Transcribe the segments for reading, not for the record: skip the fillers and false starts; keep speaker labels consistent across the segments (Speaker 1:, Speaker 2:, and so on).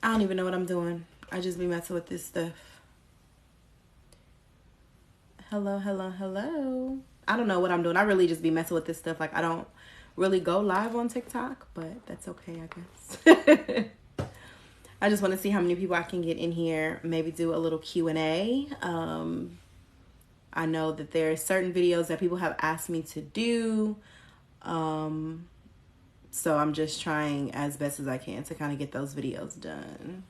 Speaker 1: I don't even know what I'm doing. I just be messing with this stuff. Hello, hello, hello. I don't know what I'm doing. I really just be messing with this stuff. Like, I don't really go live on TikTok, but that's okay, I guess. I just want to see how many people I can get in here. Maybe do a little Q&A. I know that there are certain videos that people have asked me to do. So I'm just trying as best as I can to kind of get those videos done.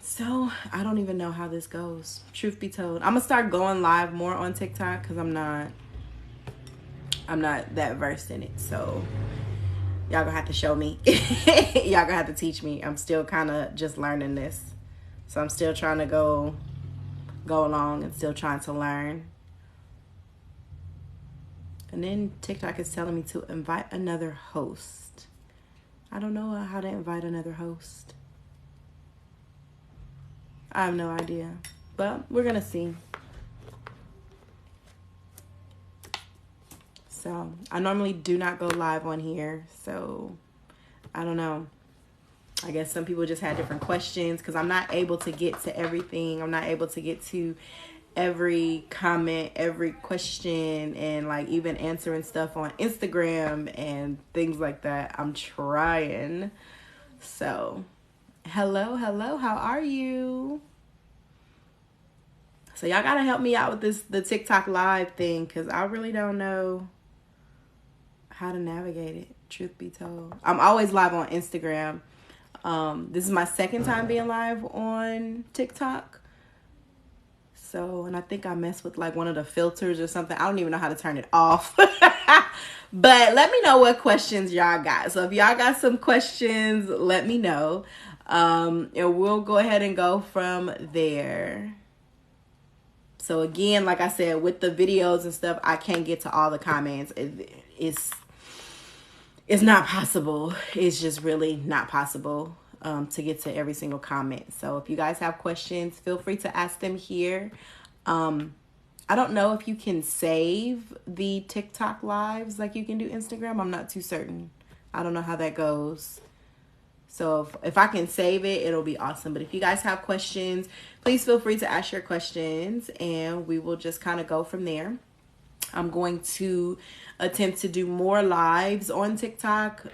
Speaker 1: So I don't even know how this goes. Truth be told, I'm gonna start going live more on TikTok because I'm not that versed in it. So y'all gonna have to show me. Y'all gonna have to teach me. I'm still kind of just learning this. So I'm still trying to go along and still trying to learn. And then TikTok is telling me to invite another host. I don't know how to invite another host. I have no idea. But we're going to see. So I normally do not go live on here. So I don't know. I guess some people just had different questions because I'm not able to get to everything. I'm not able to get to every comment, every question, and like even answering stuff on Instagram and things like that. I'm trying. So hello, how are you? So y'all gotta help me out with the TikTok live thing because I really don't know how to navigate it, truth be told. I'm always live on Instagram. This is my second time being live on TikTok. So, and I think I messed with like one of the filters or something. I don't even know how to turn it off. But let me know what questions y'all got. So if y'all got some questions, let me know. And we'll go ahead and go from there. So again, like I said, with the videos and stuff, I can't get to all the comments. It's not possible. It's just really not possible to get to every single comment. So if you guys have questions, feel free to ask them here. I don't know if you can save the TikTok lives like you can do Instagram. I'm not too certain. I don't know how that goes. So if I can save it, it'll be awesome. But if you guys have questions, please feel free to ask your questions and we will just kind of go from there. I'm going to attempt to do more lives on TikTok,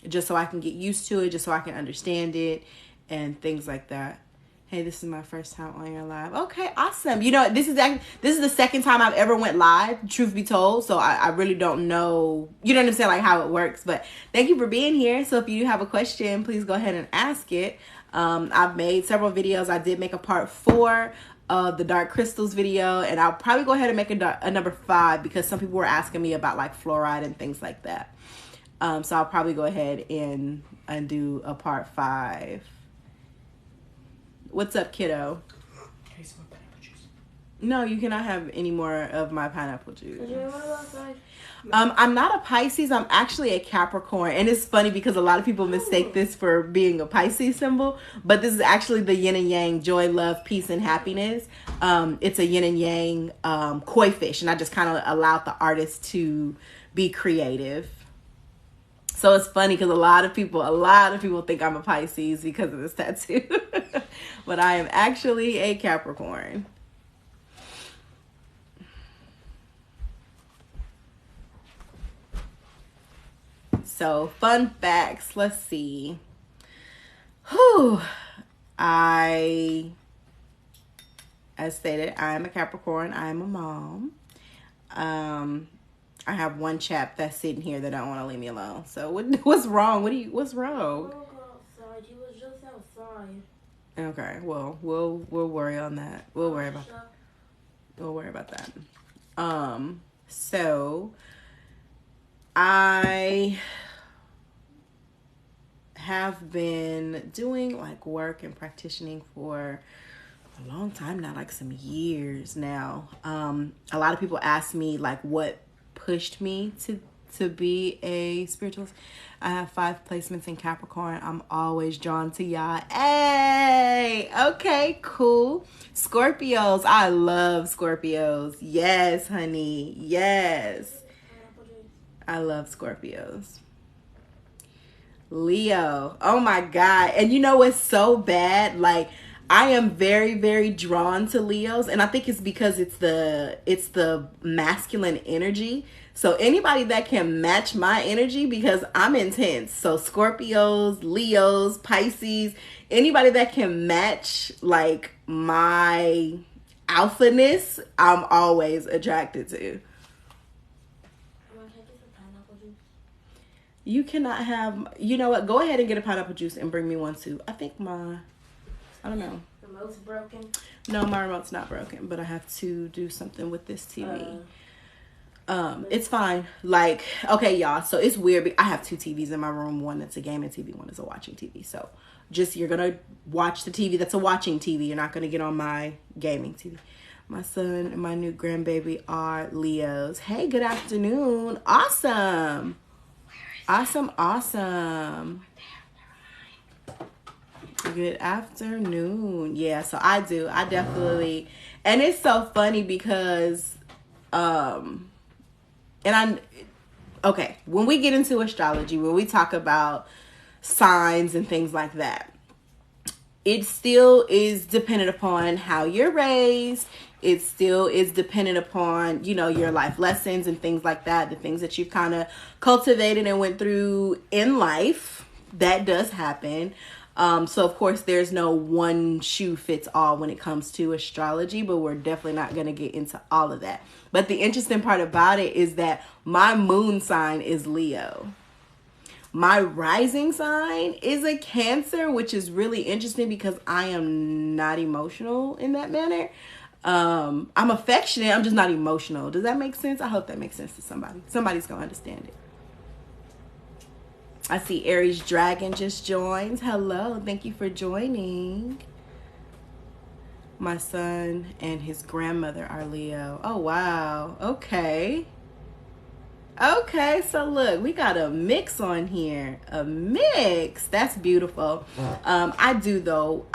Speaker 1: just so I can get used to it, just so I can understand it and things like that. Hey, this is my first time on your live. Okay, awesome. You know, this is the second time I've ever went live, truth be told. So I really don't know, you know what I'm saying, like how it works. But thank you for being here. So if you do have a question, please go ahead and ask it. I've made several videos. I did make a part 4 of the dark crystals video, and I'll probably go ahead and make a number 5 because some people were asking me about like fluoride and things like that. So I'll probably go ahead and do a part 5. What's up, kiddo? Can I some more pineapple juice? No, you cannot have any more of my pineapple juice. I'm not a Pisces. I'm actually a Capricorn. And it's funny because a lot of people mistake this for being a Pisces symbol. But this is actually the yin and yang, joy, love, peace, and happiness. It's a yin and yang koi fish. And I just kind of allowed the artist to be creative. So it's funny because a lot of people think I'm a Pisces because of this tattoo. But I am actually a Capricorn. So fun facts. Let's see. As stated, I am a Capricorn. I am a mom. I have one chap that's sitting here that don't want to leave me alone. So what's wrong? What's wrong?
Speaker 2: Outside. He was just outside.
Speaker 1: Okay, well, we'll worry on that. We'll worry about that. So I have been doing like work and practicing for a long time now, like some years now. A lot of people ask me like what pushed me to be a spiritualist. I have 5 placements in Capricorn. I'm always drawn to y'all. Hey, okay, cool. Scorpios, I love Scorpios. Yes, honey, yes. I love Scorpios. Leo. Oh my God. And you know what's so bad? Like, I am very, very drawn to Leos, and I think it's because it's the masculine energy. So anybody that can match my energy, because I'm intense. So Scorpios, Leos, Pisces, anybody that can match like my alphaness, I'm always attracted to. You cannot have, you know what? Go ahead and get a pineapple juice and bring me one too. I think I don't know.
Speaker 2: Remote's broken?
Speaker 1: No, my remote's not broken, but I have to do something with this TV. It's fine. Like, okay, y'all. So it's weird. I have two TVs in my room. One that's a gaming TV. One is a watching TV. So just, you're going to watch the TV that's a watching TV. You're not going to get on my gaming TV. My son and my new grandbaby are Leos. Hey, good afternoon. Awesome. Awesome. Good afternoon. Yeah, so I definitely, and it's so funny because, okay, when we get into astrology, when we talk about signs and things like that, it still is dependent upon how you're raised. It still is dependent upon, your life lessons and things like that, the things that you've kind of cultivated and went through in life. That does happen. So of course there's no one shoe fits all when it comes to astrology, but we're definitely not going to get into all of that. But the interesting part about it is that my moon sign is Leo. My rising sign is a Cancer, which is really interesting because I am not emotional in that manner. I'm affectionate. I'm just not emotional. Does that make sense? I hope that makes sense to somebody. Somebody's going to understand it. I see Aries Dragon just joined. Hello. Thank you for joining. My son and his grandmother are Leo. Oh, wow. Okay. Okay. So look, we got a mix on here. A mix. That's beautiful. I do though.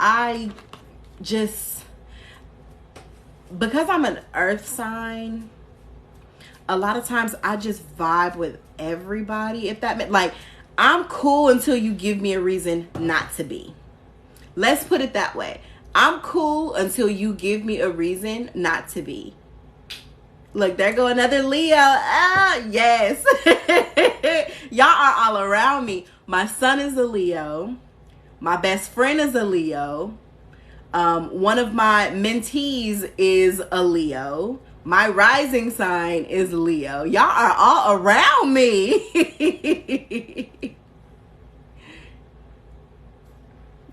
Speaker 1: Because I'm an earth sign, a lot of times I just vibe with everybody. If that meant, like, I'm cool until you give me a reason not to be. Let's put it that way. I'm cool until you give me a reason not to be. Look, there go another Leo. Ah, yes. Y'all are all around me. My son is a Leo. My best friend is a Leo. One of my mentees is a Leo. My rising sign is Leo. Y'all are all around me.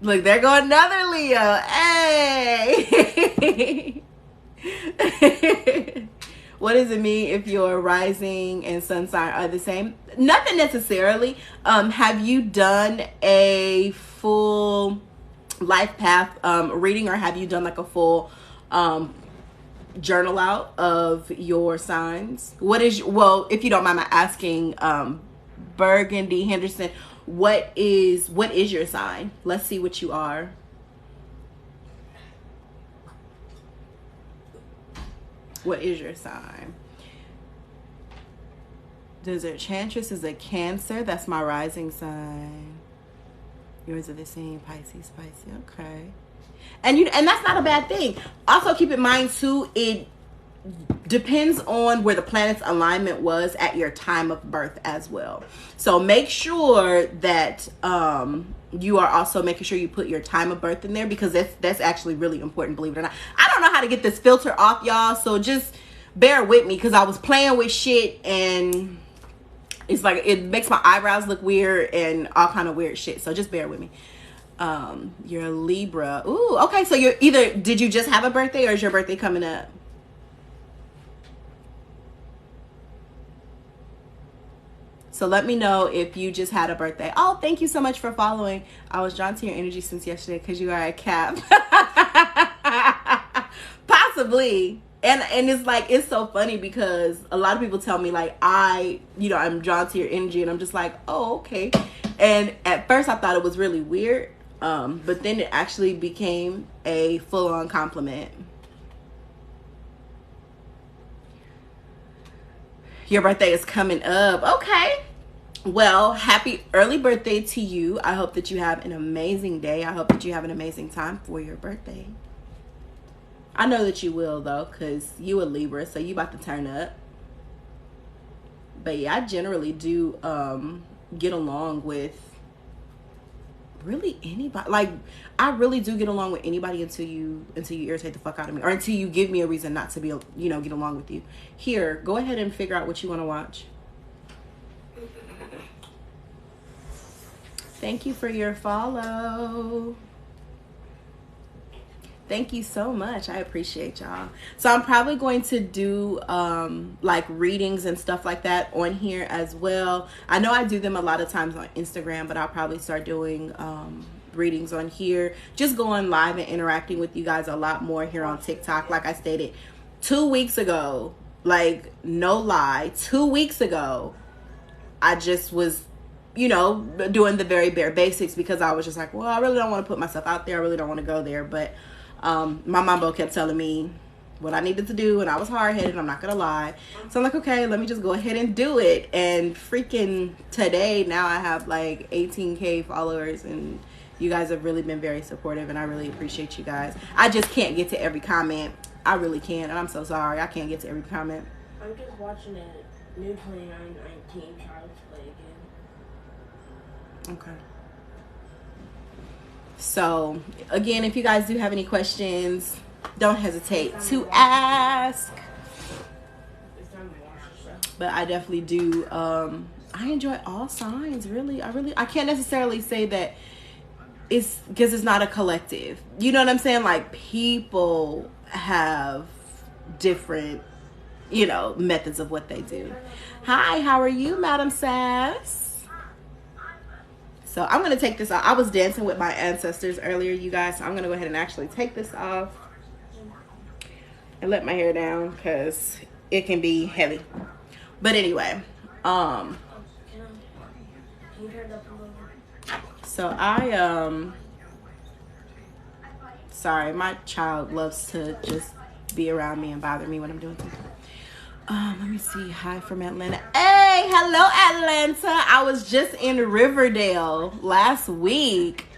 Speaker 1: Look, there go another Leo. Hey. What does it mean if your rising and sun sign are the same? Nothing necessarily. Have you done a full life path reading, or have you done like a full journal out of your signs? If you don't mind my asking, Burgundy Henderson, what is your sign? Let's see what you are. What is your sign? Desert Chantress is a Cancer. That's my rising sign. Yours are the same, Pisces. Okay. And that's not a bad thing. Also keep in mind too, it depends on where the planet's alignment was at your time of birth as well. So make sure that you are also making sure you put your time of birth in there, because that's actually really important, believe it or not. I don't know how to get this filter off, y'all, so just bear with me, because I was playing with shit and it's like it makes my eyebrows look weird and all kind of weird shit. So just bear with me. You're a Libra. Ooh, okay. So did you just have a birthday, or is your birthday coming up? So let me know if you just had a birthday. Oh, thank you so much for following. I was drawn to your energy since yesterday because you are a Cap. Possibly. And it's like, it's so funny because a lot of people tell me like, I'm drawn to your energy, and I'm just like, oh, okay. And at first I thought it was really weird. But then it actually became a full-on compliment. Your birthday is coming up. Okay. Well, happy early birthday to you. I hope that you have an amazing day. I hope that you have an amazing time for your birthday. I know that you will, though, because you a Libra, so you about to turn up. But yeah, I generally do get along with really anybody. Like, I really do get along with anybody until you irritate the fuck out of me, or until you give me a reason not to be, get along with you. Here, go ahead and figure out what you want to watch. Thank you for your follow. Thank you so much. I appreciate y'all. So I'm probably going to do like readings and stuff like that on here as well. I know I do them a lot of times on Instagram, but I'll probably start doing readings on here. Just going live and interacting with you guys a lot more here on TikTok. Like I stated 2 weeks ago, like no lie, 2 weeks ago, I just was doing the very bare basics because I was just like, well, I really don't want to put myself out there. I really don't want to go there. But my mambo kept telling me what I needed to do, and I was hard-headed, I'm not gonna lie. So I'm like, okay, let me just go ahead and do it. And freaking today, now I have like 18K followers, and you guys have really been very supportive, and I really appreciate you guys. I just can't get to every comment. I really can't, and I'm so sorry. I can't get to every comment.
Speaker 2: I'm just watching a new 2919 Child's Play again.
Speaker 1: Okay. So, again, if you guys do have any questions, don't hesitate to ask. But I definitely do. I enjoy all signs, really. I can't necessarily say that it's because it's not a collective. You know what I'm saying? Like, people have different, methods of what they do. Hi, how are you, Madam Sass? So I'm going to take this off. I was dancing with my ancestors earlier, you guys. So I'm going to go ahead and actually take this off and let my hair down because it can be heavy. But anyway, so sorry, my child loves to just be around me and bother me when I'm doing something. Let me see. Hi from Atlanta. Hey, hello Atlanta. I was just in Riverdale last week.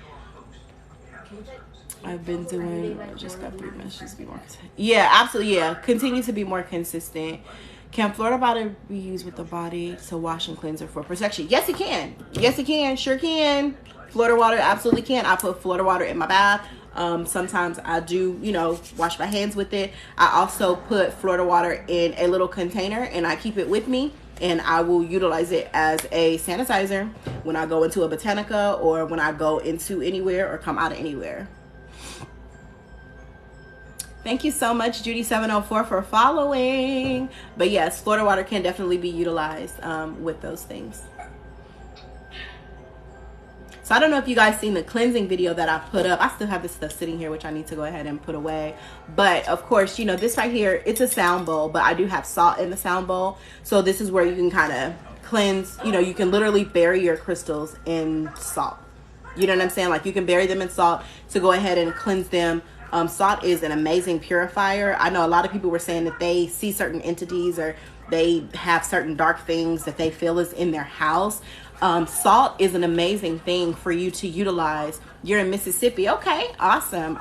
Speaker 1: I've been doing. I just got 3 minutes. Just be more. Yeah, absolutely. Yeah, continue to be more consistent. Can Florida water be used with the body to wash and cleanse or for protection? Yes, it can. Yes, it can. Sure can. Florida water absolutely can. I put Florida water in my bath. Sometimes I do, wash my hands with it. I also put Florida water in a little container and I keep it with me, and I will utilize it as a sanitizer when I go into a Botanica or when I go into anywhere or come out of anywhere. Thank you so much, Judy704, for following. But yes, Florida water can definitely be utilized with those things. So I don't know if you guys seen the cleansing video that I put up. I still have this stuff sitting here, which I need to go ahead and put away. But of course, this right here, it's a sound bowl, but I do have salt in the sound bowl. So this is where you can kind of cleanse, you can literally bury your crystals in salt. You know what I'm saying? Like, you can bury them in salt to go ahead and cleanse them. Salt is an amazing purifier. I know a lot of people were saying that they see certain entities or they have certain dark things that they feel is in their house. Salt is an amazing thing for you to utilize. You're in Mississippi. Okay, awesome.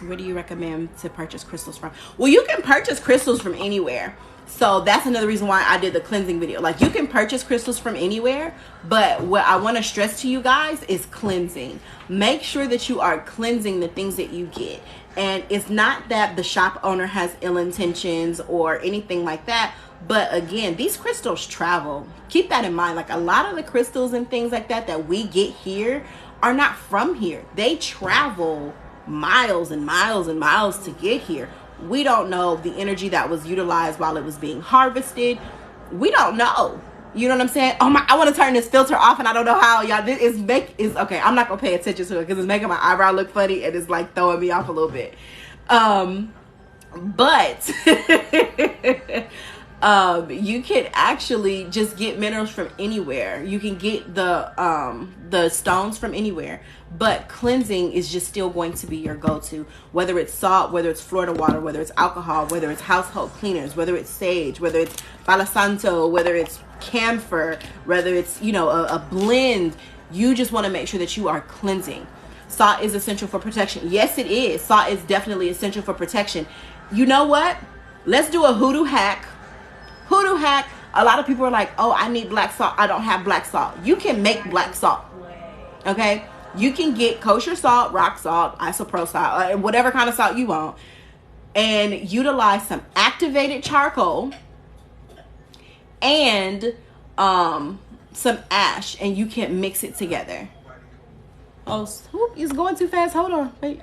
Speaker 1: Where do you recommend to purchase crystals from? Well, you can purchase crystals from anywhere. So that's another reason why I did the cleansing video. Like, you can purchase crystals from anywhere, but what I want to stress to you guys is cleansing. Make sure that you are cleansing the things that you get. And it's not that the shop owner has ill intentions or anything like that. But again, these crystals travel. Keep that in mind. Like, a lot of the crystals and things like that we get here are not from here. They travel miles and miles and miles to get here. We don't know the energy that was utilized while it was being harvested. We don't know. You know what I'm saying? Oh my, I want to turn this filter off and I don't know how, y'all. This is okay. I'm not going to pay attention to it because it's making my eyebrow look funny and it's like throwing me off a little bit. But You can actually just get minerals from anywhere. You can get the stones from anywhere, but cleansing is just still going to be your go-to. Whether it's salt, whether it's Florida water, whether it's alcohol, whether it's household cleaners, whether it's sage, whether it's Palo Santo, whether it's camphor, whether it's, you know, a blend. You just want to make sure that you are cleansing. Salt is essential for protection. Yes, it is. Salt is definitely essential for protection. You know what? Let's do a hoodoo hack. Hoodoo hack. A lot of people are like, oh, I need black salt. I don't have black salt. You can make black salt. Okay? You can get kosher salt, rock salt, isopro salt, whatever kind of salt you want, and utilize some activated charcoal and some ash, and you can mix it together. Oh, it's going too fast. Hold on. Wait.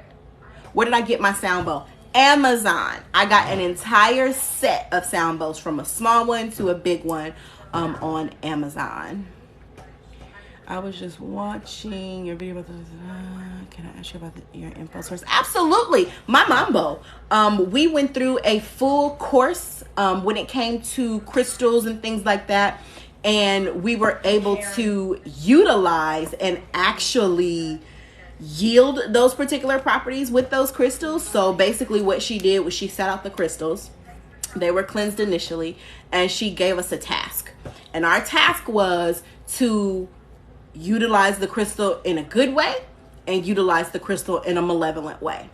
Speaker 1: Where did I get my sound bowl? Amazon. I got an entire set of sound bowls, from a small one to a big one, on Amazon. I was just watching your video about the, can I ask you about your info source? Absolutely. My mambo. We went through a full course when it came to crystals and things like that. And we were able to utilize and actually yield those particular properties with those crystals. So basically what she did was she set out the crystals. They were cleansed initially, and she gave us a task. And our task was to utilize the crystal in a good way and utilize the crystal in a malevolent way.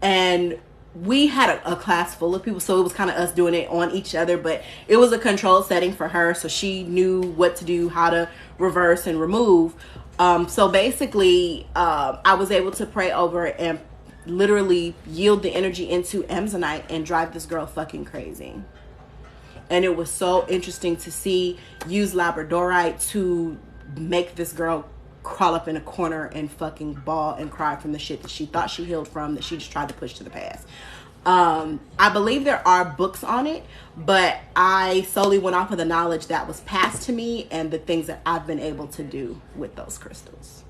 Speaker 1: And we had a class full of people, so it was kind of us doing it on each other, but it was a controlled setting for her, so she knew what to do, how to reverse and remove. So basically, I was able to pray over and literally yield the energy into Amazonite and drive this girl fucking crazy. And it was so interesting to see use labradorite to make this girl crawl up in a corner and fucking bawl and cry from the shit that she thought she healed from, that she just tried to push to the past. I believe there are books on it, but I solely went off of the knowledge that was passed to me and the things that I've been able to do with those crystals.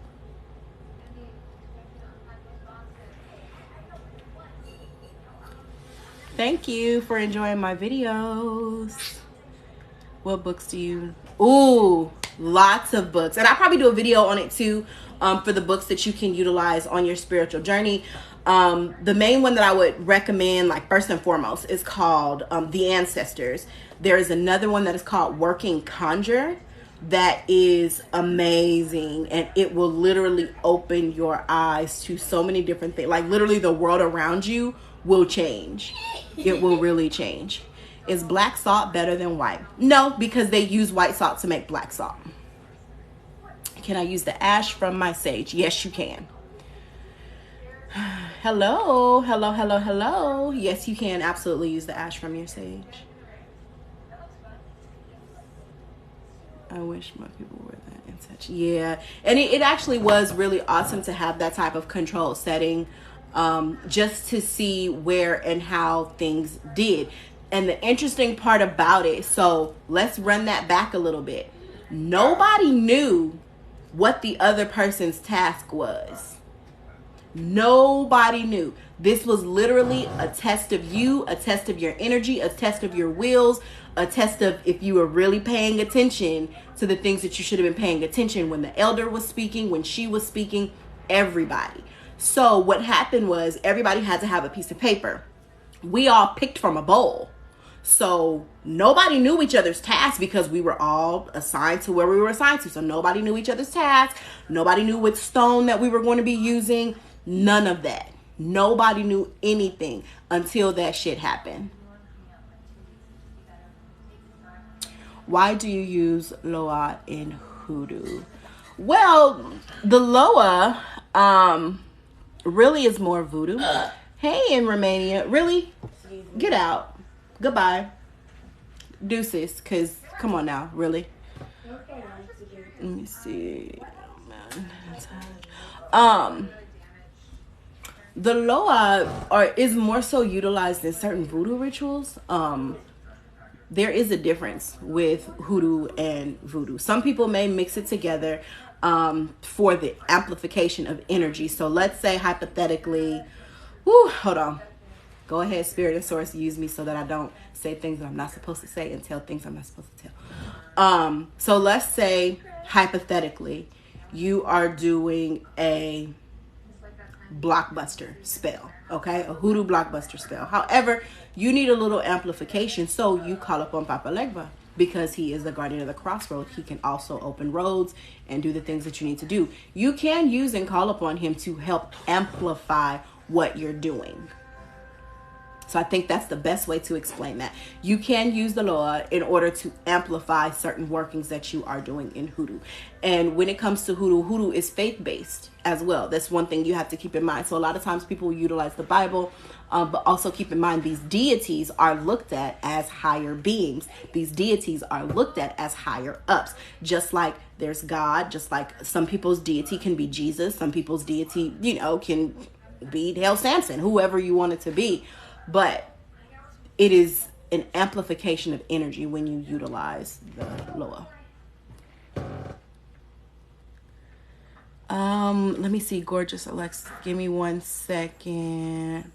Speaker 1: Thank you for enjoying my videos. What books do you... Ooh, lots of books. And I'll probably do a video on it too, for the books that you can utilize on your spiritual journey. The main one that I would recommend, like first and foremost, is called The Ancestors. There is another one that is called Working Conjure that is amazing, and it will literally open your eyes to so many different things. Like literally the world around you will change. It will really change. Is black salt better than white? No, because they use white salt to make black salt. Can I use the ash from my sage? Yes, you can. Hello, hello, hello, hello. Yes, you can absolutely use the ash from your sage. I wish my people were that in touch. Yeah, and it actually was really awesome to have that type of controlled setting, just to see where and how things did. And the interesting part about it, so let's run that back a little bit. Nobody knew what the other person's task was. Nobody knew. This was literally a test of you, a test of your energy, a test of your wills, a test of if you were really paying attention to the things that you should have been paying attention when the elder was speaking, when she was speaking, everybody. So what happened was everybody had to have a piece of paper. We all picked from a bowl. So nobody knew each other's tasks because we were all assigned to where we were assigned to. So nobody knew each other's tasks. Nobody knew what stone that we were going to be using. None of that. Nobody knew anything until that shit happened. Why do you use Loa in hoodoo? Well, the Loa really is more voodoo. Hey, in Romania. Really? Get out. Goodbye. Deuces, because come on now, really. Let me see. The Loa is more so utilized in certain voodoo rituals. There is a difference with hoodoo and voodoo. Some people may mix it together for the amplification of energy. So let's say hypothetically, hold on. Go ahead, Spirit and Source, use me so that I don't say things that I'm not supposed to say and tell things I'm not supposed to tell. So let's say, hypothetically, you are doing a blockbuster spell, okay? A hoodoo blockbuster spell. However, you need a little amplification, so you call upon Papa Legba because he is the guardian of the crossroad. He can also open roads and do the things that you need to do. You can use and call upon him to help amplify what you're doing. So I think that's the best way to explain that. You can use the Loa in order to amplify certain workings that you are doing in hoodoo. And when it comes to hoodoo, hoodoo is faith-based as well. That's one thing you have to keep in mind. So a lot of times people utilize the Bible, but also keep in mind these deities are looked at as higher beings. These deities are looked at as higher ups. Just like there's God, just like some people's deity can be Jesus. Some people's deity, can be Hail Samson, whoever you want it to be. But it is an amplification of energy when you utilize the Loa. Let me see, gorgeous Alexa. Give me 1 second.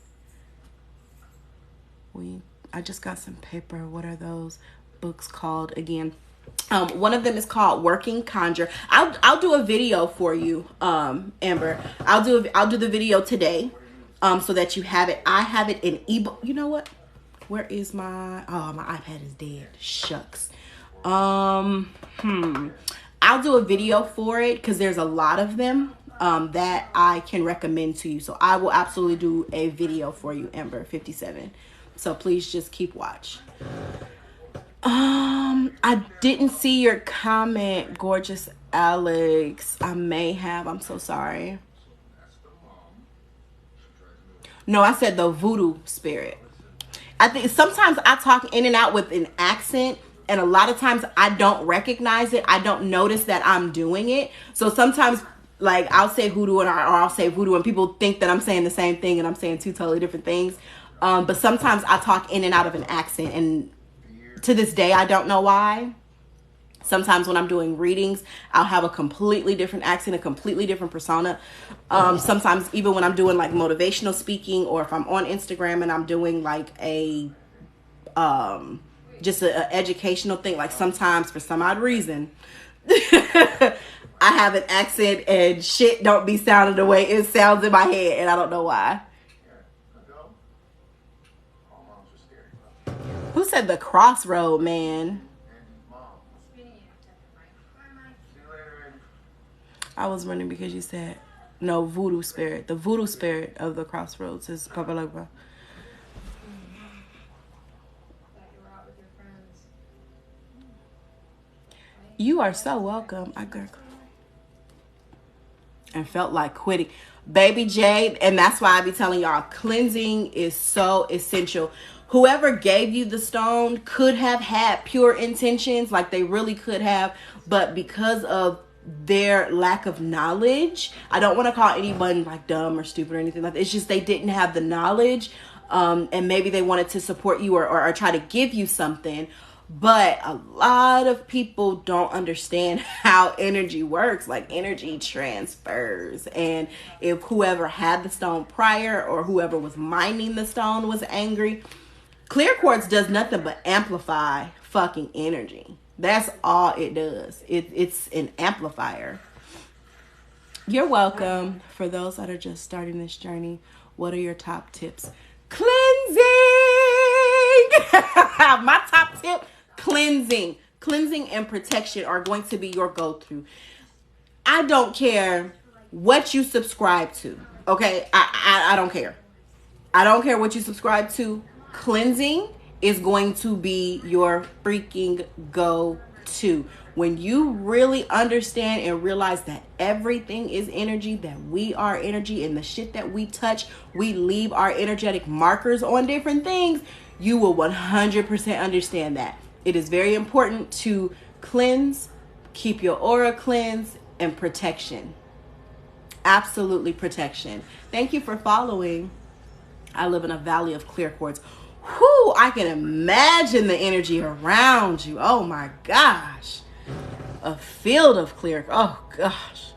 Speaker 1: I just got some paper. What are those books called again? One of them is called Working Conjure. I'll do a video for you, Amber. I'll do the video today. So that you have it. I have it in ebook. You know what? Where is my iPad is dead. Shucks. I'll do a video for it because there's a lot of them that I can recommend to you. So I will absolutely do a video for you, Amber 57. So please just keep watch. I didn't see your comment, gorgeous Alex. I may have. I'm so sorry. No, I said the voodoo spirit. I think sometimes I talk in and out with an accent, and a lot of times I don't recognize it. I don't notice that I'm doing it. So sometimes, like, I'll say hoodoo or I'll say voodoo, and people think that I'm saying the same thing, and I'm saying two totally different things. But sometimes I talk in and out of an accent, and to this day, I don't know why. Sometimes when I'm doing readings, I'll have a completely different accent, a completely different persona. Sometimes even when I'm doing like motivational speaking, or if I'm on Instagram and I'm doing like a just an educational thing, like sometimes for some odd reason, I have an accent and shit don't be sounding the way it sounds in my head, and I don't know why. Who said the crossroad, man? I was running because you said no voodoo spirit. The voodoo spirit of the crossroads is Papa Legba. You are so welcome. I got and felt like quitting. Baby Jade, and that's why I be telling y'all cleansing is so essential. Whoever gave you the stone could have had pure intentions, like they really could have, but because of their lack of knowledge, I don't want to call anyone like dumb or stupid or anything like that. It's just they didn't have the knowledge, and maybe they wanted to support you or try to give you something. But a lot of people don't understand how energy works. Like, energy transfers. And if whoever had the stone prior or whoever was mining the stone was angry, clear quartz does nothing but amplify fucking energy. That's all it does. It's an amplifier. You're welcome. For those that are just starting this journey, what are your top tips? Cleansing! My top tip, cleansing. Cleansing and protection are going to be your go-to. I don't care what you subscribe to. Okay? I don't care. I don't care what you subscribe to. Cleansing is going to be your freaking go-to. When you really understand and realize that everything is energy, that we are energy, and the shit that we touch, we leave our energetic markers on different things, you will 100% understand that. It is very important to cleanse, keep your aura cleansed, and protection. Absolutely protection. Thank you for following. I live in a valley of clear quartz. Whew, I can imagine the energy around you. Oh my gosh. A field of clear. Oh gosh.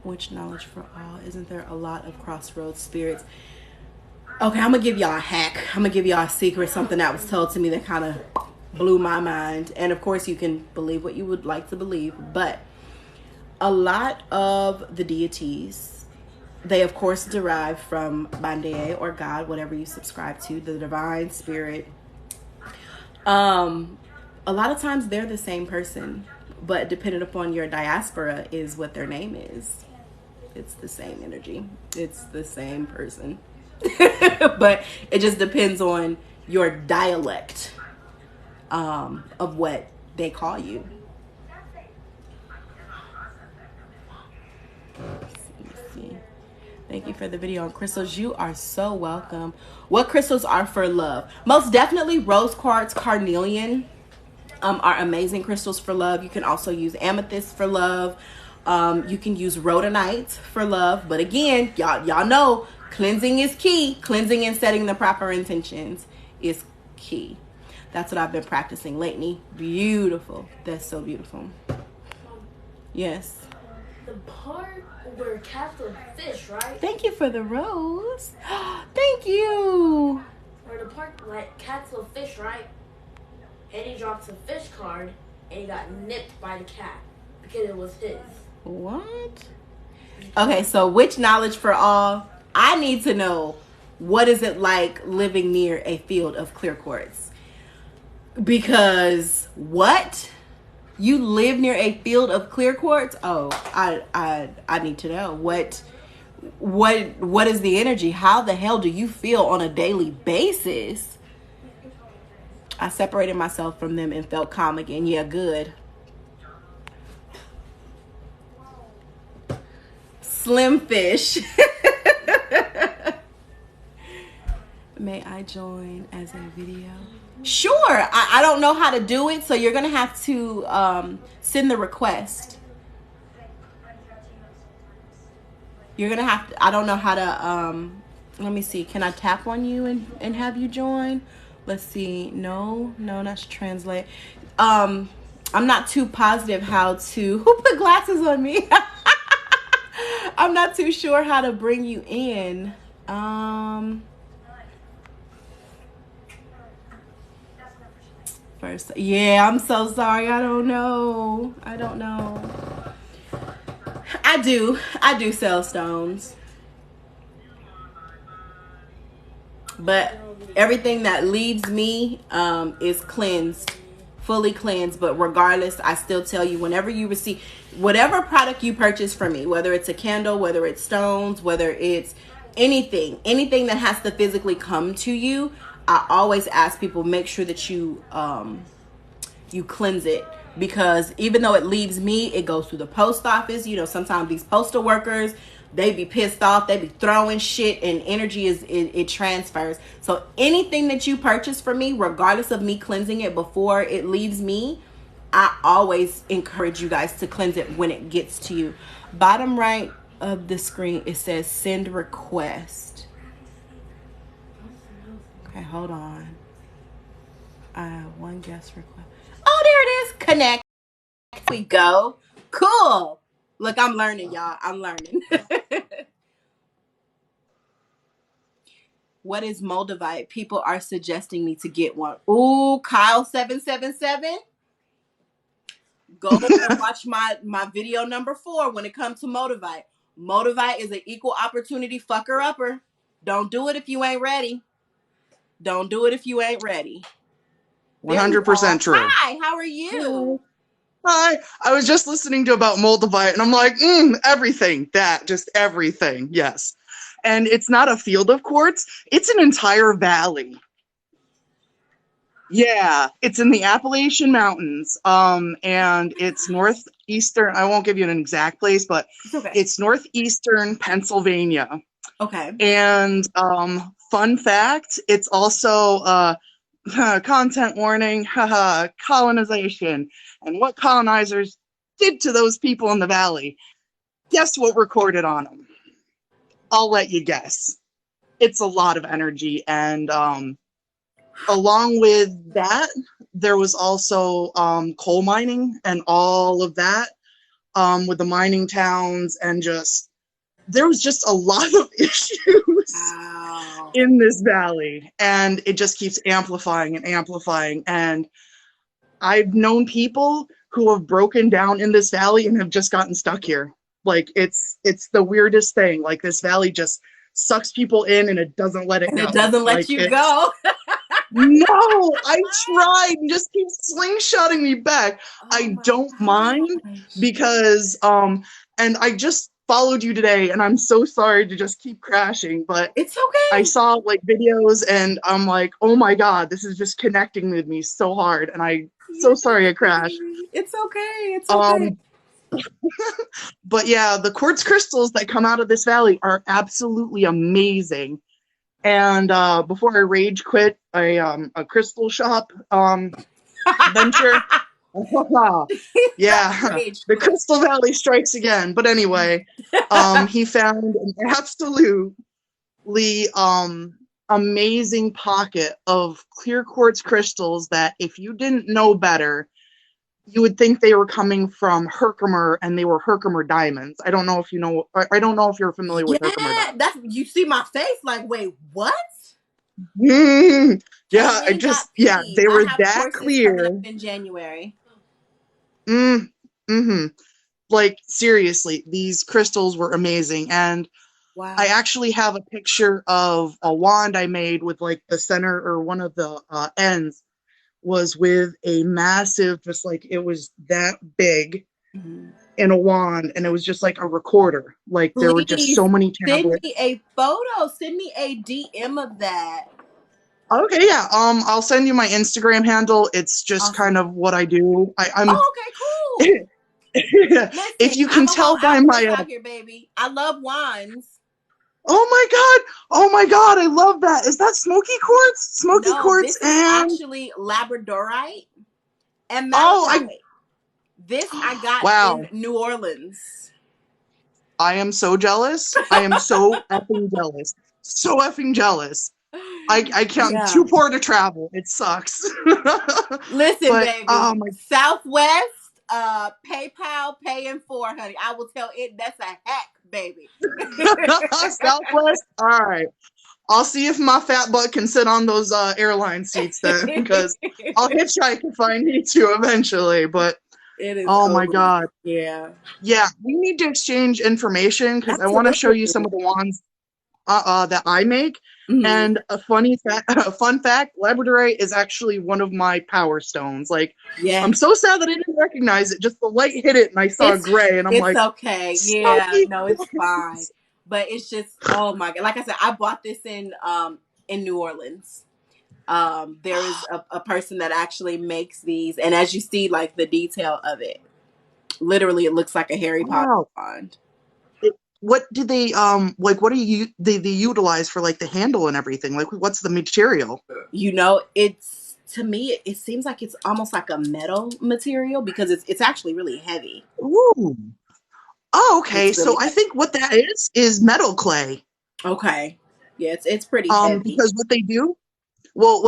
Speaker 1: Which knowledge for all? Isn't there a lot of crossroads spirits? Okay, I'm gonna give y'all a hack. I'm gonna give y'all a secret, something that was told to me that kind of blew my mind. And of course, you can believe what you would like to believe, but a lot of the deities, they of course derive from Bande or God, whatever you subscribe to, the divine spirit. A lot of times they're the same person, but depending upon your diaspora is what their name is. It's the same energy. It's the same person. But it just depends on your dialect of what they call you. Let's see. Thank you for the video on crystals. You are so welcome. What crystals are for love? Most definitely rose quartz, carnelian are amazing crystals for love. You can also use amethyst for love. You can use rhodonite for love. But again, y'all know cleansing is key. Cleansing and setting the proper intentions is key. That's what I've been practicing lately. Beautiful. That's so beautiful. Yes.
Speaker 2: The part where cats will fish, right?
Speaker 1: Thank you for the rose. Thank you.
Speaker 2: Or the part like cats will fish, right? And he drops a fish card and he got nipped by the cat because it was his.
Speaker 1: What? Okay, so which knowledge for all? I need to know, what is it like living near a field of clear quartz? Because what? You live near a field of clear quartz? Oh, I need to know. What is the energy? How the hell do you feel on a daily basis? I separated myself from them and felt calm again. Yeah, good. Slim fish. May I join as a video? Sure. I don't know how to do it, so you're going to have to send the request. You're going to have to, I don't know how to, let me see. Can I tap on you and have you join? Let's see. No, that's translate. I'm not too positive how to, who put glasses on me? I'm not too sure how to bring you in. First, yeah, I'm so sorry. I don't know. I do sell stones. But everything that leaves me is cleansed, fully cleansed. But regardless, I still tell you, whenever you receive whatever product you purchase from me, whether it's a candle, whether it's stones, whether it's anything that has to physically come to you, I always ask people, make sure that you cleanse it. Because even though it leaves me, it goes through the post office. You know, sometimes these postal workers, they be pissed off. They be throwing shit, and energy it transfers. So anything that you purchase from me, regardless of me cleansing it before it leaves me, I always encourage you guys to cleanse it when it gets to you. Bottom right of the screen, it says send request. Okay, hold on. One guest request. Oh, there it is. Connect. Here we go. Cool. Look, I'm learning, y'all. I'm learning. What is Moldavite? People are suggesting me to get one. Ooh, Kyle777. Go and watch my video number 4 when it comes to Moldavite. Moldavite is an equal opportunity fucker upper. Don't do it if you ain't ready.
Speaker 3: 100% true.
Speaker 1: Hi, how are you?
Speaker 3: Hi. I was just listening to about Moldavite, and I'm like, everything. Just everything. Yes. And it's not a field of quartz. It's an entire valley. Yeah, it's in the Appalachian Mountains. And it's northeastern. I won't give you an exact place, but it's northeastern Pennsylvania.
Speaker 1: Okay.
Speaker 3: And fun fact, it's also content warning, colonization, and what colonizers did to those people in the valley. Guess what recorded on them? I'll let you guess. It's a lot of energy, and along with that, there was also coal mining and all of that. with the mining towns, and just there was just a lot of issues
Speaker 1: Wow.
Speaker 3: in this valley, and it just keeps amplifying and amplifying. And I've known people who have broken down in this valley and have just gotten stuck here. Like it's the weirdest thing. Like this valley just sucks people in and it doesn't let it
Speaker 1: And it
Speaker 3: go.
Speaker 1: doesn't let
Speaker 3: Like
Speaker 1: you
Speaker 3: it's
Speaker 1: go.
Speaker 3: no, I tried and just keep slingshotting me back.
Speaker 1: Oh
Speaker 3: I
Speaker 1: my
Speaker 3: don't mind
Speaker 1: gosh.
Speaker 3: because and I just followed you today and I'm so sorry to just keep crashing, but
Speaker 1: It's
Speaker 3: I
Speaker 1: okay.
Speaker 3: saw like videos and I'm like, oh my God, this is just connecting with me so hard. And I'm so
Speaker 1: Yes,
Speaker 3: sorry I crashed.
Speaker 1: baby. It's okay. It's okay.
Speaker 3: Um, but yeah, the quartz crystals that come out of this valley are absolutely amazing. And before I rage quit a crystal shop venture,
Speaker 1: Not
Speaker 3: yeah,
Speaker 1: rage
Speaker 3: the
Speaker 1: quit.
Speaker 3: Crystal Valley strikes again. But anyway, he found an absolutely amazing pocket of clear quartz crystals that if you didn't know better, you would think they were coming from Herkimer, and they were Herkimer diamonds. I don't know if you know. I don't know if you're familiar with Herkimer
Speaker 1: Yeah,
Speaker 3: diamonds.
Speaker 1: that's you see my face like, wait, what?
Speaker 3: Yeah,
Speaker 1: Kaylin got peas.
Speaker 3: they
Speaker 1: I
Speaker 3: were
Speaker 1: have
Speaker 3: that
Speaker 1: courses coming up
Speaker 3: clear.
Speaker 1: in January.
Speaker 3: Mm, hmm Like seriously, these crystals were amazing, and I
Speaker 1: Wow.
Speaker 3: actually have a picture of a wand I made with like the center or one of the ends was with a massive, just like it was that big
Speaker 1: Mhm.
Speaker 3: in a wand, and it was just like a recorder. Like there were just
Speaker 1: Please
Speaker 3: so many
Speaker 1: send
Speaker 3: tablets.
Speaker 1: me a photo. Send me a DM of that.
Speaker 3: Okay, yeah. I'll send you my Instagram handle. It's just kind
Speaker 1: Awesome.
Speaker 3: of what I do. I'm
Speaker 1: Oh, okay, cool.
Speaker 3: if
Speaker 1: Listen,
Speaker 3: you
Speaker 1: I'm
Speaker 3: can
Speaker 1: a whole
Speaker 3: tell by
Speaker 1: alchemist
Speaker 3: my
Speaker 1: out here, baby. I love wines.
Speaker 3: oh my god, oh my god, I love that. Is that smoky quartz? Smoky
Speaker 1: No,
Speaker 3: quartz
Speaker 1: this is
Speaker 3: and
Speaker 1: actually labradorite and
Speaker 3: oh, I
Speaker 1: malachite. This I got in
Speaker 3: wow.
Speaker 1: New Orleans.
Speaker 3: I am so jealous. I am so effing jealous. So effing jealous. I can't.
Speaker 1: Yeah.
Speaker 3: Too poor to travel. It sucks.
Speaker 1: Listen,
Speaker 3: But
Speaker 1: baby. Southwest, PayPal, paying for, honey. I will tell it that's a hack, baby.
Speaker 3: Southwest. All right. I'll see if my fat butt can sit on those airline seats then, because I'll hitchhike if I need to eventually. But
Speaker 1: It is
Speaker 3: oh my
Speaker 1: over.
Speaker 3: god,
Speaker 1: Yeah.
Speaker 3: yeah, we need to exchange information because I want to show you some
Speaker 1: Absolutely.
Speaker 3: of the wands that I make.
Speaker 1: Mhm.
Speaker 3: And a fun fact, labradorite is actually one of my power stones. Like, I'm
Speaker 1: Yes.
Speaker 3: so sad that I didn't recognize it. Just the light hit it, and I saw gray, and I'm
Speaker 1: It's
Speaker 3: like,
Speaker 1: okay. Yeah,
Speaker 3: smoky
Speaker 1: no, it's fine.
Speaker 3: quartz.
Speaker 1: But it's just, oh my god. Like I said, I bought this in New Orleans. There is a person that actually makes these, and as you see, like the detail of it, literally it looks like a Harry Potter
Speaker 3: Wow.
Speaker 1: wand.
Speaker 3: What do they like? What do they utilize for like the handle and everything? Like, what's the material?
Speaker 1: You know, it's to me it seems like it's almost like a metal material because it's actually really heavy.
Speaker 3: Ooh. Oh, okay.
Speaker 1: It's
Speaker 3: So
Speaker 1: really
Speaker 3: I
Speaker 1: heavy.
Speaker 3: think what that is metal clay.
Speaker 1: Okay. Yeah, it's pretty heavy.
Speaker 3: Because what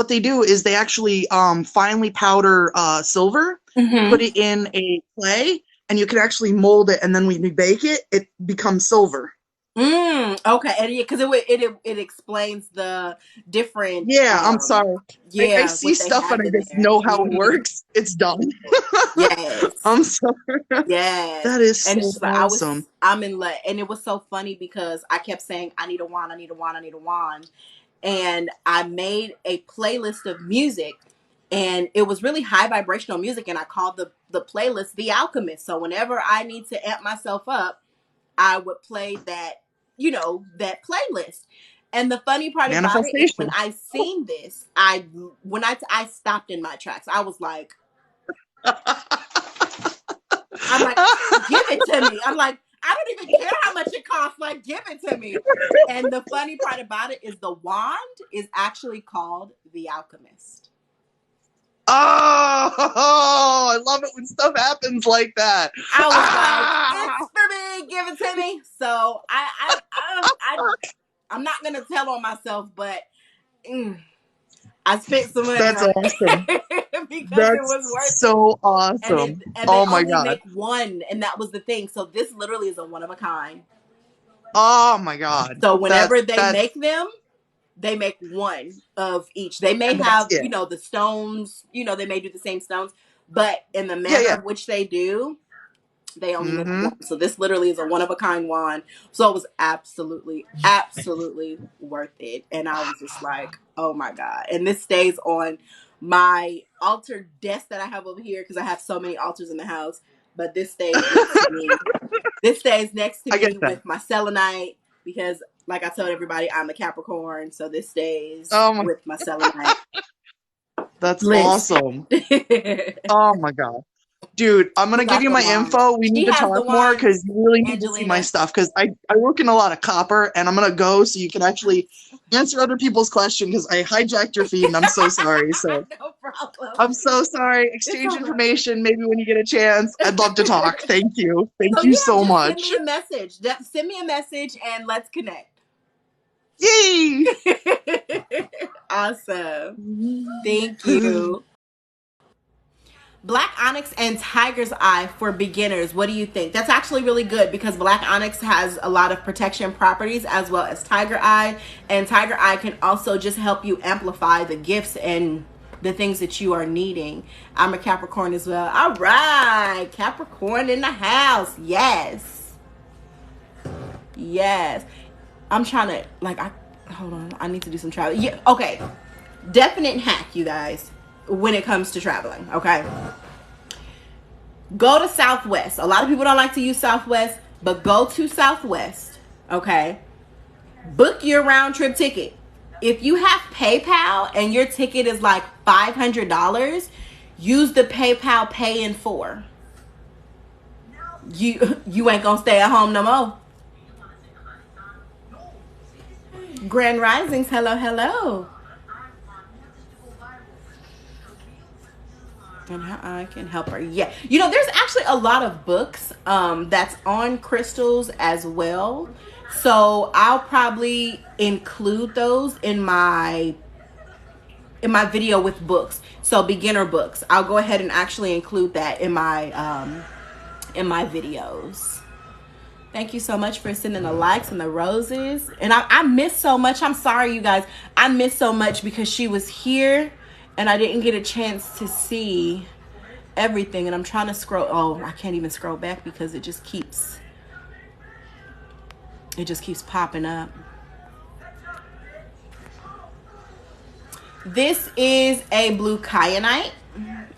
Speaker 3: they do is they actually finely powder silver, put
Speaker 1: Mm-hmm.
Speaker 3: it in a clay, and you can actually mold it. And then when you bake it, it becomes silver.
Speaker 1: Okay, and yeah, because it explains the different
Speaker 3: Yeah, I'm sorry. I
Speaker 1: yeah
Speaker 3: see
Speaker 1: what they
Speaker 3: stuff and
Speaker 1: have
Speaker 3: I
Speaker 1: in
Speaker 3: just
Speaker 1: there.
Speaker 3: know how it
Speaker 1: Hmm.
Speaker 3: works. It's dumb.
Speaker 1: Yes.
Speaker 3: I'm sorry.
Speaker 1: Yes.
Speaker 3: That is
Speaker 1: And it's
Speaker 3: so
Speaker 1: just like
Speaker 3: awesome.
Speaker 1: I'm in love. And it was so funny because I kept saying, I need a wand, I need a wand, I need a wand. And I made a playlist of music and it was really high vibrational music. And I called the playlist The Alchemist. So whenever I need to amp myself up, I would play that, that playlist. And the funny part about it is when
Speaker 3: Manifestation.
Speaker 1: I seen this, I stopped in my tracks. I was like, I'm like, give it to me. I'm like, I don't even care how much it costs. Like, give it to me. And the funny part about it is the wand is actually called the Alchemist.
Speaker 3: Oh, I love it when stuff happens like that.
Speaker 1: I was like,
Speaker 3: Ah!
Speaker 1: it's for me, give it to me. So I'm not gonna tell on myself, but mm, I spent some money
Speaker 3: That's
Speaker 1: on
Speaker 3: awesome.
Speaker 1: it because it
Speaker 3: That's
Speaker 1: was worth it.
Speaker 3: so
Speaker 1: And
Speaker 3: awesome.
Speaker 1: they
Speaker 3: Oh my
Speaker 1: only
Speaker 3: god.
Speaker 1: make one, and that was the thing. So this literally is a one of a kind.
Speaker 3: Oh my god.
Speaker 1: So whenever they
Speaker 3: That's
Speaker 1: make them, they make one of each. They may
Speaker 3: and that's
Speaker 1: have,
Speaker 3: it.
Speaker 1: the stones, they may do the same stones, but in the
Speaker 3: Yeah,
Speaker 1: manner
Speaker 3: yeah.
Speaker 1: of which they do, they only make
Speaker 3: Mm-hmm.
Speaker 1: one. So this literally is a one of a kind wand. So it was absolutely, absolutely worth it. And I was just like, oh my God. And this stays on my altar desk that I have over here because I have so many altars in the house. But this stays next to me. This stays next to
Speaker 3: I get
Speaker 1: me
Speaker 3: that.
Speaker 1: with my selenite because, like I told everybody, I'm a Capricorn. So this stays
Speaker 3: Oh my,
Speaker 1: with my selenite.
Speaker 3: that's
Speaker 1: Listen.
Speaker 3: awesome. Oh my god. Dude, I'm
Speaker 1: Who
Speaker 3: gonna give
Speaker 1: got
Speaker 3: you
Speaker 1: the
Speaker 3: my
Speaker 1: wands?
Speaker 3: info. We need
Speaker 1: She
Speaker 3: to
Speaker 1: has the
Speaker 3: talk more
Speaker 1: wands,
Speaker 3: because you really need to see my
Speaker 1: Angelina.
Speaker 3: stuff because I work in a lot of copper and I'm gonna go so you can actually answer other people's questions because I hijacked your feed and I'm so sorry. So
Speaker 1: No problem.
Speaker 3: I'm so sorry.
Speaker 1: It's
Speaker 3: Exchange
Speaker 1: all right.
Speaker 3: information maybe when you get a chance. I'd love to talk. Thank you. Thank
Speaker 1: So
Speaker 3: you
Speaker 1: yeah,
Speaker 3: so
Speaker 1: just send
Speaker 3: much.
Speaker 1: me a message. Send me a message and let's connect.
Speaker 3: Yay!
Speaker 1: Awesome. Thank you. Black onyx and tiger's eye for beginners. What do you think? That's actually really good because black onyx has a lot of protection properties as well as tiger eye. And tiger eye can also just help you amplify the gifts and the things that you are needing. I'm a Capricorn as well. All right. Capricorn in the house. Yes. Yes. I'm trying to, hold on. I need to do some travel. Yeah. Okay. Definite hack, you guys, when it comes to traveling. Okay. Go to Southwest. A lot of people don't like to use Southwest, but go to Southwest. Okay. Book your round trip ticket. If you have PayPal and your ticket is like $500, use the PayPal Pay in 4. You ain't gonna stay at home no more. Grand Risings, hello, hello. And how I can help her. Yeah. There's actually a lot of books that's on crystals as well. So I'll probably include those in my video with books. So beginner books. I'll go ahead and actually include that in my videos. Thank you so much for sending the likes and the roses. And I miss so much. I'm sorry, you guys. I miss so much because she was here and I didn't get a chance to see everything. And I'm trying to scroll. Oh, I can't even scroll back because it just keeps popping up. This is a blue kyanite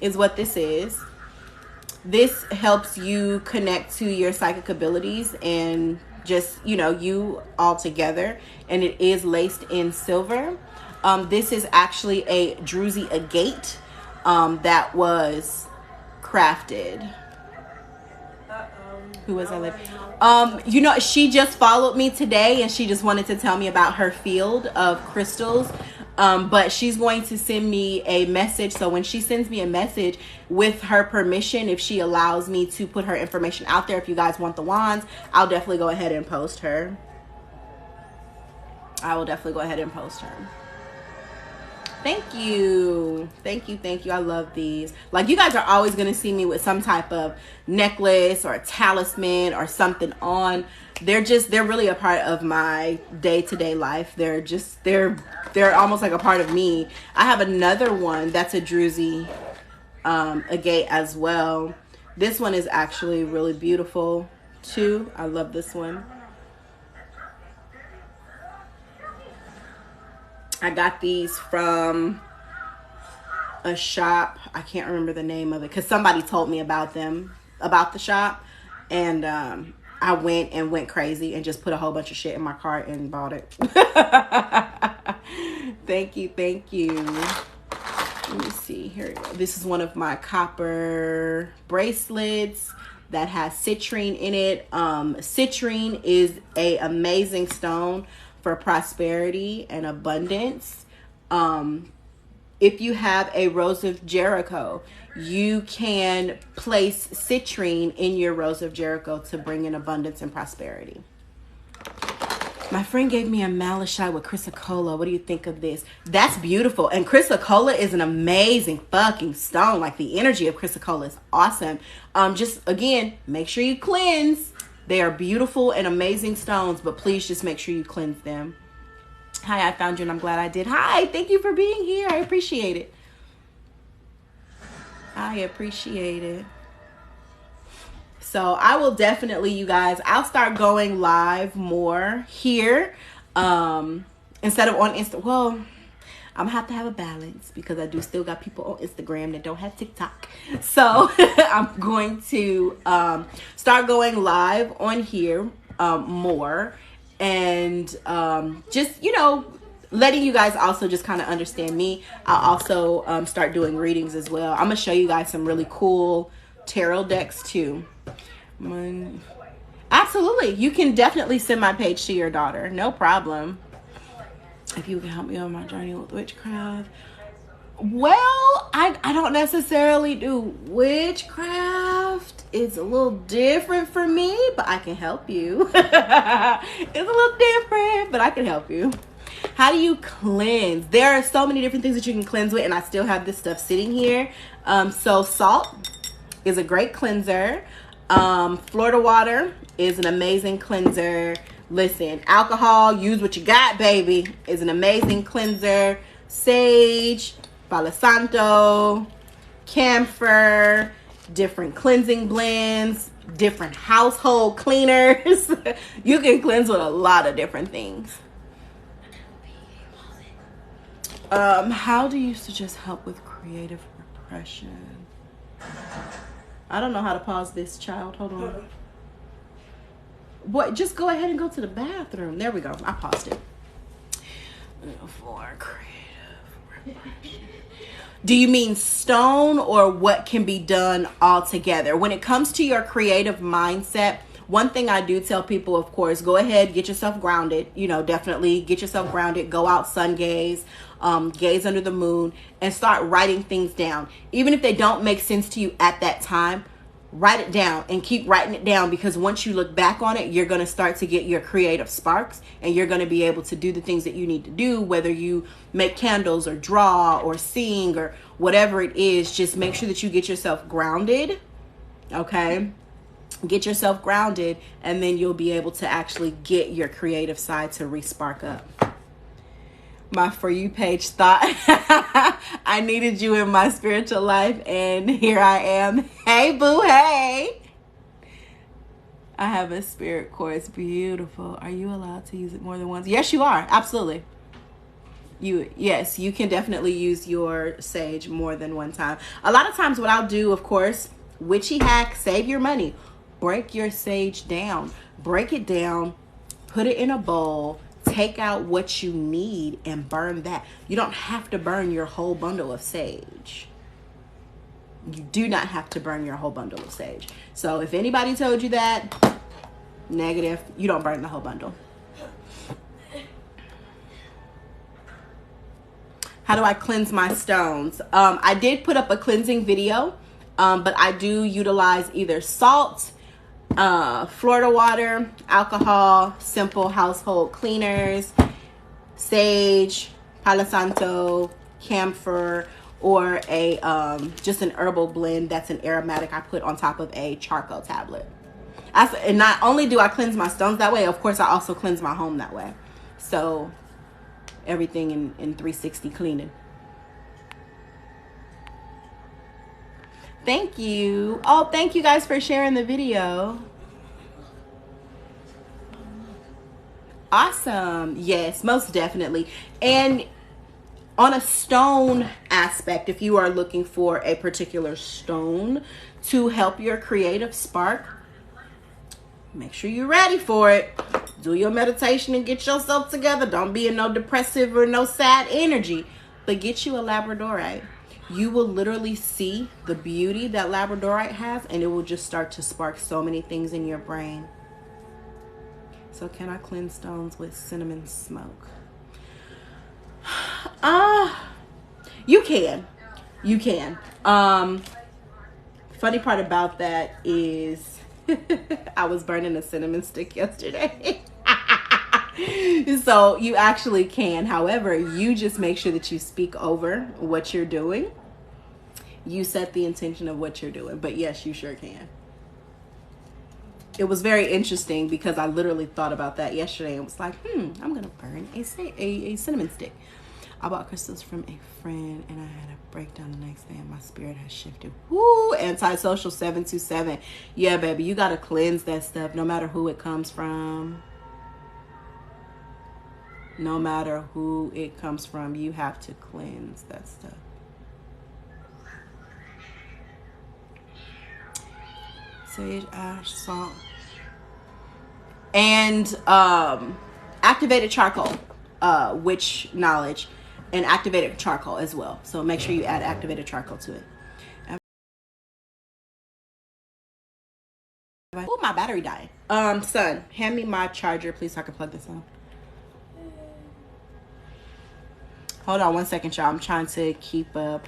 Speaker 1: is what this is. This helps you connect to your psychic abilities and just, you all together. And it is laced in silver. This is actually a druzy agate that was crafted. Who was that lady? She just followed me today and she just wanted to tell me about her field of crystals. But she's going to send me a message. So when she sends me a message with her permission, if she allows me to put her information out there, if you guys want the wands, I'll definitely go ahead and post her. I will definitely go ahead and post her. Thank you. Thank you. Thank you. I love these. Like, you guys are always going to see me with some type of necklace or a talisman or something on. They're really a part of my day-to-day life. They're almost like a part of me. I have another one that's a druzy agate as well. This one is actually really beautiful too. I love this one. I got these from a shop. I can't remember the name of it because somebody told me about the shop. And I went crazy and just put a whole bunch of shit in my cart and bought it. Thank you. Thank you. Let me see. Here we go. This is one of my copper bracelets that has citrine in it. Citrine is an amazing stone for prosperity and abundance. If you have a Rose of Jericho, you can place citrine in your Rose of Jericho to bring in abundance and prosperity. My friend gave me a malachite with chrysocolla. What do you think of this? That's beautiful. And chrysocolla is an amazing fucking stone. Like, the energy of chrysocolla is awesome. Just, again, make sure you cleanse. They are beautiful and amazing stones, but please just make sure you cleanse them. Hi, I found you and I'm glad I did. Hi, thank you for being here. I appreciate it. I appreciate it. So I will definitely, you guys, I'll start going live more here instead of on Insta. Well, I'm gonna have to have a balance because I do still got people on Instagram that don't have TikTok. So I'm going to start going live on here more and just, you know, letting you guys also just kind of understand me. I'll also start doing readings as well. I'm gonna show you guys some really cool tarot decks too. Absolutely, you can definitely send my page to your daughter, no problem. If you can help me on my journey with witchcraft. Well, I don't necessarily do witchcraft. It's a little different for me, but I can help you. It's a little different, but I can help you. How do you cleanse? There are so many different things that you can cleanse with, and I still have this stuff sitting here. So salt is a great cleanser. Florida water is an amazing cleanser. Listen, alcohol, use what you got, baby, is an amazing cleanser. Sage, Palo Santo, camphor, different cleansing blends, different household cleaners. You can cleanse with a lot of different things. How do you suggest help with creative repression? I don't know how to pause this, child. Hold on. What? Just go ahead and go to the bathroom. There we go. I paused it. For creative repression. Do you mean stone or what can be done all together? When it comes to your creative mindset, one thing I do tell people, of course, go ahead, get yourself grounded. You know, definitely get yourself grounded. Go out, sun gaze, gaze under the moon, and start writing things down. Even if they don't make sense to you at that time, write it down and keep writing it down, because once you look back on it, you're going to start to get your creative sparks and you're going to be able to do the things that you need to do, whether you make candles or draw or sing or whatever it is. Just make sure that you get yourself grounded. Okay. Get yourself grounded, and then you'll be able to actually get your creative side to re-spark up. My For You page thought I needed you in my spiritual life, and here I am. Hey, boo, hey. I have a spirit quartz. Beautiful. Are you allowed to use it more than once? Yes, you are. Absolutely. Yes, you can definitely use your sage more than one time. A lot of times what I'll do, of course, witchy hack, save your money. Break your sage down. Break it down. Put it in a bowl. Take out what you need and burn that. You don't have to burn your whole bundle of sage. You do not have to burn your whole bundle of sage. So if anybody told you that, negative. You don't burn the whole bundle. How do I cleanse my stones? I did put up a cleansing video, but I do utilize either salt, Florida water, alcohol, simple household cleaners, sage, Palo Santo, camphor, or a just an herbal blend that's an aromatic I put on top of a charcoal tablet. And not only do I cleanse my stones that way, of course I also cleanse my home that way. So everything in 360 cleaning. Thank you. Oh, thank you guys for sharing the video. Awesome. Yes, most definitely. And on a stone aspect, if you are looking for a particular stone to help your creative spark, make sure you're ready for it. Do your meditation and get yourself together. Don't be in no depressive or no sad energy, but get you a labradorite. You will literally see the beauty that labradorite has, and it will just start to spark so many things in your brain. So can I cleanse stones with cinnamon smoke? You can. You can. Funny part about that is I was burning a cinnamon stick yesterday. So you actually can. However, you just make sure that you speak over what you're doing. You set the intention of what you're doing. But yes, you sure can. It was very interesting because I literally thought about that yesterday and was like, I'm going to burn a cinnamon stick. I bought crystals from a friend and I had a breakdown the next day and my spirit has shifted. Woo! Antisocial 727. Yeah, baby, you got to cleanse that stuff no matter who it comes from. No matter who it comes from, you have to cleanse that stuff. Sage, ash, salt, and activated charcoal, witch knowledge, and activated charcoal as well. So make sure you add activated charcoal to it. Oh, my battery died. Son, hand me my charger, please, so I can plug this on. Hold on 1 second, y'all. I'm trying to keep up.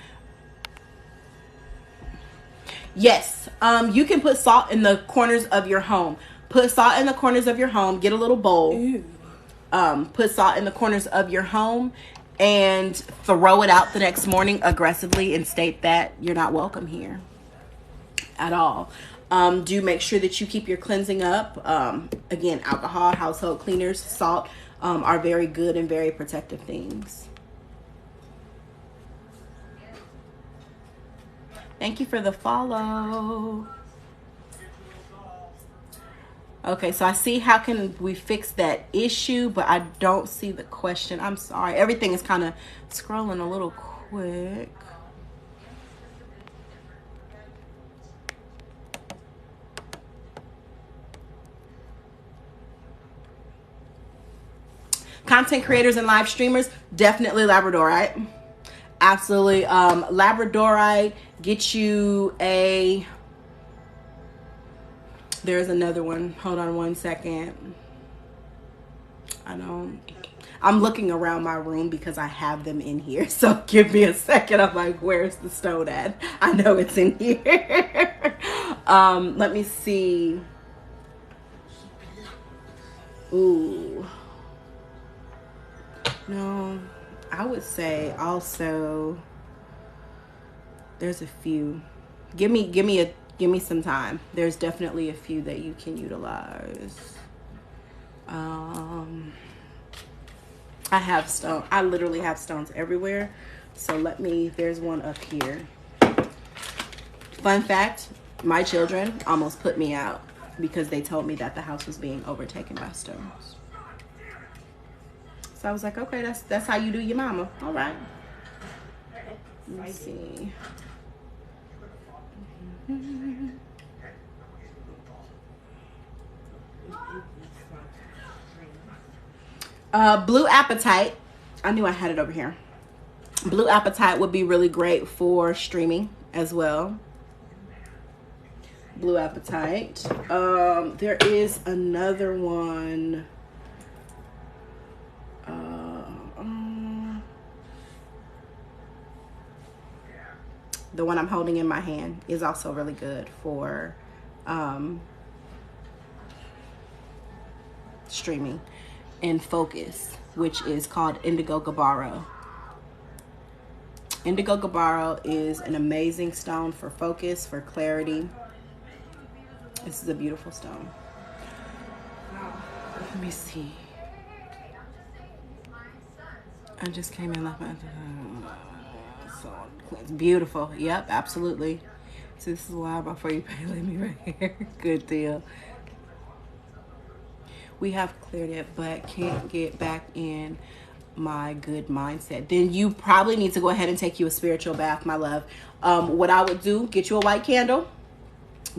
Speaker 1: Yes, you can put salt in the corners of your home. Put salt in the corners of your home. Get a little bowl. Put salt in the corners of your home and throw it out the next morning aggressively and state that you're not welcome here at all. Do make sure that you keep your cleansing up. Again, alcohol, household cleaners, salt are very good and very protective things. Thank you for the follow. Okay, so I see how can we fix that issue, but I don't see the question. I'm sorry. Everything is kind of scrolling a little quick. Content creators and live streamers, definitely Labradorite. Absolutely. Labradorite, get you a... There's another one. Hold on 1 second. I'm looking around my room because I have them in here. So give me a second. I'm like, where's the stone at? I know it's in here. Let me see. Ooh. No, I would say also there's a few. Give me some time. There's definitely a few that you can utilize. I have stone. I literally have stones everywhere. So there's one up here. Fun fact, my children almost put me out because they told me that the house was being overtaken by stones. So I was like, okay, that's how you do your mama. All right. Let me see. Blue apatite. I knew I had it over here. Blue apatite would be really great for streaming as well. Blue apatite. There is another one. The one I'm holding in my hand is also really good for streaming and focus, which is called Indigo Gabbaro. Indigo Gabbaro is an amazing stone for focus, for clarity. This is a beautiful stone. Let me see. I just came in left. So it's beautiful. Yep, absolutely. So this is why before you pay, let me right here. Good deal. We have cleared it, but can't get back in my good mindset. Then you probably need to go ahead and take you a spiritual bath, my love. What I would do, get you a white candle,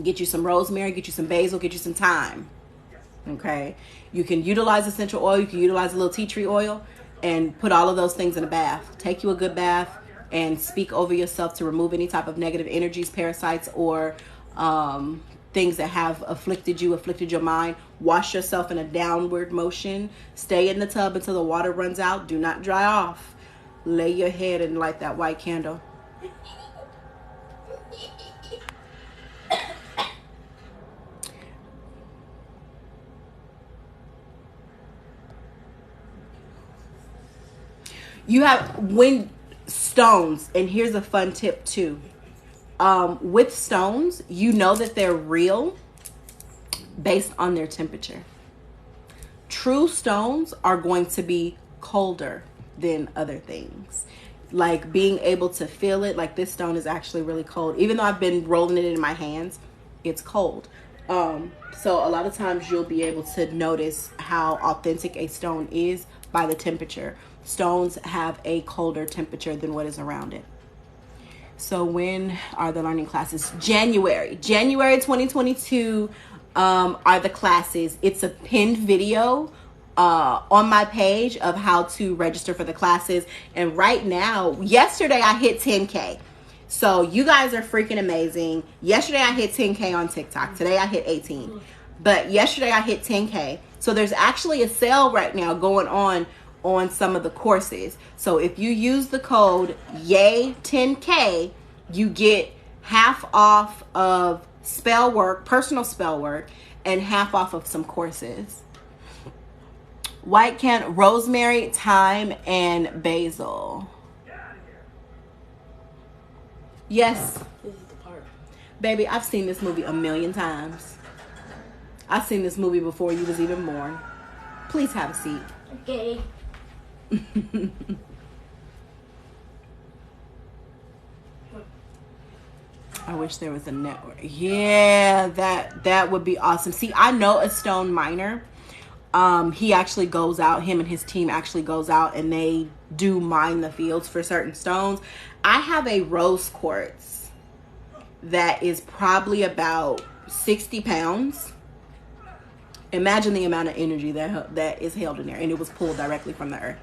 Speaker 1: get you some rosemary, get you some basil, get you some thyme. Okay. You can utilize essential oil. You can utilize a little tea tree oil and put all of those things in a bath. Take you a good bath and speak over yourself to remove any type of negative energies, parasites, or things that have afflicted your mind. Wash yourself in a downward motion. Stay in the tub until the water runs out. Do not dry off. Lay your head and light that white candle. You have when stones, and here's a fun tip too. With stones, you know that they're real based on their temperature. True stones are going to be colder than other things. Like being able to feel it, like this stone is actually really cold. Even though I've been rolling it in my hands, it's cold. So a lot of times you'll be able to notice how authentic a stone is by the temperature. Stones have a colder temperature than what is around it. So when are the learning classes? January 2022 are the classes. It's a pinned video on my page of how to register for the classes. And right now, yesterday I hit 10K. So you guys are freaking amazing. Yesterday I hit 10K on TikTok. Today I hit 18. But yesterday I hit 10K. So there's actually a sale right now going on some of the courses. So if you use the code YAY10K, you get half off of spell work, personal spell work, and half off of some courses. White can rosemary, thyme, and basil. Yes.
Speaker 2: This is the part.
Speaker 1: Baby, I've seen this movie a million times. I've seen this movie before you was even born. Please have a seat.
Speaker 2: Okay.
Speaker 1: I wish there was a network. Yeah, that would be awesome. See, I know a stone miner. He actually goes out, him and his team actually goes out and they do mine the fields for certain stones. I have a rose quartz that is probably about 60 pounds. Imagine the amount of energy that is held in there, and it was pulled directly from the earth.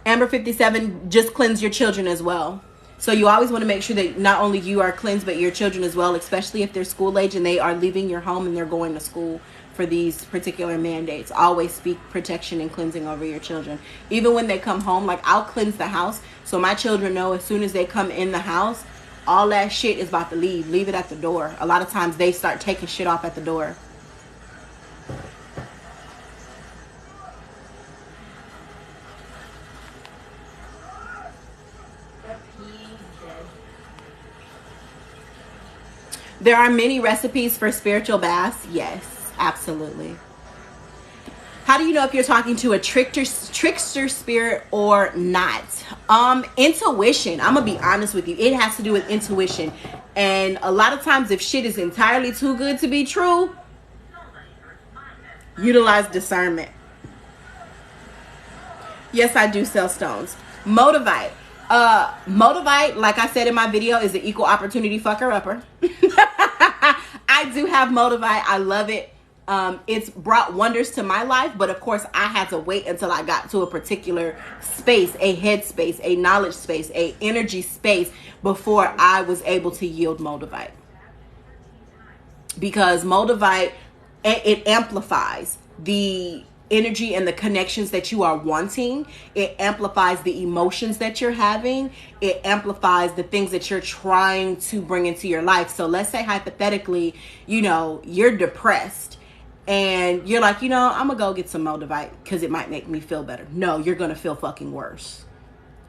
Speaker 1: Amber 57, just cleanse your children as well. So you always want to make sure that not only you are cleansed, but your children as well, especially if they're school age and they are leaving your home and they're going to school for these particular mandates. Always speak protection and cleansing over your children. Even when they come home, like I'll cleanse the house so my children know as soon as they come in the house, all that shit is about to leave. Leave it at the door. A lot of times they start taking shit off at the door. There are many recipes for spiritual baths. Yes, absolutely. How do you know if you're talking to a trickster spirit or not? Intuition. I'm gonna be honest with you. It has to do with intuition. And a lot of times if shit is entirely too good to be true, utilize discernment. Yes, I do sell stones. Motivite. Motivite, like I said in my video, is an equal opportunity fucker upper. I do have Motivite. I love it. It's brought wonders to my life, but of course I had to wait until I got to a particular space, a head space, a knowledge space, a energy space before I was able to yield Motivite. Because Motivite, it amplifies the energy and the connections that you are wanting. It amplifies the emotions that you're having. It amplifies the things that you're trying to bring into your life. So let's say hypothetically, you're depressed and you're like, I'm gonna go get some Moldavite because it might make me feel better. No, you're gonna feel fucking worse.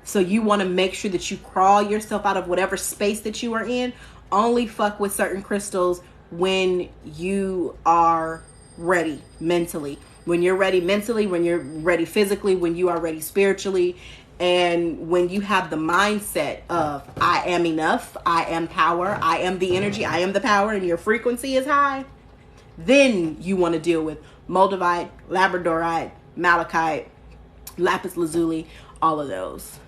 Speaker 1: So you want to make sure that you crawl yourself out of whatever space that you are in. Only fuck with certain crystals when you are ready mentally. When you're ready mentally, when you're ready physically, when you are ready spiritually, and when you have the mindset of I am enough, I am power, I am the energy, I am the power, and your frequency is high, then you want to deal with Moldavite, Labradorite, Malachite, Lapis Lazuli, all of those.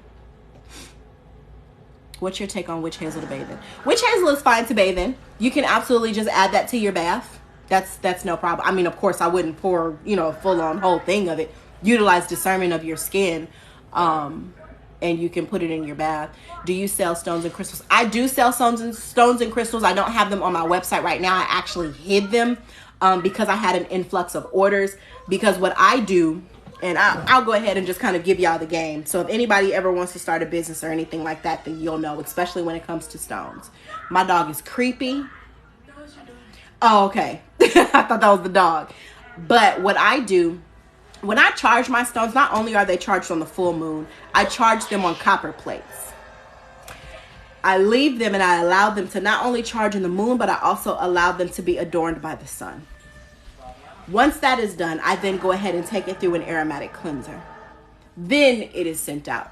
Speaker 1: What's your take on witch hazel to bathe in? Witch hazel is fine to bathe in. You can absolutely just add that to your bath. That's no problem. I mean, of course, I wouldn't pour, a full-on whole thing of it. Utilize discernment of your skin, and you can put it in your bath. Do you sell stones and crystals? I do sell stones and crystals. I don't have them on my website right now. I actually hid them because I had an influx of orders. Because what I do, and I'll go ahead and just kind of give y'all the game. So if anybody ever wants to start a business or anything like that, then you'll know, especially when it comes to stones. My dog is creepy. Oh, okay. I thought that was the dog. But what I do, when I charge my stones, not only are they charged on the full moon, I charge them on copper plates. I leave them and I allow them to not only charge in the moon, but I also allow them to be adorned by the sun. Once that is done, I then go ahead and take it through an aromatic cleanser. Then it is sent out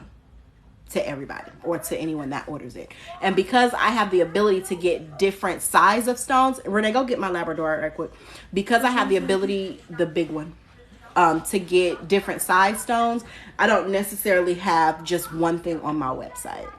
Speaker 1: to everybody or to anyone that orders it. And because I have the ability to get different size of stones, Renee, go get my Labrador right quick. Because I have the ability, the big one, to get different size stones, I don't necessarily have just one thing on my website.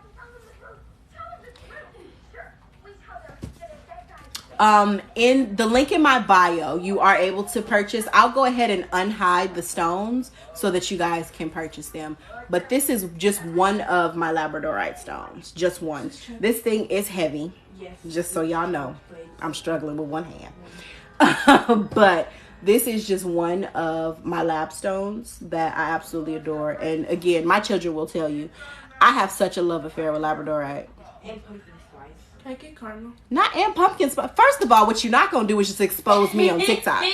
Speaker 1: In the link in my bio, you are able to purchase. I'll go ahead and unhide the stones so that you guys can purchase them. But this is just one of my Labradorite stones. Just one. This thing is heavy. Just so y'all know. I'm struggling with one hand. But this is just one of my lab stones that I absolutely adore. And again, my children will tell you, I have such a love affair with Labradorite.
Speaker 2: And pumpkin spice. Can I get caramel?
Speaker 1: Not and pumpkin spice. First of all, what you're not going to do is just expose me on TikTok.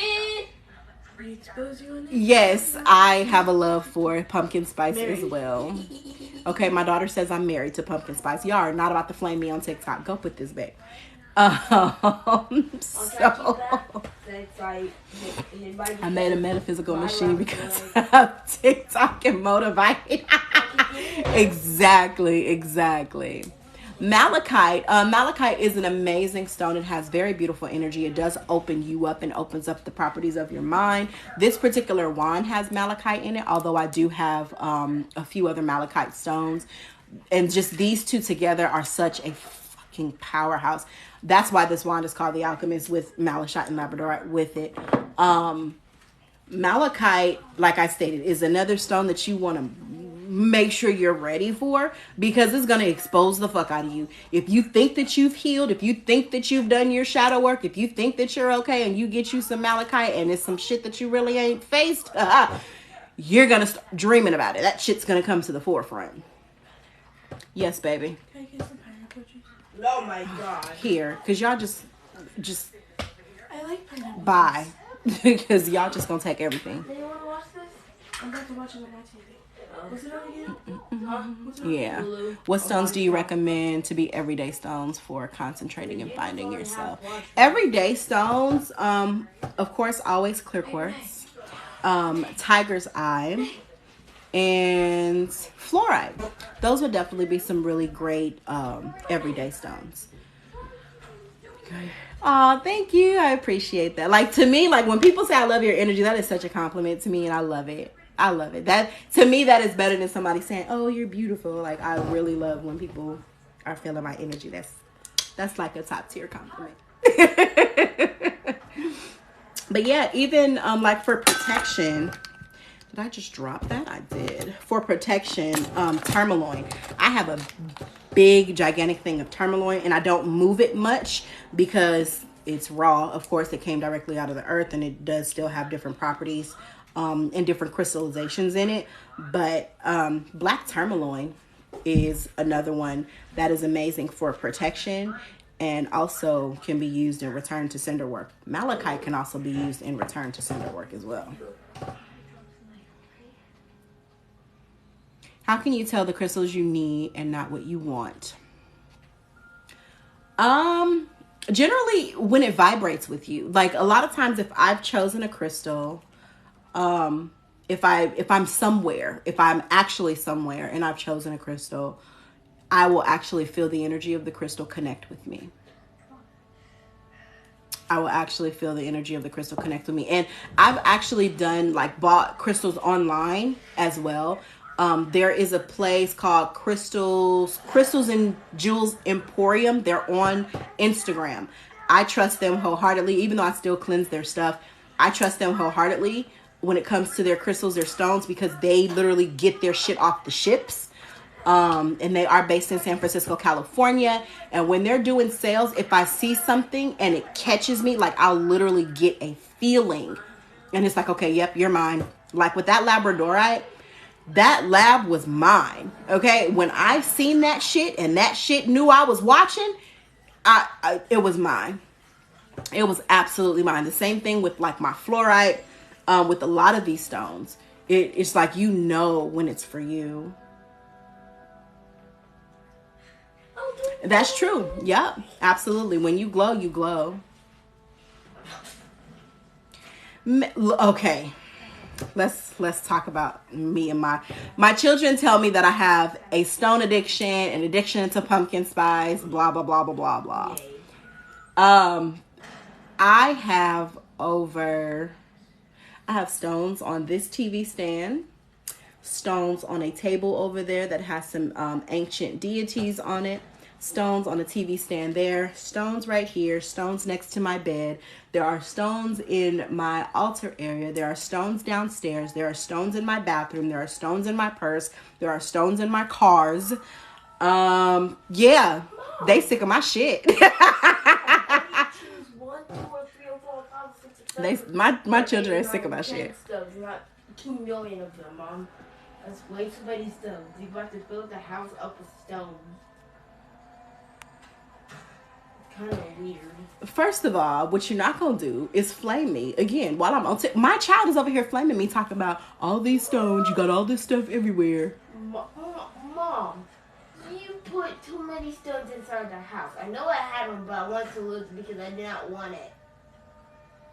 Speaker 2: Expose you on
Speaker 1: Yes, I have a love for pumpkin spice as well. Okay, my daughter says I'm married to pumpkin spice. Y'all are not about to flame me on TikTok. Go put this back. So I made a metaphysical machine because of TikTok and Motivate. Exactly. Malachite. Malachite is an amazing stone. It has very beautiful energy. It does open you up and opens up the properties of your mind. This particular wand has malachite in it, although I do have a few other malachite stones. And just these two together are such a fucking powerhouse. That's why this wand is called the Alchemist, with malachite and labradorite with it. Malachite, like I stated, is another stone that you want to make sure you're ready for, because it's going to expose the fuck out of you. If you think that you've healed, if you think that you've done your shadow work, if you think that you're okay and you get you some malachite and it's some shit that you really ain't faced, you're going to start dreaming about it. That shit's going to come to the forefront. Yes, baby.
Speaker 2: Can I get some pineapple juice? Oh my god.
Speaker 1: Here, because y'all just
Speaker 2: I like pineapple.
Speaker 1: buy. Because y'all just going to take everything.
Speaker 2: Do you want to watch this? I'm about to watch it on my TV. What's it on again?
Speaker 1: Yeah. What stones do you recommend to be everyday stones for concentrating and finding yourself? Everyday stones, of course, always clear quartz, tiger's eye, and fluorite. Those would definitely be some really great everyday stones. Okay. Oh, thank you. I appreciate that. Like, to me, like when people say I love your energy, that is such a compliment to me, and I love it. I love it. That, to me, that is better than somebody saying, "Oh, you're beautiful." Like, I really love when people are feeling my energy. That's like a top tier compliment. But yeah, even like for protection, did I just drop that? I did. For protection, tourmaline. I have a big, gigantic thing of tourmaline, and I don't move it much because it's raw. Of course, it came directly out of the earth, and it does still have different properties and different crystallizations in it. But black tourmaline is another one that is amazing for protection and also can be used in return to sender work. Malachite can also be used in return to sender work as well. How can you tell the crystals you need and not what you want? Generally when it vibrates with you. Like, a lot of times if I've chosen a crystal, if I'm somewhere, if I'm actually somewhere and I've chosen a crystal, I will actually feel the energy of the crystal connect with me. I will actually feel the energy of the crystal connect with me. And I've actually bought crystals online as well. There is a place called Crystals and Jewels Emporium. They're on Instagram. I trust them wholeheartedly, even though I still cleanse their stuff. I trust them wholeheartedly when it comes to their crystals, their stones, because they literally get their shit off the ships. And they are based in San Francisco, California. And when they're doing sales, if I see something and it catches me, like, I'll literally get a feeling. And it's like, okay, yep, you're mine. Like with that Labradorite, that lab was mine. Okay. When I seen that shit and that shit knew I was watching, it was mine. It was absolutely mine. The same thing with like my fluorite, with a lot of these stones. It's like, you know, when it's for you. That's true. Yep, absolutely. When you glow, you glow. Okay, let's talk about me and my children. Tell me that I have a stone addiction, an addiction to pumpkin spice, blah blah blah blah blah blah. I have stones on this TV stand, stones on a table over there that has some ancient deities on it, stones on a TV stand there, stones right here, stones next to my bed. There are stones in my altar area. There are stones downstairs. There are stones in my bathroom. There are stones in my purse. There are stones in my cars. Yeah, they sick of my shit. My children are sick of my shit.
Speaker 2: Stones, not 2 million of them, Mom. That's way too many stones. You have to build the house up with stones. Kind of weird.
Speaker 1: First of all, what you're not gonna do is flame me again while I'm on. My child is over here flaming me, talking about all these stones. You got all this stuff everywhere.
Speaker 2: Mom, you put too many stones inside the house. I know I had them, but I wanted to lose it because I did not want it.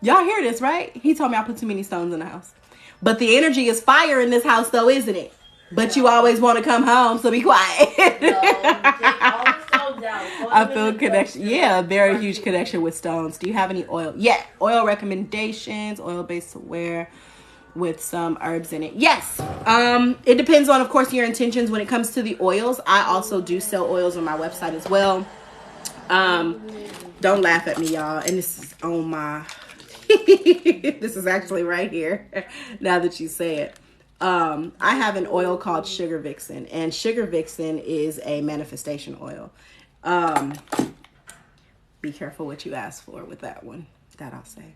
Speaker 1: Y'all hear this, right? He told me I put too many stones in the house. But the energy is fire in this house, though, isn't it? But you always want to come home, so be quiet.
Speaker 2: No, take all the stones out.
Speaker 1: I feel a connection. Yeah, a very huge connection with stones. Do you have any oil? Yeah, oil recommendations, oil-based to wear with some herbs in it. Yes. It depends on, of course, your intentions when it comes to the oils. I also do sell oils on my website as well. Don't laugh at me, y'all. And this is on my... this is actually right here, now that you say it. I have an oil called Sugar Vixen, and Sugar Vixen is a manifestation oil. Be careful what you ask for with that one. That I'll say.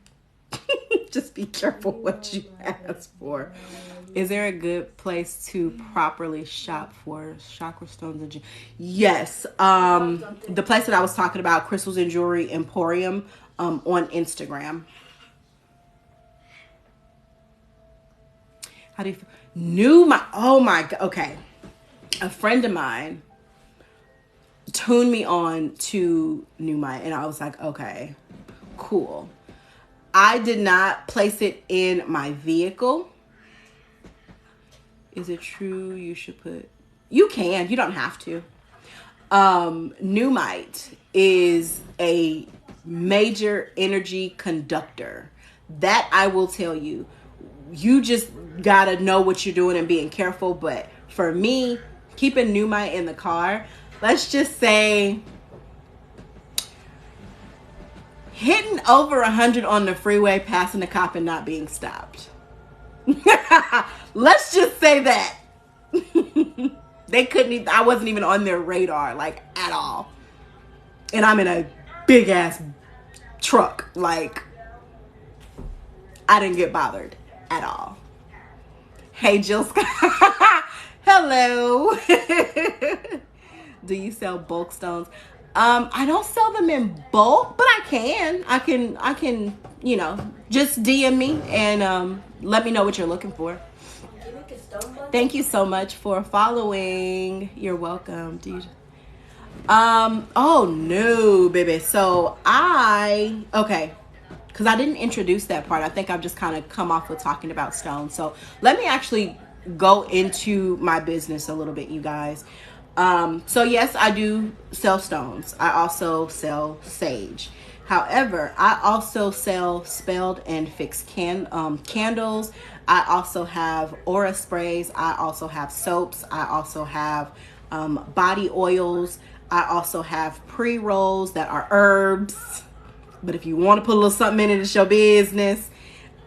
Speaker 1: Just be careful what you ask for. Is there a good place to properly shop for chakra stones and yes. The place that I was talking about, Crystals and Jewelry Emporium, on Instagram. How do you feel? Oh my God. Okay. A friend of mine tuned me on to Newmite, and I was like, okay, cool. I did not place it in my vehicle. Is it true you should put... You can. You don't have to. Newmite is a major energy conductor. That I will tell you. You just gotta know what you're doing and being careful. But for me, keeping Newmite in the car, let's just say hitting over 100 on the freeway, passing the cop and not being stopped. Let's just say that. They couldn't even, I wasn't even on their radar, like, at all. And I'm in a big ass truck. Like, I didn't get bothered at all. Hey, Jill Scott. Hello. Do you sell bulk stones? I don't sell them in bulk, but I can, you know, just DM me and let me know what you're looking for. Thank you so much for following. You're welcome. Oh no, baby. So okay. Because I didn't introduce that part. I think I've just kind of come off with talking about stones. So let me actually go into my business a little bit, you guys. So yes, I do sell stones. I also sell sage. However, I also sell spelled and fixed candles. I also have aura sprays. I also have soaps. I also have body oils. I also have pre-rolls that are herbs. But if you want to put a little something in it, it's your business.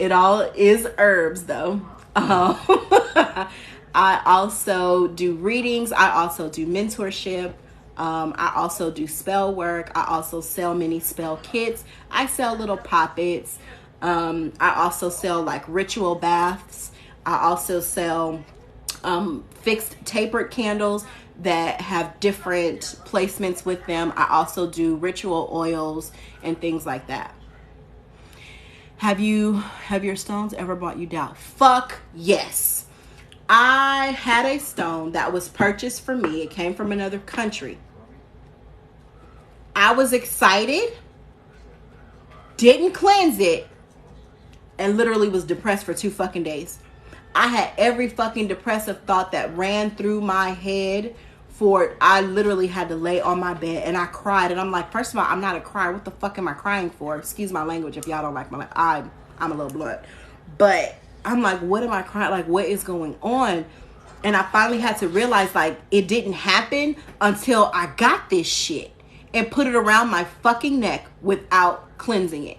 Speaker 1: It all is herbs, though. I also do readings. I also do mentorship. I also do spell work. I also sell mini spell kits. I sell little poppets. I also sell like ritual baths. I also sell fixed tapered candles that have different placements with them. I also do ritual oils and things like that. Have your stones ever brought you doubt? Fuck yes. I had a stone that was purchased for me. It came from another country. I was excited, didn't cleanse it, and literally was depressed for 2 fucking days. I had every fucking depressive thought that ran through my head for it. I literally had to lay on my bed and I cried. And I'm like, first of all, I'm not a crier. What the fuck am I crying for? Excuse my language if y'all don't like my language. I'm a little blunt. But I'm like, what am I crying? Like, what is going on? And I finally had to realize, like, it didn't happen until I got this shit and put it around my fucking neck without cleansing it.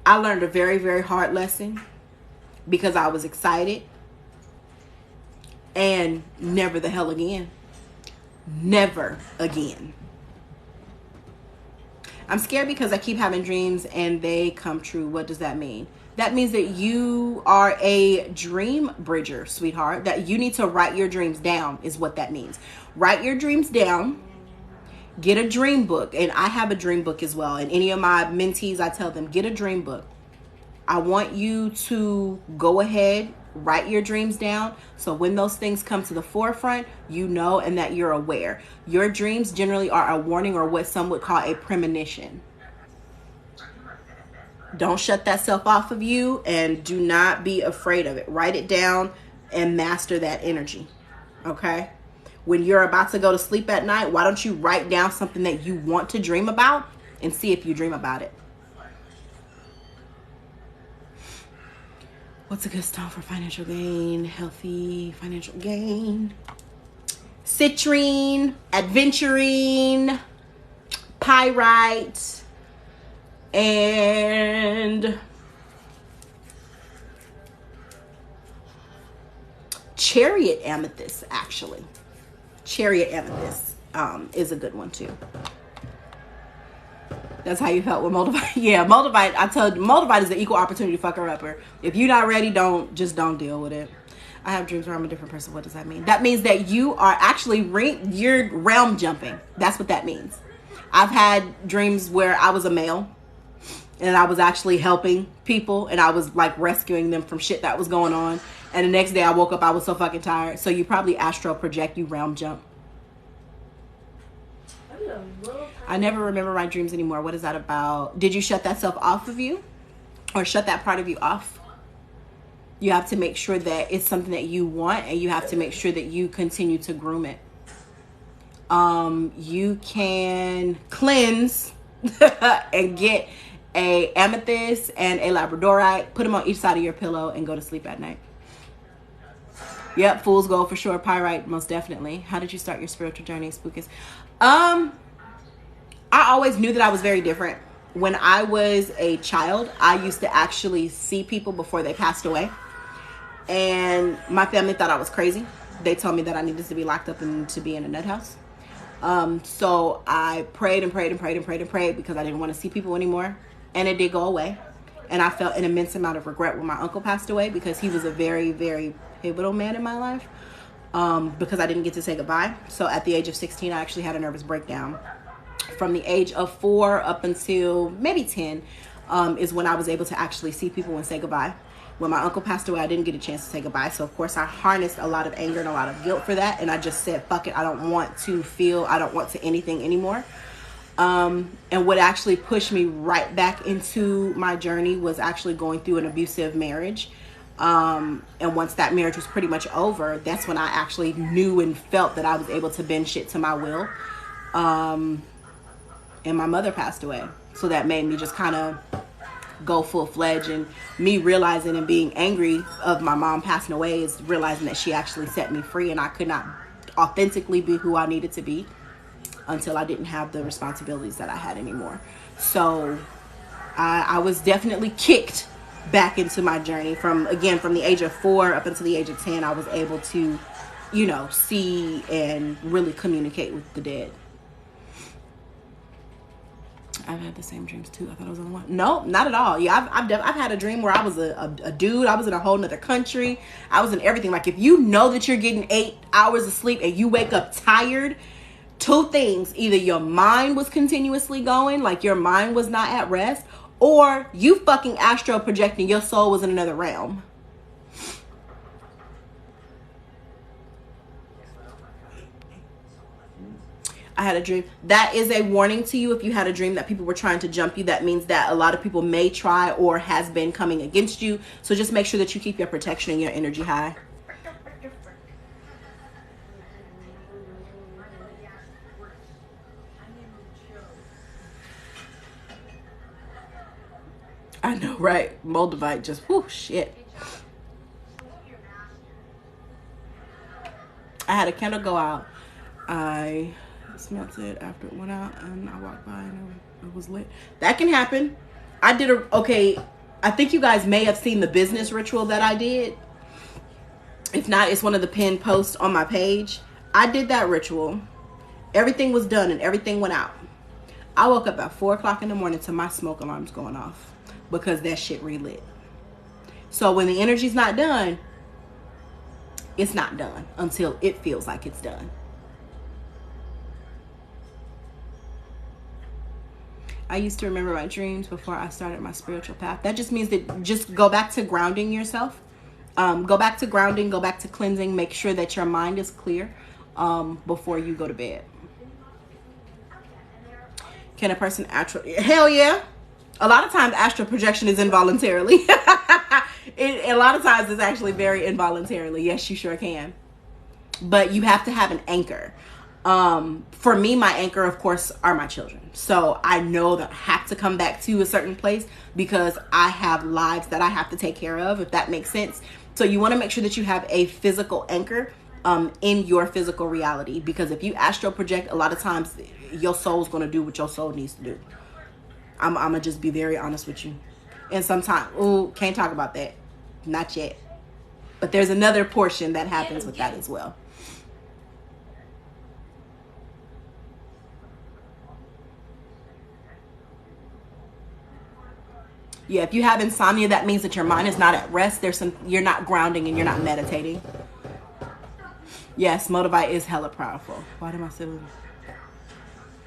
Speaker 1: I learned a very, very hard lesson because I was excited. And never the hell again. Never again. I'm scared because I keep having dreams and they come true. What does that mean? That means that you are a dream bridger, sweetheart. That you need to write your dreams down is what that means. Write your dreams down. Get a dream book. And I have a dream book as well. And any of my mentees, I tell them, get a dream book. I want you to go ahead, write your dreams down. So when those things come to the forefront, you know, and that you're aware. Your dreams generally are a warning or what some would call a premonition. Don't shut that self off of you and do not be afraid of it. Write it down and master that energy. Okay? When you're about to go to sleep at night, why don't you write down something that you want to dream about and see if you dream about it? What's a good stone for financial gain? Healthy financial gain. Citrine, adventurine, pyrite, and chariot amethyst, actually. Chariot amethyst is a good one too. That's how you felt with Moldavite. Yeah, Moldavite, I told you, Moldavite is the equal opportunity fucker upper. If you're not ready, don't deal with it. I have dreams where I'm a different person. What does that mean? That means that you are actually, you're realm jumping. That's what that means. I've had dreams where I was a male and I was actually helping people and I was like rescuing them from shit that was going on. And the next day I woke up, I was so fucking tired. So you probably astral project, you realm jump. I never remember my dreams anymore. What is that about? Did you shut that self off of you? Or shut that part of you off? You have to make sure that it's something that you want, and you have to make sure that you continue to groom it. You can cleanse and get a amethyst and a labradorite. Put them on each side of your pillow and go to sleep at night. Yep, fool's gold for sure. Pyrite, most definitely. How did you start your spiritual journey, Spookus? I always knew that I was very different. When I was a child, I used to actually see people before they passed away. And my family thought I was crazy. They told me that I needed to be locked up and to be in a nut house. So I prayed and prayed and prayed and prayed and prayed because I didn't want to see people anymore. And it did go away. And I felt an immense amount of regret when my uncle passed away because he was a very, very pivotal man in my life. Because I didn't get to say goodbye. So at the age of 16, I actually had a nervous breakdown. From the age of 4 up until maybe 10 is when I was able to actually see people and say goodbye. When my uncle passed away, I didn't get a chance to say goodbye. So, of course, I harnessed a lot of anger and a lot of guilt for that. And I just said, fuck it. I don't want to anything anymore. And what actually pushed me right back into my journey was actually going through an abusive marriage. And once that marriage was pretty much over, that's when I actually knew and felt that I was able to bend shit to my will. And my mother passed away. So that made me just kind of go full-fledged, and me realizing and being angry of my mom passing away is realizing that she actually set me free, and I could not authentically be who I needed to be until I didn't have the responsibilities that I had anymore. So I was definitely kicked back into my journey from the age of 4 up until the age of 10. I was able to, see and really communicate with the dead. I've had the same dreams too. I thought I was on one. No, not at all. Yeah, I've had a dream where I was a dude. I was in a whole nother country. I was in everything. Like, if you know that you're getting 8 hours of sleep and you wake up tired, 2 things: either your mind was continuously going, like your mind was not at rest, or you fucking astral projecting your soul was in another realm. I had a dream. That is a warning to you. If you had a dream that people were trying to jump you, that means that a lot of people may try or has been coming against you. So just make sure that you keep your protection and your energy high. I know, right? Moldavite just, whoo, shit. I had a candle go out. I smelt it after it went out, and I walked by and it was lit. That can happen. I did okay, I think you guys may have seen the business ritual that I did. If not, it's one of the pinned posts on my page. I did that ritual. Everything was done and everything went out. I woke up at 4 o'clock in the morning to my smoke alarms going off because that shit relit. So when the energy's not done, it's not done until it feels like it's done. I used to remember my dreams before I started my spiritual path. That just means that just go back to grounding yourself. Go back to grounding, go back to cleansing. Make sure that your mind is clear before you go to bed. Can a person astral? Hell yeah. A lot of times astral projection is involuntarily. A lot of times it's actually very involuntarily. Yes, you sure can. But you have to have an anchor. For me, my anchor, of course, are my children. So I know that I have to come back to a certain place because I have lives that I have to take care of, if that makes sense. So you want to make sure that you have a physical anchor in your physical reality, because if you astral project, a lot of times your soul's going to do what your soul needs to do. I'm going to just be very honest with you. And sometimes, can't talk about that. Not yet. But there's another portion that happens with that as well. Yeah, if you have insomnia, that means that your mind is not at rest. You're not grounding and you're not meditating. Yes, Motivite is hella powerful. Why do my siblings?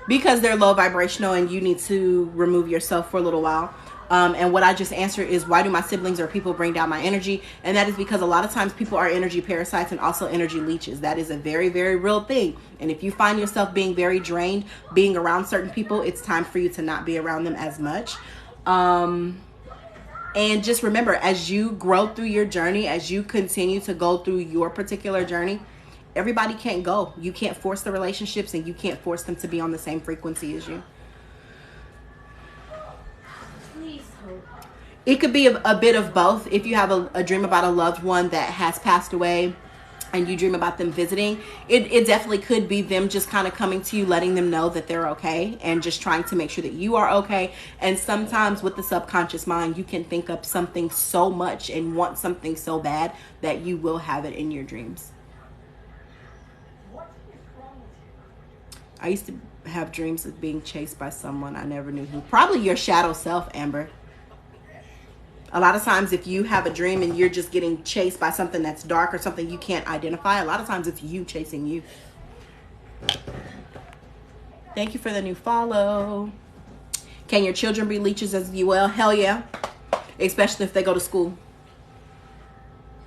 Speaker 1: Because they're low vibrational and you need to remove yourself for a little while. And what I just answered is, why do my siblings or people bring down my energy? And that is because a lot of times people are energy parasites and also energy leeches. That is a very, very real thing. And if you find yourself being very drained, being around certain people, it's time for you to not be around them as much. And just remember, as you grow through your journey, as you continue to go through your particular journey, everybody can't go. You can't force the relationships and you can't force them to be on the same frequency as you.
Speaker 2: Please hope.
Speaker 1: It could be a bit of both. If you have a dream about a loved one that has passed away and you dream about them visiting, it definitely could be them just kind of coming to you, letting them know that they're okay and just trying to make sure that you are okay. And sometimes with the subconscious mind, you can think up something so much and want something so bad that you will have it in your dreams. I used to have dreams of being chased by someone I never knew who. Probably your shadow self, Amber. A lot of times if you have a dream and you're just getting chased by something that's dark or something you can't identify, a lot of times it's you chasing you. Thank you for the new follow. Can your children be leeches as well? Hell yeah. Especially if they go to school.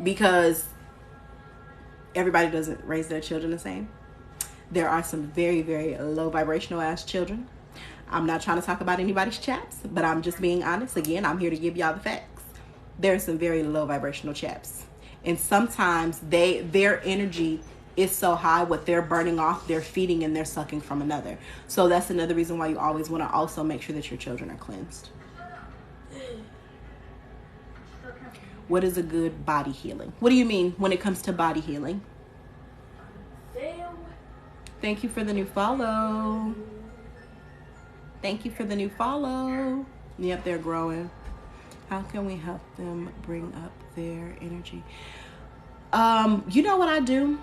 Speaker 1: Because everybody doesn't raise their children the same. There are some very, very low vibrational ass children. I'm not trying to talk about anybody's chaps, but I'm just being honest. Again, I'm here to give y'all the facts. There are some very low vibrational chaps. And sometimes their energy is so high, what they're burning off, they're feeding and they're sucking from another. So that's another reason why you always want to also make sure that your children are cleansed. What is a good body healing? What do you mean when it comes to body healing? Thank you for the new follow. Thank you for the new follow. Yep, they're growing. How can we help them bring up their energy? You know what I do?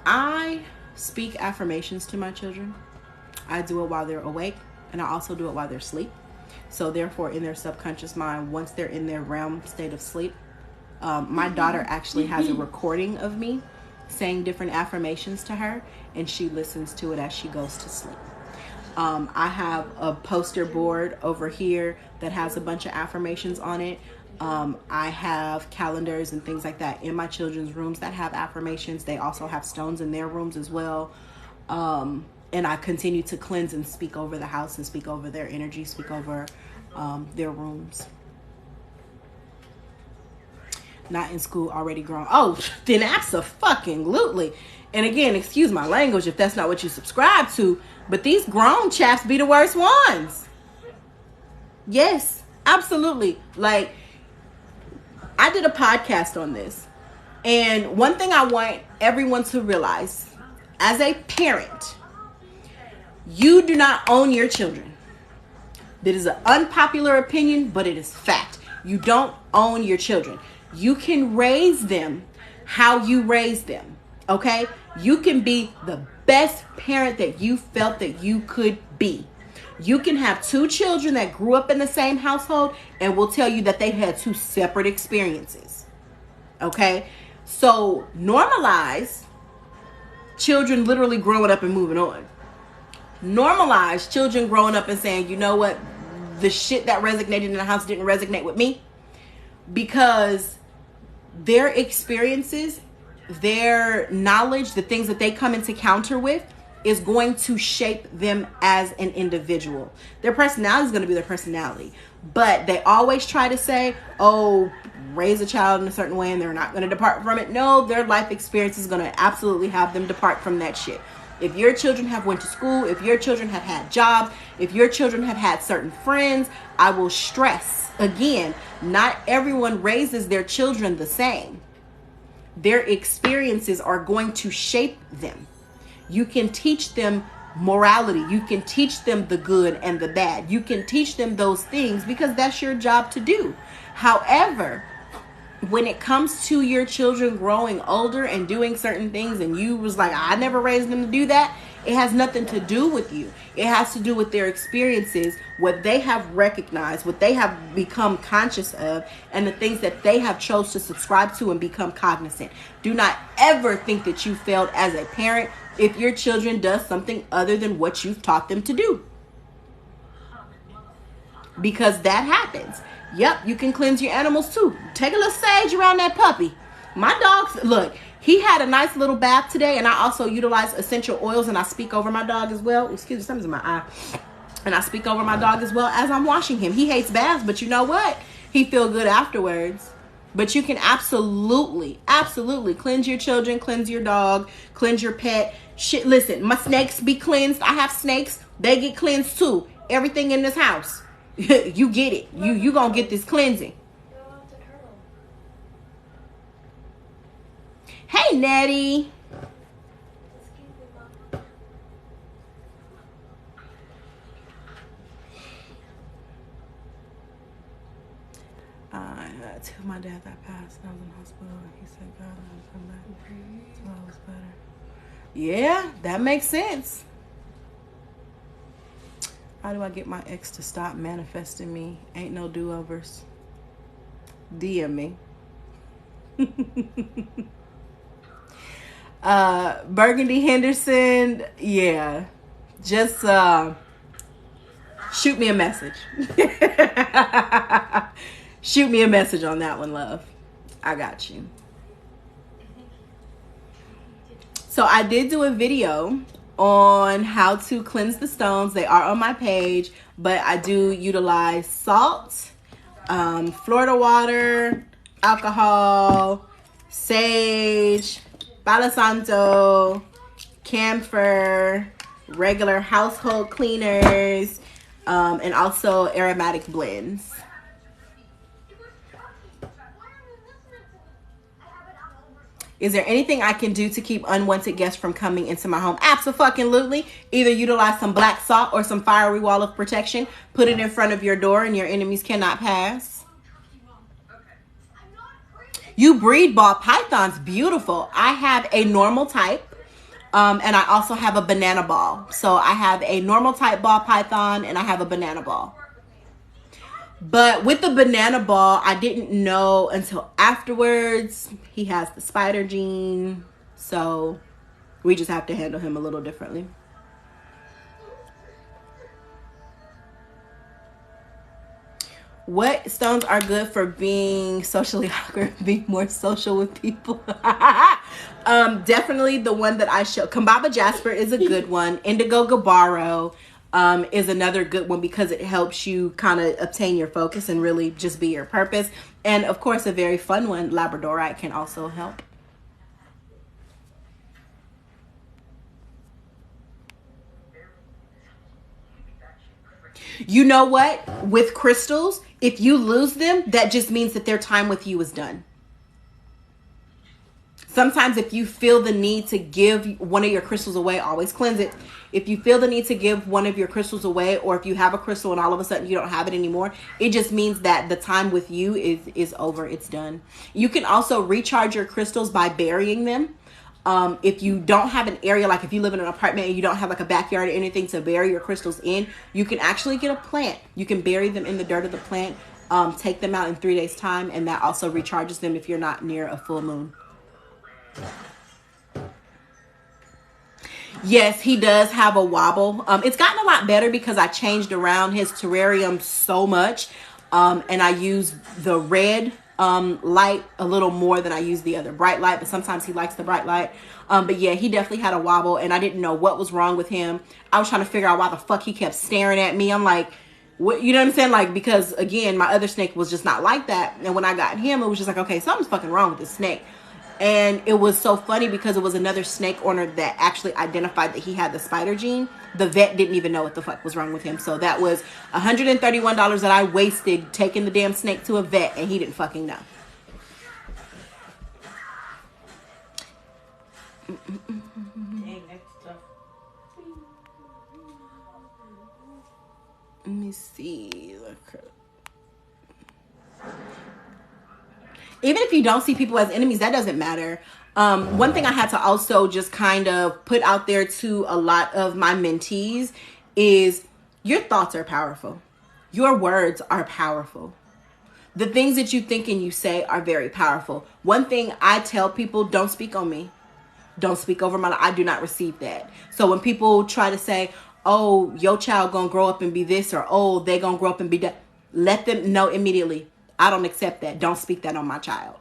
Speaker 1: I speak affirmations to my children. I do it while they're awake, and I also do it while they're asleep. So therefore, in their subconscious mind, once they're in their realm state of sleep, my daughter actually has a recording of me saying different affirmations to her, and she listens to it as she goes to sleep. I have a poster board over here that has a bunch of affirmations on it. I have calendars and things like that in my children's rooms that have affirmations. They also have stones in their rooms as well. And I continue to cleanse and speak over the house and speak over their energy, speak over their rooms. Not in school, already grown. Oh, then abso-fucking-lutely. And again, excuse my language if that's not what you subscribe to, but these grown chaps be the worst ones. Yes, absolutely. Like, I did a podcast on this. And one thing I want everyone to realize, as a parent, you do not own your children. That is an unpopular opinion, but it is fact. You don't own your children. You can raise them how you raise them, okay? You can be the best parent that you felt that you could be. You can have two children that grew up in the same household and will tell you that they had two separate experiences, okay? So normalize children literally growing up and moving on. Normalize children growing up and saying, you know what? The shit that resonated in the house didn't resonate with me, because their experiences, their knowledge, the things that they come into counter with is going to shape them as an individual. Their personality is going to be their personality. But they always try to say, oh, raise a child in a certain way and they're not going to depart from it. No, their life experience is going to absolutely have them depart from that shit. If your children have went to school, if your children have had jobs, if your children have had certain friends, I will stress, again, not everyone raises their children the same. Their experiences are going to shape them. You can teach them morality. You can teach them the good and the bad. You can teach them those things because that's your job to do. However, when it comes to your children growing older and doing certain things and you was like, I never raised them to do that, it has nothing to do with you. It has to do with their experiences, what they have recognized, what they have become conscious of, and the things that they have chose to subscribe to and become cognizant. Do not ever think that you failed as a parent if your children does something other than what you've taught them to do. Because that happens. Yep, you can cleanse your animals too. Take a little sage around that puppy. My dog's, look, he had a nice little bath today, and I also utilize essential oils, and I speak over my dog as well. Excuse me, something's in my eye. And I speak over my dog as well as I'm washing him. He hates baths, but you know what? He feel good afterwards. But you can absolutely cleanse your children, cleanse your dog, cleanse your pet. Shit, listen, my snakes be cleansed. I have snakes. They get cleansed too. Everything in this house. You get it. You gonna get this cleansing. Hey, Nettie. Till my dad got passed, I was in the hospital. He said, God, I'll come back. So I was better. Yeah, that makes sense. How do I get my ex to stop manifesting me? Ain't no do-overs. DM me. Burgundy Henderson, yeah. Just shoot me a message. Shoot me a message on that one, love. I got you. So I did do a video on how to cleanse the stones. They are on my page, but I do utilize salt, Florida water, alcohol, sage, Palo Santo, camphor, regular household cleaners, and also aromatic blends. Is there anything I can do to keep unwanted guests from coming into my home? Absolutely. Either utilize some black salt or some fiery wall of protection. Put it in front of your door and your enemies cannot pass. You breed ball pythons. Beautiful. I have a normal type. And I also have a banana ball. So I have a normal type ball python and I have a banana ball. But with the banana ball, I didn't know until afterwards. He has the spider gene. So we just have to handle him a little differently. What stones are good for being socially awkward, being more social with people? Definitely the one that I show. Kambaba Jasper is a good one. Indigo Gabaro is another good one because it helps you kind of obtain your focus and really just be your purpose. And of course, a very fun one, Labradorite, can also help. You know what? With crystals, if you lose them, that just means that their time with you is done. Sometimes if you feel the need to give one of your crystals away, always cleanse it. If you feel the need to give one of your crystals away, or if you have a crystal and all of a sudden you don't have it anymore, it just means that the time with you is over. It's done. You can also recharge your crystals by burying them. If you don't have an area, like if you live in an apartment and you don't have like a backyard or anything to bury your crystals in, you can actually get a plant. You can bury them in the dirt of the plant, take them out in 3 days time, and that also recharges them if you're not near a full moon. Yes, he does have a wobble. It's gotten a lot better because I changed around his terrarium so much. And I use the red light a little more than I use the other bright light. But sometimes he likes the bright light. But yeah, he definitely had a wobble. And I didn't know what was wrong with him. I was trying to figure out why the fuck he kept staring at me. I'm like, what, you know what I'm saying? Like, because again, my other snake was just not like that. And when I got him, it was just like, okay, something's fucking wrong with this snake. And it was so funny because it was another snake owner that actually identified that he had the spider gene. The vet didn't even know what the fuck was wrong with him. So that was $131 that I wasted taking the damn snake to a vet, and he didn't fucking know.
Speaker 2: Dang, that's tough.
Speaker 1: Let me see. Even if you don't see people as enemies, that doesn't matter. One thing I had to also just kind of put out there to a lot of my mentees is your thoughts are powerful. Your words are powerful. The things that you think and you say are very powerful. One thing I tell people, don't speak on me. Don't speak over my life. I do not receive that. So when people try to say, oh, your child gonna grow up and be this, or oh, they gonna grow up and be that, let them know immediately. I don't accept that. Don't speak that on my child.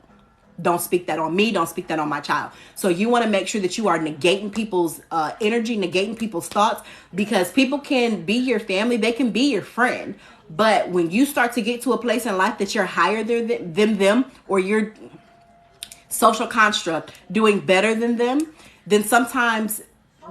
Speaker 1: Don't speak that on me. Don't speak that on my child. So you want to make sure that you are negating people's energy, negating people's thoughts, because people can be your family. They can be your friend. But when you start to get to a place in life that you're higher than them, or your social construct doing better than them, then sometimes,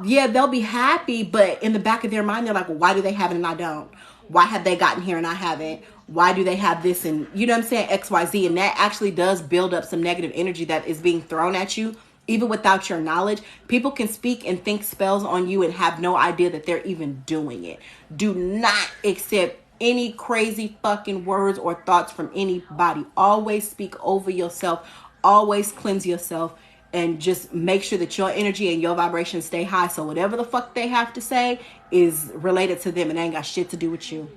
Speaker 1: yeah, they'll be happy. But in the back of their mind, they're like, well, why do they have it and I don't? Why have they gotten here and I haven't? Why do they have this? And you know what I'm saying? XYZ. And that actually does build up some negative energy that is being thrown at you, even without your knowledge. People can speak and think spells on you and have no idea that they're even doing it. Do not accept any crazy fucking words or thoughts from anybody. Always speak over yourself. Always cleanse yourself. And just make sure that your energy and your vibration stay high. So whatever the fuck they have to say is related to them and ain't got shit to do with you.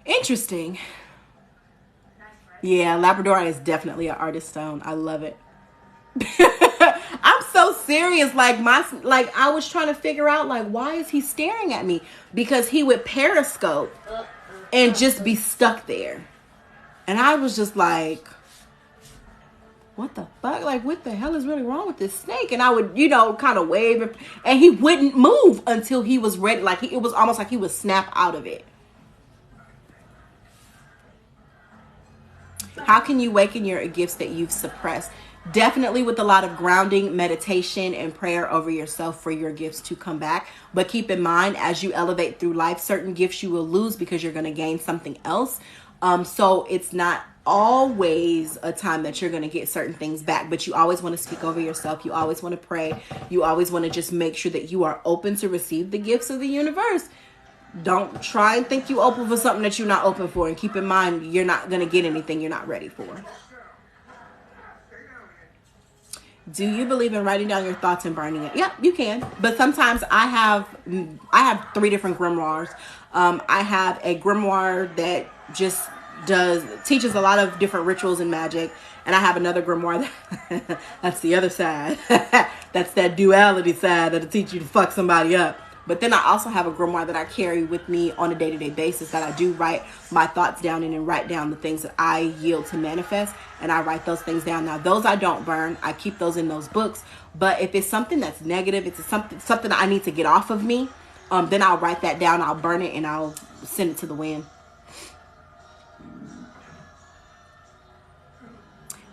Speaker 1: Interesting. Yeah, Labradorite is definitely an artist stone. I love it. I'm so serious. Like I was trying to figure out, like, why is he staring at me? Because he would periscope and just be stuck there. And I was just like, what the fuck? Like, what the hell is really wrong with this snake? And I would, kind of wave, and he wouldn't move until he was ready. Like, it was almost like he would snap out of it. How can you awaken your gifts that you've suppressed? Definitely with a lot of grounding, meditation, and prayer over yourself for your gifts to come back. But keep in mind, as you elevate through life, certain gifts you will lose because you're going to gain something else. So it's not always a time that you're going to get certain things back, but you always want to speak over yourself. You always want to pray. You always want to just make sure that you are open to receive the gifts of the universe. Don't try and think you open for something that you're not open for. And keep in mind, you're not going to get anything you're not ready for. Do you believe in writing down your thoughts and burning it? Yep, you can. But sometimes I have 3 different grimoires. I have a grimoire that just teaches a lot of different rituals and magic. And I have another grimoire that's the other side. That's that duality side that'll teach you to fuck somebody up. But then I also have a grimoire that I carry with me on a day-to-day basis that I do write my thoughts down in and write down the things that I yield to manifest. And I write those things down. Now, those I don't burn. I keep those in those books. But if it's something that's negative, it's something I need to get off of me, then I'll write that down. I'll burn it and I'll send it to the wind.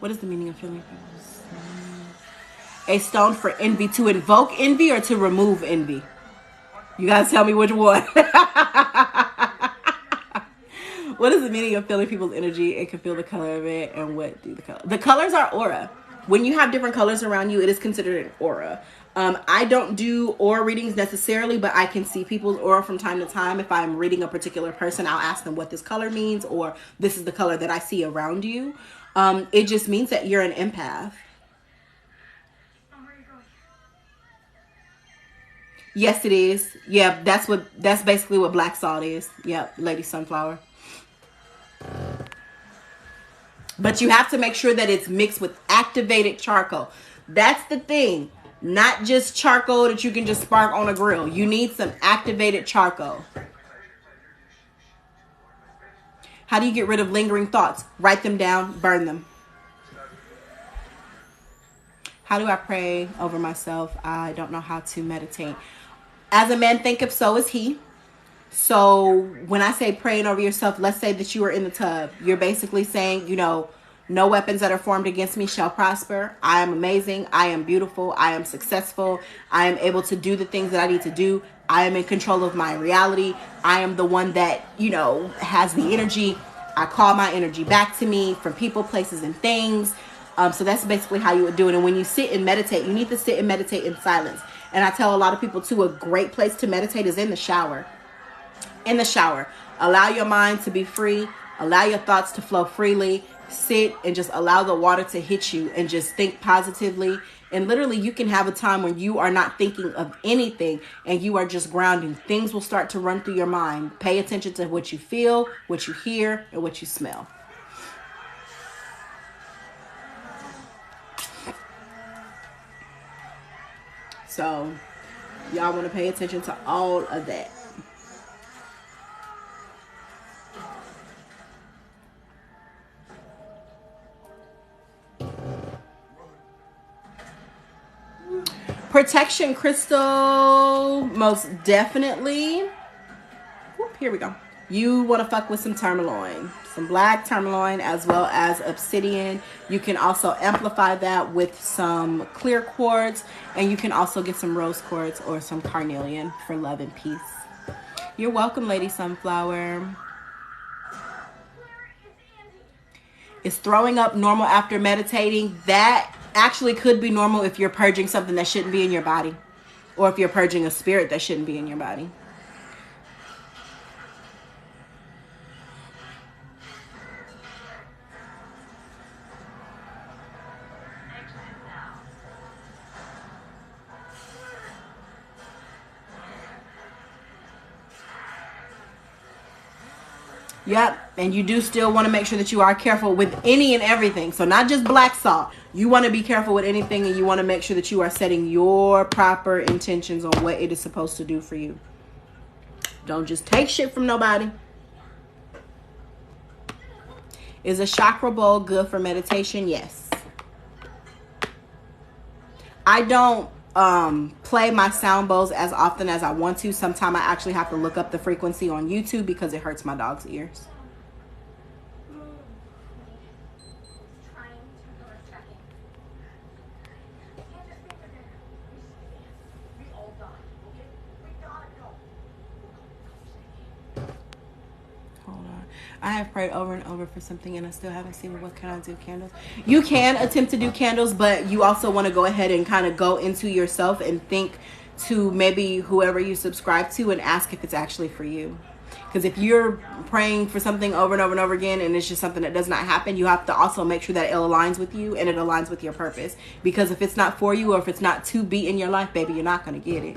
Speaker 1: What is the meaning of feeling? A stone for envy, to invoke envy or to remove envy? You guys tell me which one. What is the meaning of feeling people's energy? It can feel the color of it. And what do the colors? The colors are aura. When you have different colors around you, it is considered an aura. I don't do aura readings necessarily, but I can see people's aura from time to time. If I'm reading a particular person, I'll ask them what this color means, or this is the color that I see around you. It just means that you're an empath. Yes, it is. Yeah, that's basically what black salt is. Yep, Lady Sunflower. But you have to make sure that it's mixed with activated charcoal. That's the thing. Not just charcoal that you can just spark on a grill. You need some activated charcoal. How do you get rid of lingering thoughts? Write them down, burn them. How do I pray over myself? I don't know how to meditate. As a man thinketh, so is he. So when I say praying over yourself, let's say that you are in the tub. You're basically saying, no weapons that are formed against me shall prosper. I am amazing. I am beautiful. I am successful. I am able to do the things that I need to do. I am in control of my reality. I am the one that, has the energy. I call my energy back to me from people, places, and things. So that's basically how you would do it. And when you sit and meditate, you need to sit and meditate in silence. And I tell a lot of people too, a great place to meditate is in the shower. In the shower. Allow your mind to be free. Allow your thoughts to flow freely. Sit and just allow the water to hit you and just think positively. And literally you can have a time when you are not thinking of anything and you are just grounding. Things will start to run through your mind. Pay attention to what you feel, what you hear, and what you smell. So y'all want to pay attention to all of that. Protection crystal, most definitely. Whoop, here we go. You want to fuck with some tourmaline, some black tourmaline, as well as obsidian. You can also amplify that with some clear quartz, and you can also get some rose quartz or some carnelian for love and peace. You're welcome, Lady Sunflower. Is throwing up normal after meditating? That actually could be normal if you're purging something that shouldn't be in your body, or if you're purging a spirit that shouldn't be in your body. Yep, and you do still want to make sure that you are careful with any and everything. So not just black salt. You want to be careful with anything, and you want to make sure that you are setting your proper intentions on what it is supposed to do for you. Don't just take shit from nobody. Is a chakra bowl good for meditation? Yes. I don't play my sound bowls as often as I want to. Sometimes I actually have to look up the frequency on YouTube because it hurts my dog's ears. I have prayed over and over for something and I still haven't seen it. What can I do? Candles? You can attempt to do candles, but you also want to go ahead and kind of go into yourself and think to maybe whoever you subscribe to and ask if it's actually for you. Because if you're praying for something over and over and over again and it's just something that does not happen, you have to also make sure that it aligns with you and it aligns with your purpose. Because if it's not for you, or if it's not to be in your life, baby, you're not going to get it.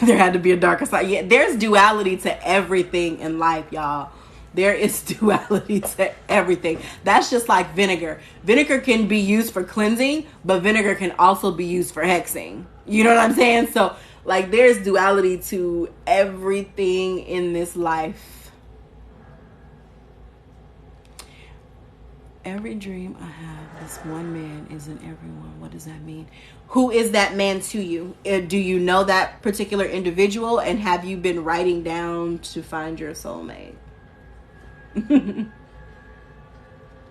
Speaker 1: There had to be a darker side. Yeah, there's duality to everything in life, y'all. There is duality to everything. That's just like vinegar. Vinegar can be used for cleansing, but vinegar can also be used for hexing. You know what I'm saying? So, like, there's duality to everything in this life. Every dream I have, this one man is in everyone. What does that mean? Who is that man to you? Do you know that particular individual? And have you been writing down to find your soulmate?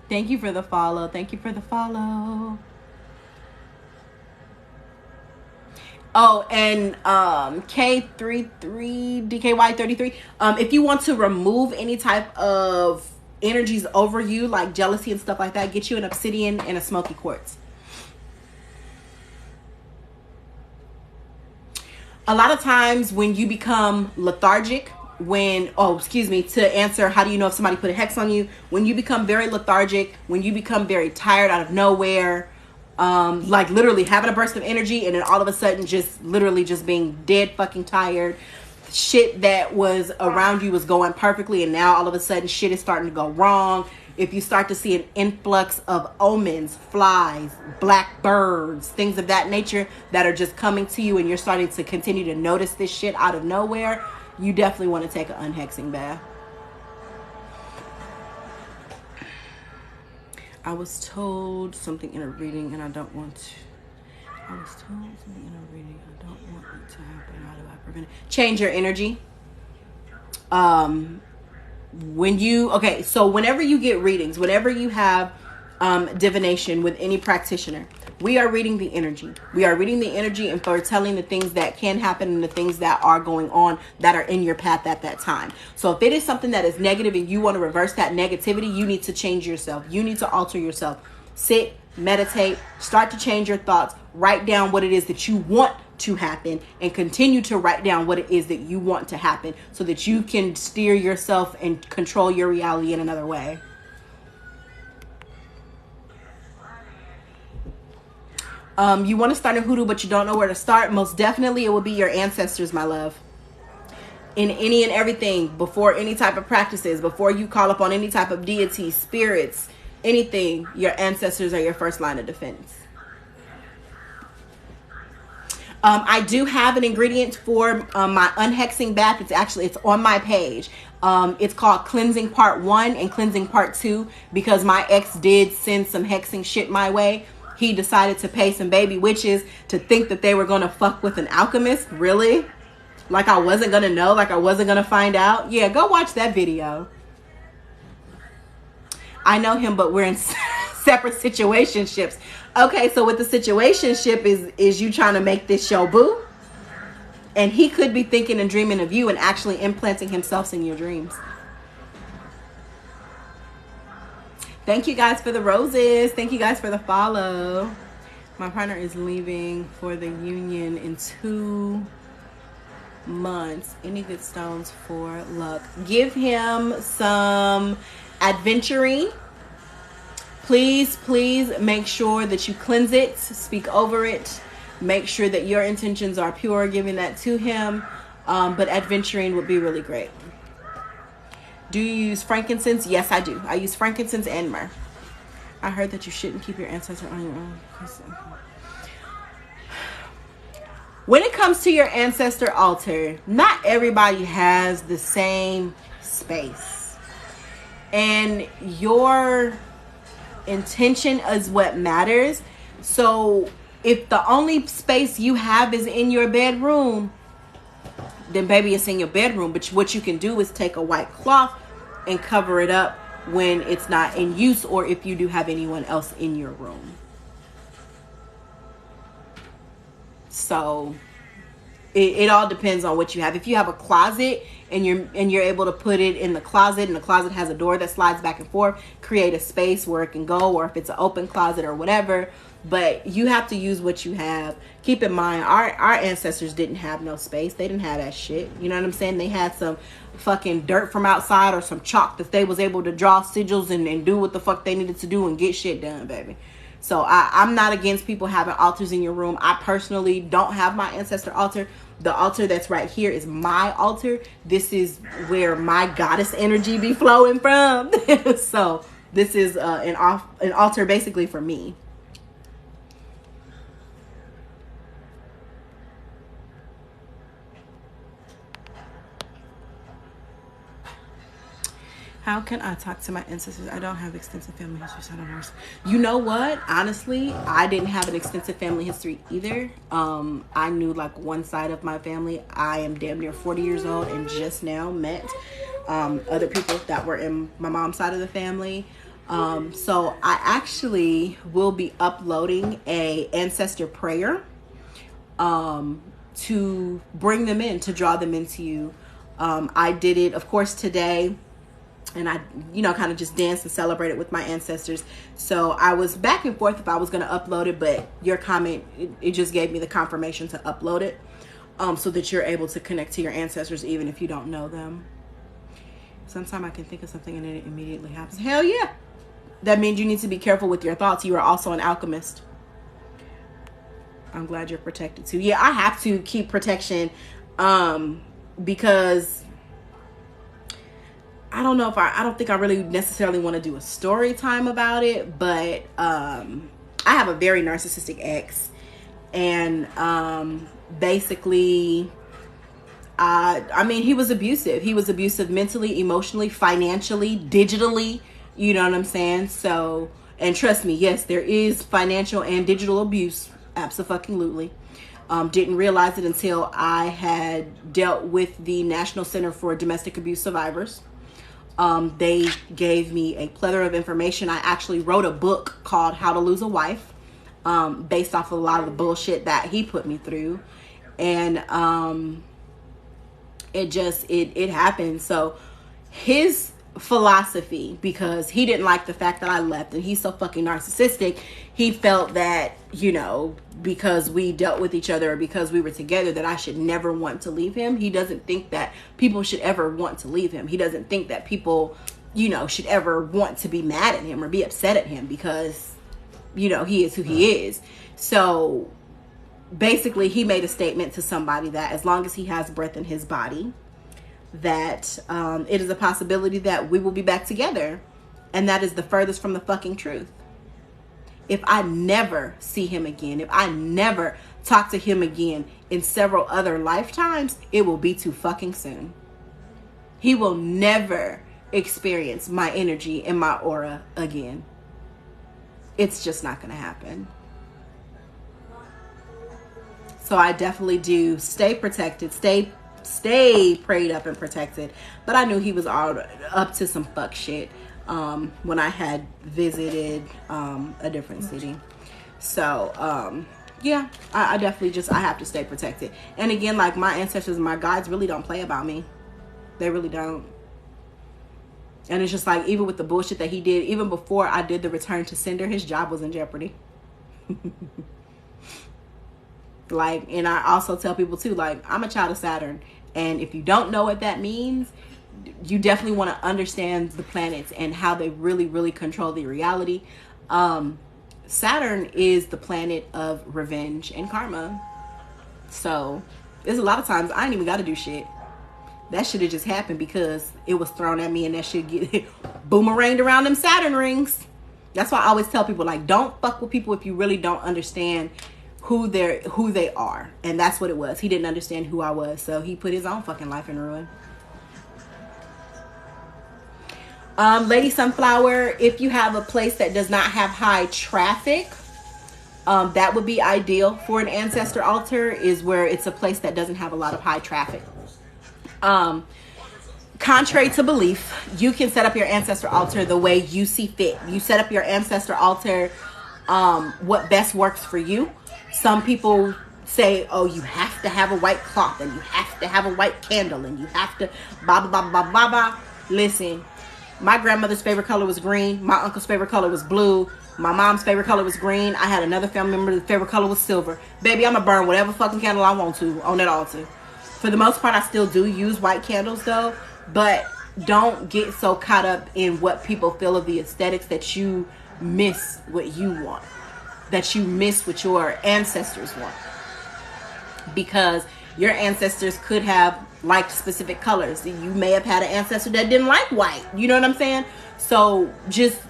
Speaker 1: Thank you for the follow. Thank you for the follow. Oh, and K33 DKY33. If you want to remove any type of energies over you, like jealousy and stuff like that, get you an obsidian and a smoky quartz. A lot of times when you become lethargic, to answer how do you know if somebody put a hex on you, when you become very lethargic, when you become very tired out of nowhere, like literally having a burst of energy and then all of a sudden just literally just being dead fucking tired, shit that was around you was going perfectly and now all of a sudden shit is starting to go wrong. If you start to see an influx of omens, flies, black birds, things of that nature that are just coming to you and you're starting to continue to notice this shit out of nowhere, you definitely want to take an unhexing bath. I was told something in a reading and I don't want to. I was told something in a reading. I don't want it to happen. How do I prevent it? Change your energy. So whenever you get readings, whenever you have divination with any practitioner, we are reading the energy. We are reading the energy and foretelling the things that can happen and the things that are going on that are in your path at that time. So if it is something that is negative and you want to reverse that negativity, you need to change yourself. You need to alter yourself. Sit, meditate, start to change your thoughts, write down what it is that you want to happen and continue to write down what it is that you want to happen so that you can steer yourself and control your reality in another way. You want to start a hoodoo, but you don't know where to start. Most definitely, it will be your ancestors, my love. In any and everything, before any type of practices, before you call upon any type of deity, spirits, anything, your ancestors are your first line of defense. I do have an ingredient for my unhexing bath. It's on my page. It's called Cleansing Part 1 and Cleansing Part 2 because my ex did send some hexing shit my way. He decided to pay some baby witches to think that they were going to fuck with an alchemist. Really? Like I wasn't going to know? Like I wasn't going to find out? Yeah, go watch that video. I know him, but we're in separate situationships. Okay, so with the situationship is you trying to make this your boo? And he could be thinking and dreaming of you and actually implanting himself in your dreams. Thank you guys for the roses. Thank you guys for the follow. My partner is leaving for the union in 2 months. Any good stones for luck? Give him some adventuring. Please make sure that you cleanse it, speak over it, make sure that your intentions are pure, giving that to him. But adventuring would be really great. Do you use frankincense? Yes, I do. I use frankincense and myrrh. I heard that you shouldn't keep your ancestor on your own. When it comes to your ancestor altar, not everybody has the same space. And your intention is what matters. So if the only space you have is in your bedroom, then baby, it's in your bedroom. But what you can do is take a white cloth and cover it up when it's not in use, or if you do have anyone else in your room. So it all depends on what you have. If you have a closet and you're able to put it in the closet, and the closet has a door that slides back and forth, create a space where it can go, or if it's an open closet or whatever. But you have to use what you have. Keep in mind, our ancestors didn't have no space. They didn't have that shit. You know what I'm saying? They had some fucking dirt from outside or some chalk that they was able to draw sigils and do what the fuck they needed to do and get shit done, baby. So I'm not against people having altars in your room. I personally don't have my ancestor altar The altar that's right here is my altar. This is where my goddess energy be flowing from. So this is an altar basically for me. How can I talk to my ancestors? I don't have extensive family history, so I don't know. You know what? Honestly, I didn't have an extensive family history either. I knew like one side of my family. I am damn near 40 years old and just now met other people that were in my mom's side of the family. So I actually will be uploading a ancestor prayer to bring them in, to draw them into you. I did it, of course, today. And I, kind of just danced and celebrated with my ancestors. So I was back and forth if I was going to upload it, but your comment, it just gave me the confirmation to upload it, so that you're able to connect to your ancestors even if you don't know them. Sometimes I can think of something and it immediately happens. Hell yeah. That means you need to be careful with your thoughts. You are also an alchemist. I'm glad you're protected too. Yeah, I have to keep protection because I don't know if I don't think I really necessarily want to do a story time about it, but I have a very narcissistic ex, and basically I mean, he was abusive. He was abusive mentally, emotionally, financially, digitally, you know what I'm saying? So, and trust me, yes, there is financial and digital abuse, absolutely. Didn't realize it until I had dealt with the National Center for Domestic Abuse Survivors. They gave me a plethora of information. I actually wrote a book called How to Lose a Wife, based off of a lot of the bullshit that he put me through. And it happened. So his philosophy, because he didn't like the fact that I left, and he's so fucking narcissistic, he felt that, because we dealt with each other or because we were together, that I should never want to leave him. He doesn't think that people should ever want to leave him. He doesn't think that people, should ever want to be mad at him or be upset at him because, he is who he is. So basically he made a statement to somebody that as long as he has breath in his body, that it is a possibility that we will be back together. And that is the furthest from the fucking truth. If I never see him again, if I never talk to him again in several other lifetimes, it will be too fucking soon. He will never experience my energy and my aura again. It's just not going to happen. So I definitely do stay protected, stay prayed up and protected. But I knew he was all up to some fuck shit when I had visited a different city. So yeah, I definitely I have to stay protected. And again, like, my ancestors and my guides really don't play about me. They really don't. And it's just like, even with the bullshit that he did, even before I did the return to sender, his job was in jeopardy. Like, and I also tell people too, like, I'm a child of Saturn. And if you don't know what that means, you definitely want to understand the planets and how they really, really control the reality. Saturn is the planet of revenge and karma. So there's a lot of times I ain't even got to do shit. That shit have just happened because it was thrown at me, and that shit get boomeranged around them Saturn rings. That's why I always tell people, like, don't fuck with people if you really don't understand who they are. And that's what it was. He didn't understand who I was, so he put his own fucking life in ruin. Lady Sunflower, if you have a place that does not have high traffic, that would be ideal for an ancestor altar, is where it's a place that doesn't have a lot of high traffic. Contrary to belief, you can set up your ancestor altar the way you see fit. You set up your ancestor altar what best works for you. Some people say, oh, you have to have a white cloth, and you have to have a white candle, and you have to blah, blah, blah, blah, blah, blah. Listen, my grandmother's favorite color was green. My uncle's favorite color was blue. My mom's favorite color was green. I had another family member whose favorite color was silver. Baby, I'm going to burn whatever fucking candle I want to on that altar. For the most part, I still do use white candles, though. But don't get so caught up in what people feel of the aesthetics that you miss what you want. That you miss what your ancestors want. Because Your ancestors could have liked specific colors. You may have had an ancestor that didn't like white. You know what I'm saying? So just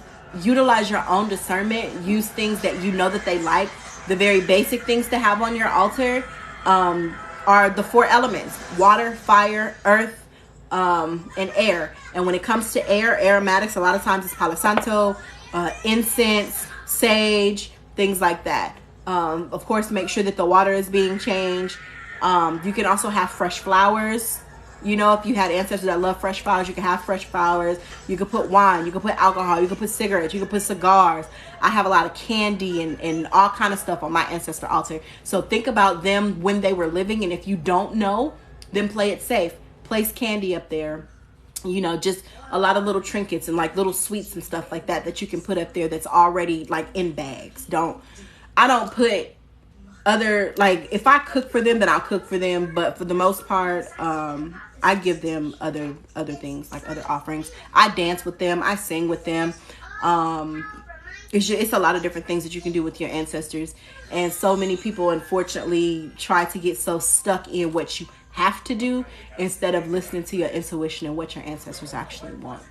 Speaker 1: utilize your own discernment. Use things that you know that they like. The very basic things to have on your altar are the 4 elements: water, fire, earth, and air. And when it comes to air, aromatics, a lot of times it's Palo Santo, incense, sage, things like that. Of course, make sure that the water is being changed. You can also have fresh flowers. You know, if you had ancestors that love fresh flowers, you can have fresh flowers. You can put wine, you can put alcohol, you can put cigarettes, you can put cigars. I have a lot of candy and all kind of stuff on my ancestor altar. So think about them when they were living, and if you don't know, then play it safe. Place candy up there. You know, just a lot of little trinkets and like little sweets and stuff like that you can put up there that's already like in bags. I don't put other, like, if I cook for them, then I'll cook for them, but for the most part, I give them other things, like other offerings. I dance with them, I sing with them. It's a lot of different things that you can do with your ancestors, and so many people unfortunately try to get so stuck in what you have to do instead of listening to your intuition and what your ancestors actually want.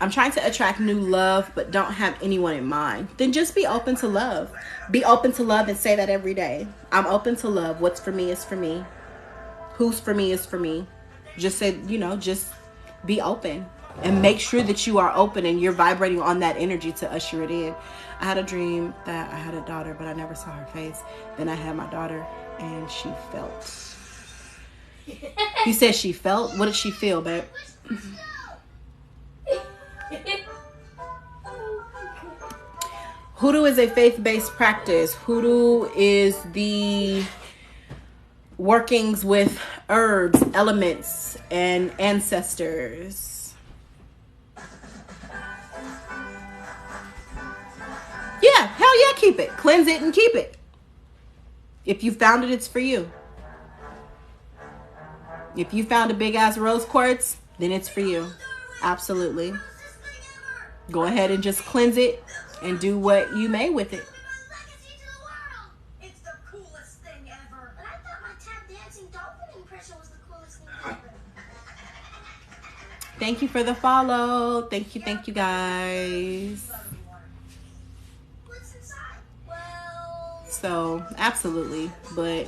Speaker 1: I'm trying to attract new love, but don't have anyone in mind. Then just be open to love. Be open to love and say that every day. I'm open to love. What's for me is for me. Who's for me is for me. Just say, just be open. And make sure that you are open and you're vibrating on that energy to usher it in. I had a dream that I had a daughter, but I never saw her face. Then I had my daughter, and she felt. You said she felt? What did she feel, babe? Hoodoo is a faith-based practice. Hoodoo is the workings with herbs, elements, and ancestors. Yeah, hell yeah, keep it. Cleanse it and keep it. If you found it, it's for you. If you found a big-ass rose quartz, then it's for you. Absolutely. Go ahead and just cleanse it and do what you may with it.
Speaker 4: It's the coolest thing ever. But I thought my tap dancing dolphin impression was the coolest thing ever.
Speaker 1: Thank you for the follow. Thank you guys.
Speaker 4: What's inside? Well,
Speaker 1: So, absolutely. But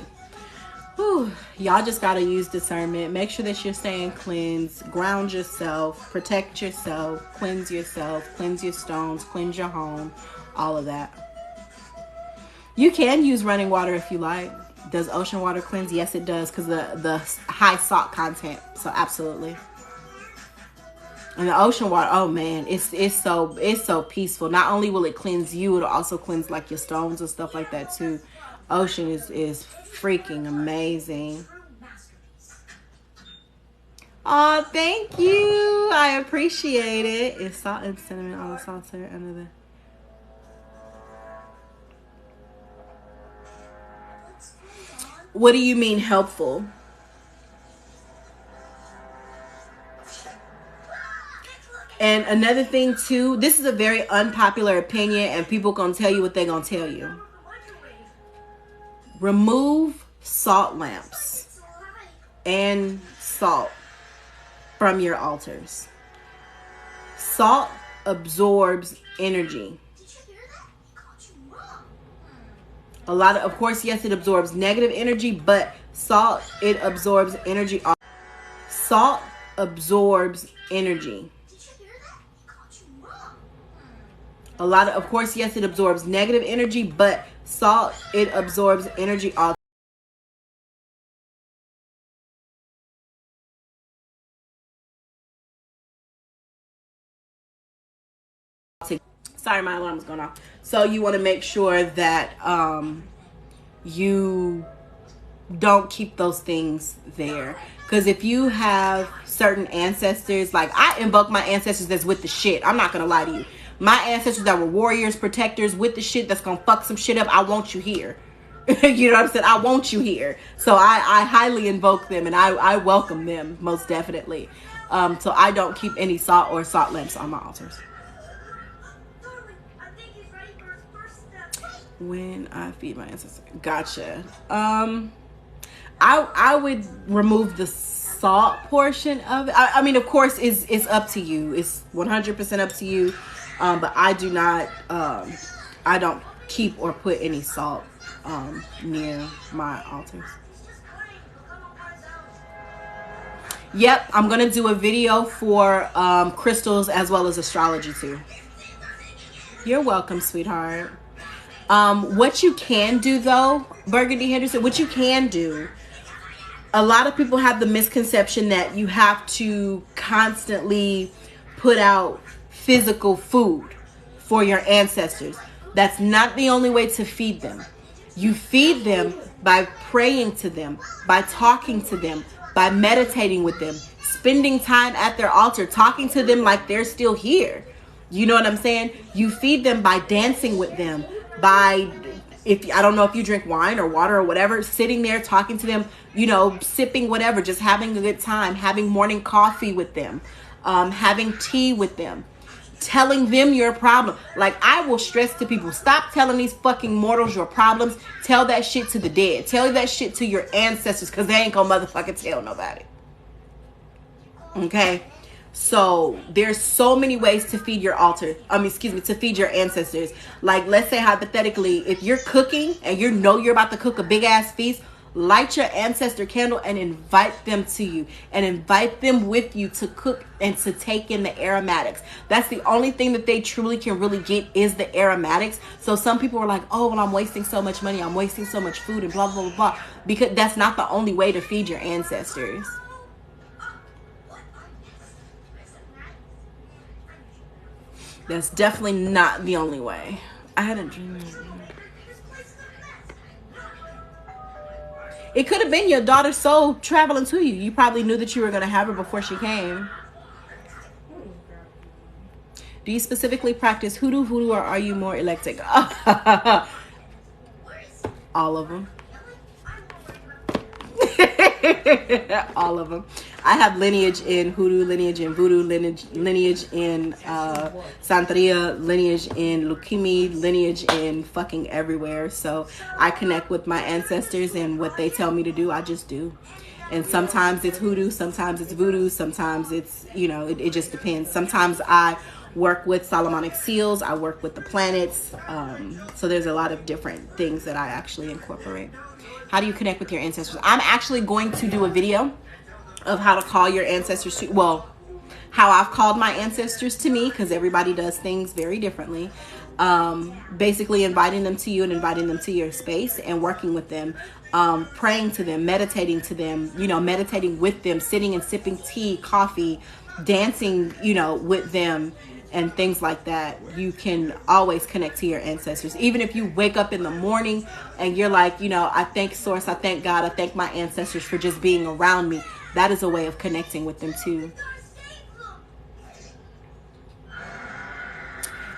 Speaker 1: y'all just gotta use discernment. Make sure that you're staying cleansed. Ground yourself. Protect yourself. Cleanse yourself. Cleanse your stones. Cleanse your home. All of that. You can use running water if you like. Does ocean water cleanse? Yes, it does, because the high salt content. So absolutely. And the ocean water, oh man, it's so peaceful. Not only will it cleanse you, it'll also cleanse like your stones and stuff like that too. Ocean is freaking amazing. Oh, thank you. I appreciate it. It's salt and cinnamon on the saucer under the. What do you mean helpful? And another thing too, this is a very unpopular opinion, and people gonna tell you what they gonna tell you. Remove salt lamps and salt from your altars. Salt absorbs energy. Of course, yes, it absorbs negative energy, but salt, it absorbs energy. Salt absorbs energy. Of course, yes, it absorbs negative energy, but salt, it absorbs energy. Sorry, my alarm is going off. So you want to make sure that you don't keep those things there. Because if you have certain ancestors, like I invoke my ancestors that's with the shit. I'm not going to lie to you. My ancestors that were warriors, protectors, with the shit that's going to fuck some shit up, I want you here. You know what I'm saying? I want you here. So I highly invoke them, and I welcome them, most definitely. So I don't keep any salt or salt lamps on my altars. when I feed my ancestors. Gotcha. I would remove the salt portion of it. I mean, of course, it's up to you. It's 100% up to you. But I do not. I don't keep or put any salt near my altars. Yep, I'm gonna do a video for crystals as well as astrology too. You're welcome, sweetheart. What you can do though, Burgundy Henderson, what you can do, a lot of people have the misconception that you have to constantly put out physical food for your ancestors. That's not the only way to feed them. You feed them by praying to them, by talking to them, by meditating with them, spending time at their altar, talking to them like they're still here. You know what I'm saying? You feed them by dancing with them, by, if I don't know if you drink wine or water or whatever, sitting there talking to them, you know, sipping whatever, just having a good time, having morning coffee with them, having tea with them, telling them your problem. Like, I will stress to people, stop telling these fucking mortals your problems. Tell that shit to the dead. Tell that shit to your ancestors, because they ain't gonna motherfucking tell nobody. Okay? So there's so many ways to feed your altar. To feed your ancestors. Like, let's say hypothetically, if you're cooking and you know you're about to cook a big ass feast, light your ancestor candle and invite them to you, and invite them with you to cook and to take in the aromatics. That's the only thing that they truly can really get, is the aromatics. So some people are like, oh, well, I'm wasting so much money, I'm wasting so much food, and blah, blah, blah, blah. Because that's not the only way to feed your ancestors. That's definitely not the only way. I had a dream. It could have been your daughter's soul traveling to you. You probably knew that you were going to have her before she came. Do you specifically practice hoodoo, or are you more eclectic? All of them. All of them. I have lineage in hoodoo, lineage in voodoo, lineage in Santeria, lineage in leukemia, lineage in fucking everywhere. So I connect with my ancestors, and what they tell me to do, I just do. And sometimes it's hoodoo, sometimes it's voodoo, sometimes it's, you know, it just depends. Sometimes I work with Solomonic seals, I work with the planets. So there's a lot of different things that I actually incorporate. How do you connect with your ancestors? I'm actually going to do a video of how to call your ancestors to, well, how I've called my ancestors to me, because everybody does things very differently. Basically inviting them to you and inviting them to your space and working with them, praying to them, meditating to them, you know, meditating with them, sitting and sipping tea, coffee, dancing, you know, with them, and things like that. You can always connect to your ancestors. Even if you wake up in the morning and you're like, you know, I thank Source, I thank God, I thank my ancestors for just being around me. That is a way of connecting with them too.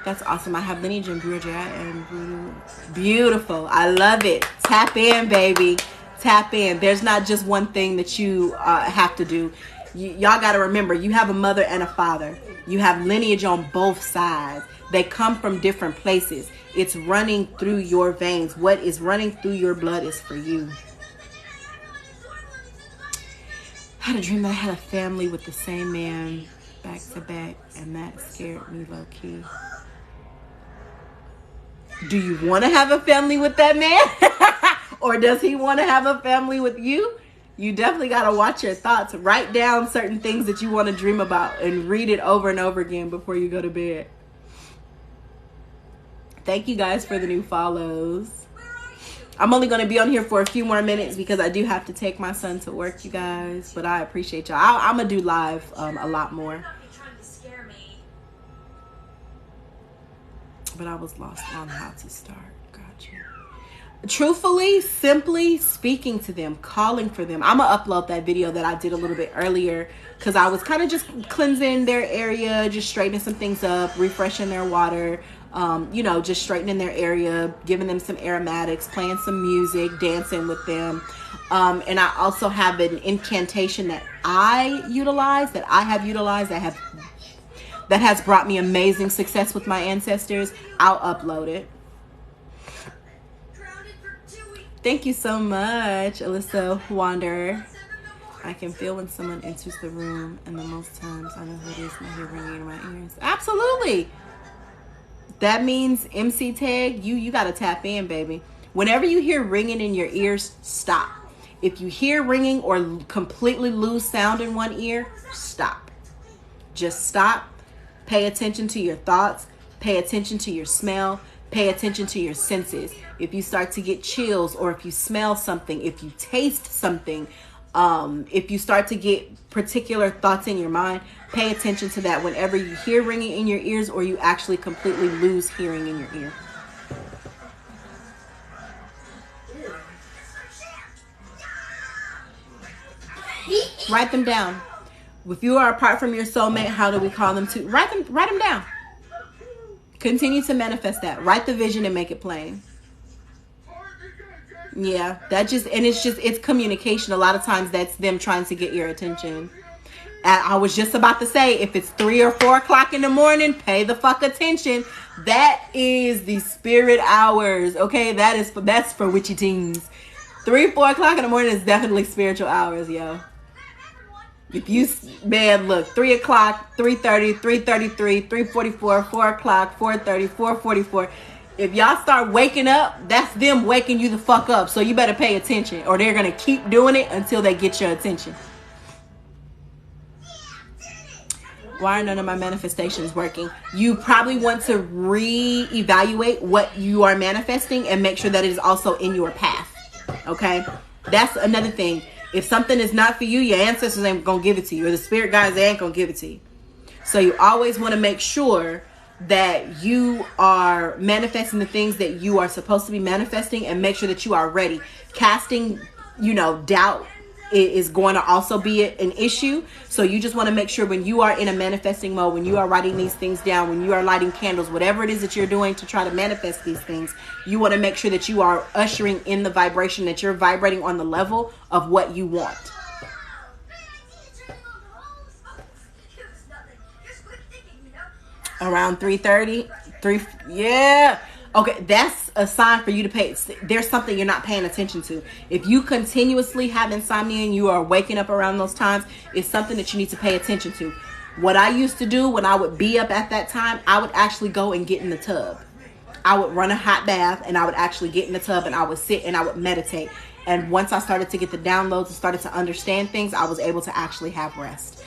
Speaker 1: That's awesome. I have lineage in Bruja and Voodoo. Beautiful. I love it. Tap in, baby. Tap in. There's not just one thing that you have to do. Y'all got to remember, you have a mother and a father. You have lineage on both sides. They come from different places. It's running through your veins. What is running through your blood is for you. I had a dream that I had a family with the same man back to back, and that scared me low key. Do you want to have a family with that man? Or does he want to have a family with you? You definitely got to watch your thoughts. Write down certain things that you want to dream about and read it over and over again before you go to bed. Thank you guys for the new follows. I'm only going to be on here for a few more minutes because I do have to take my son to work, you guys. But I appreciate y'all. I'm going to do live a lot more. But I was lost on how to start. Gotcha. Truthfully, simply speaking to them, calling for them. I'm going to upload that video that I did a little bit earlier because I was kind of just cleansing their area, just straightening some things up, refreshing their water, you know, just straightening their area, giving them some aromatics, playing some music, dancing with them. And I also have an incantation that I have utilized, that has brought me amazing success with my ancestors. I'll upload it. Thank you so much, Alyssa Wanderer. I can feel when someone enters the room, and the most times I know who it is and I hear ringing in my ears. Absolutely. That means MC Tag, you got to tap in, baby. Whenever you hear ringing in your ears, stop. If you hear ringing or completely lose sound in one ear, stop. Just stop. Pay attention to your thoughts. Pay attention to your smell. Pay attention to your senses. If you start to get chills, or if you smell something, if you taste something, if you start to get particular thoughts in your mind, pay attention to that whenever you hear ringing in your ears or you actually completely lose hearing in your ear. Write them down. If you are apart from your soulmate, how do we call them to? Write them down. Continue to manifest that. Write the vision and make it plain. Yeah, it's communication. A lot of times that's them trying to get your attention. And I was just about to say, if it's 3 or 4 o'clock in the morning, pay the fuck attention. That is the spirit hours. Okay, that's for witchy teens. 3, 4 o'clock in the morning is definitely spiritual hours, yo. If you, man, look, 3 o'clock, 3:30, 3:33, 3:44, 4 o'clock, 4:30, 4:44. If y'all start waking up, that's them waking you the fuck up. So you better pay attention, or they're going to keep doing it until they get your attention. Why are none of my manifestations working? You probably want to reevaluate what you are manifesting and make sure that it is also in your path. Okay? That's another thing. If something is not for you, your ancestors ain't going to give it to you, or the spirit guides, they ain't going to give it to you. So you always want to make sure that you are manifesting the things that you are supposed to be manifesting, and make sure that you are ready. Casting, doubt is going to also be an issue. So you just want to make sure when you are in a manifesting mode, when you are writing these things down, when you are lighting candles, whatever it is that you're doing to try to manifest these things, you want to make sure that you are ushering in the vibration, that you're vibrating on the level of what you want. Around 3:30, yeah. Okay, that's a sign for you to pay. There's something you're not paying attention to. If you continuously have insomnia and you are waking up around those times, it's something that you need to pay attention to. What I used to do when I would be up at that time, I would actually go and get in the tub. I would run a hot bath, and I would actually get in the tub, and I would sit and I would meditate. And once I started to get the downloads and started to understand things, I was able to actually have rest.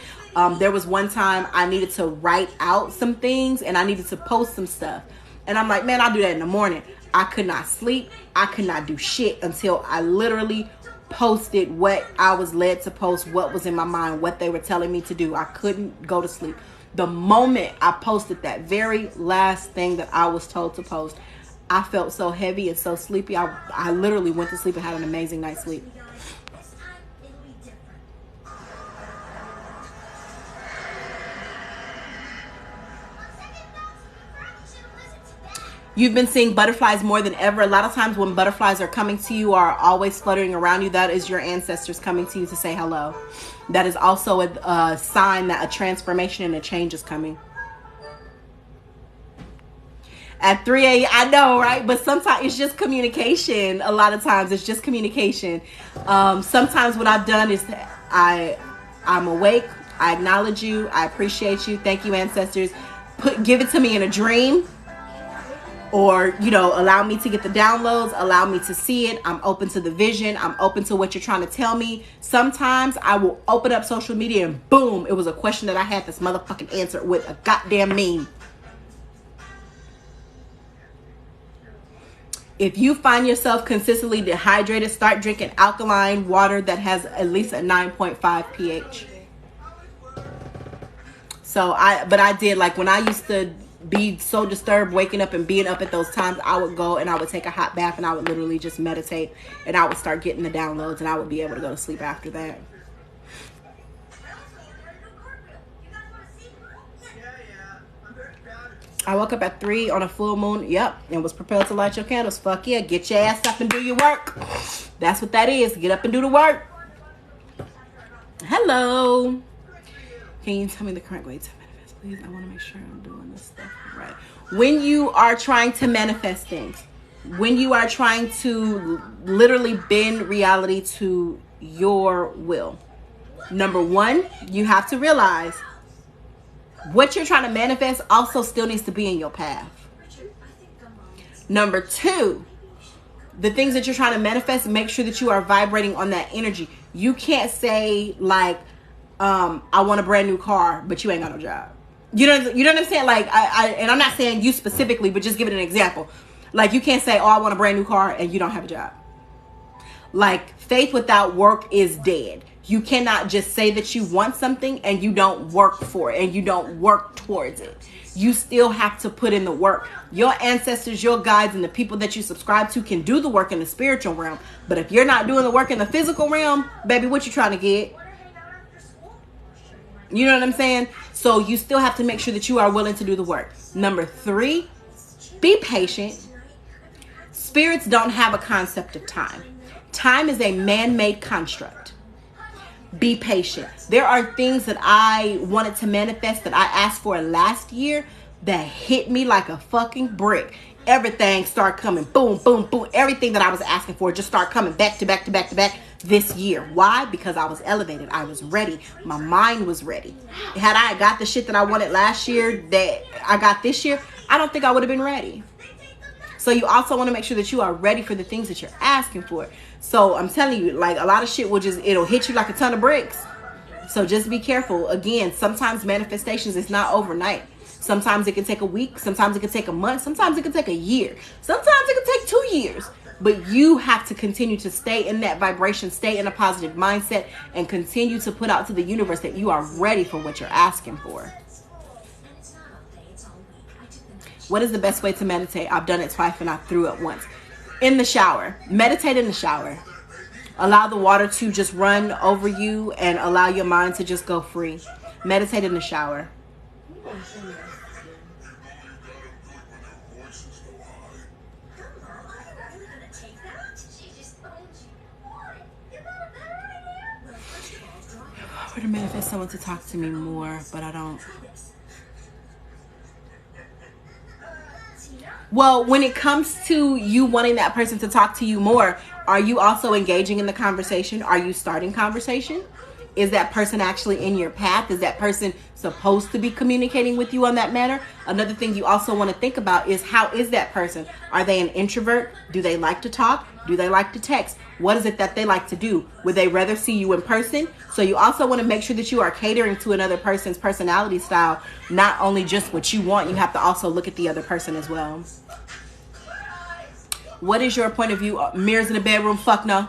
Speaker 1: There was one time I needed to write out some things, and I needed to post some stuff. And I'm like, man, I'll do that in the morning. I could not sleep. I could not do shit until I literally posted what I was led to post, what was in my mind, what they were telling me to do. I couldn't go to sleep. The moment I posted that very last thing that I was told to post, I felt so heavy and so sleepy. I literally went to sleep and had an amazing night's sleep. You've been seeing butterflies more than ever. A lot of times when butterflies are coming to you, are always fluttering around you, that is your ancestors coming to you to say hello. That is also a sign that a transformation and a change is coming. At 3 a.m., I know, right? But sometimes it's just communication. A lot of times it's just communication. Sometimes what I've done is I'm awake. I acknowledge you. I appreciate you. Thank you, ancestors. Give it to me in a dream. Or, allow me to get the downloads, allow me to see it. I'm open to the vision. I'm open to what you're trying to tell me. Sometimes I will open up social media and boom, it was a question that I had this motherfucking answer with a goddamn meme. If you find yourself consistently dehydrated, start drinking alkaline water that has at least a 9.5 pH. But I did, like when I used to be so disturbed waking up and being up at those times, I would go and I would take a hot bath and I would literally just meditate, and I would start getting the downloads, and I would be able to go to sleep after that. I woke up at 3 on a full moon, and was prepared to light your candles. Fuck yeah, get your ass up and do your work. That's what that is. Get up and do the work. Hello. Can you tell me the correct way to manifest, please? I want to make sure I'm doing this stuff right. When you are trying to manifest things, when you are trying to literally bend reality to your will. Number one, you have to realize what you're trying to manifest also still needs to be in your path. Number two, the things that you're trying to manifest, make sure that you are vibrating on that energy. You can't say like, I want a brand new car, but you ain't got no job. You know what I'm saying? Like, and I'm not saying you specifically, but just giving an example. Like, you can't say, oh, I want a brand new car, and you don't have a job. Like, faith without work is dead. You cannot just say that you want something and you don't work for it and you don't work towards it. You still have to put in the work. Your ancestors, your guides, and the people that you subscribe to can do the work in the spiritual realm. But if you're not doing the work in the physical realm, baby, what you trying to get? You know what I'm saying? So you still have to make sure that you are willing to do the work. Number three, be patient. Spirits don't have a concept of time. Time is a man-made construct. Be patient. There are things that I wanted to manifest that I asked for last year that hit me like a fucking brick. Everything started coming. Boom, boom, boom. Everything that I was asking for just started coming back to back to back to back this year. Why? Because I was elevated. I was ready. My mind was ready. Had I got the shit that I wanted last year that I got this year, I don't think I would have been ready. So you also want to make sure that you are ready for the things that you're asking for. So I'm telling you, like, a lot of shit will just, it'll hit you like a ton of bricks. So just be careful. Again, sometimes manifestations is not overnight. Sometimes it can take a week. Sometimes it can take a month. Sometimes it can take a year. Sometimes it can take 2 years. But you have to continue to stay in that vibration, stay in a positive mindset, and continue to put out to the universe that you are ready for what you're asking for. What is the best way to meditate? I've done it twice and I threw it once. In the shower. Meditate in the shower. Allow the water to just run over you and allow your mind to just go free. Meditate in the shower. I would manifest someone to talk to me more, but I don't. Well, when it comes to you wanting that person to talk to you more, are you also engaging in the conversation? Are you starting conversation? Is that person actually in your path? Is that person supposed to be communicating with you on that manner? Another thing you also want to think about is, how is that person? Are they an introvert? Do they like to talk? Do they like to text? What is it that they like to do? Would they rather see you in person? So you also want to make sure that you are catering to another person's personality style, not only just what you want. You have to also look at the other person as well. What is your point of view? Mirrors in the bedroom? Fuck no.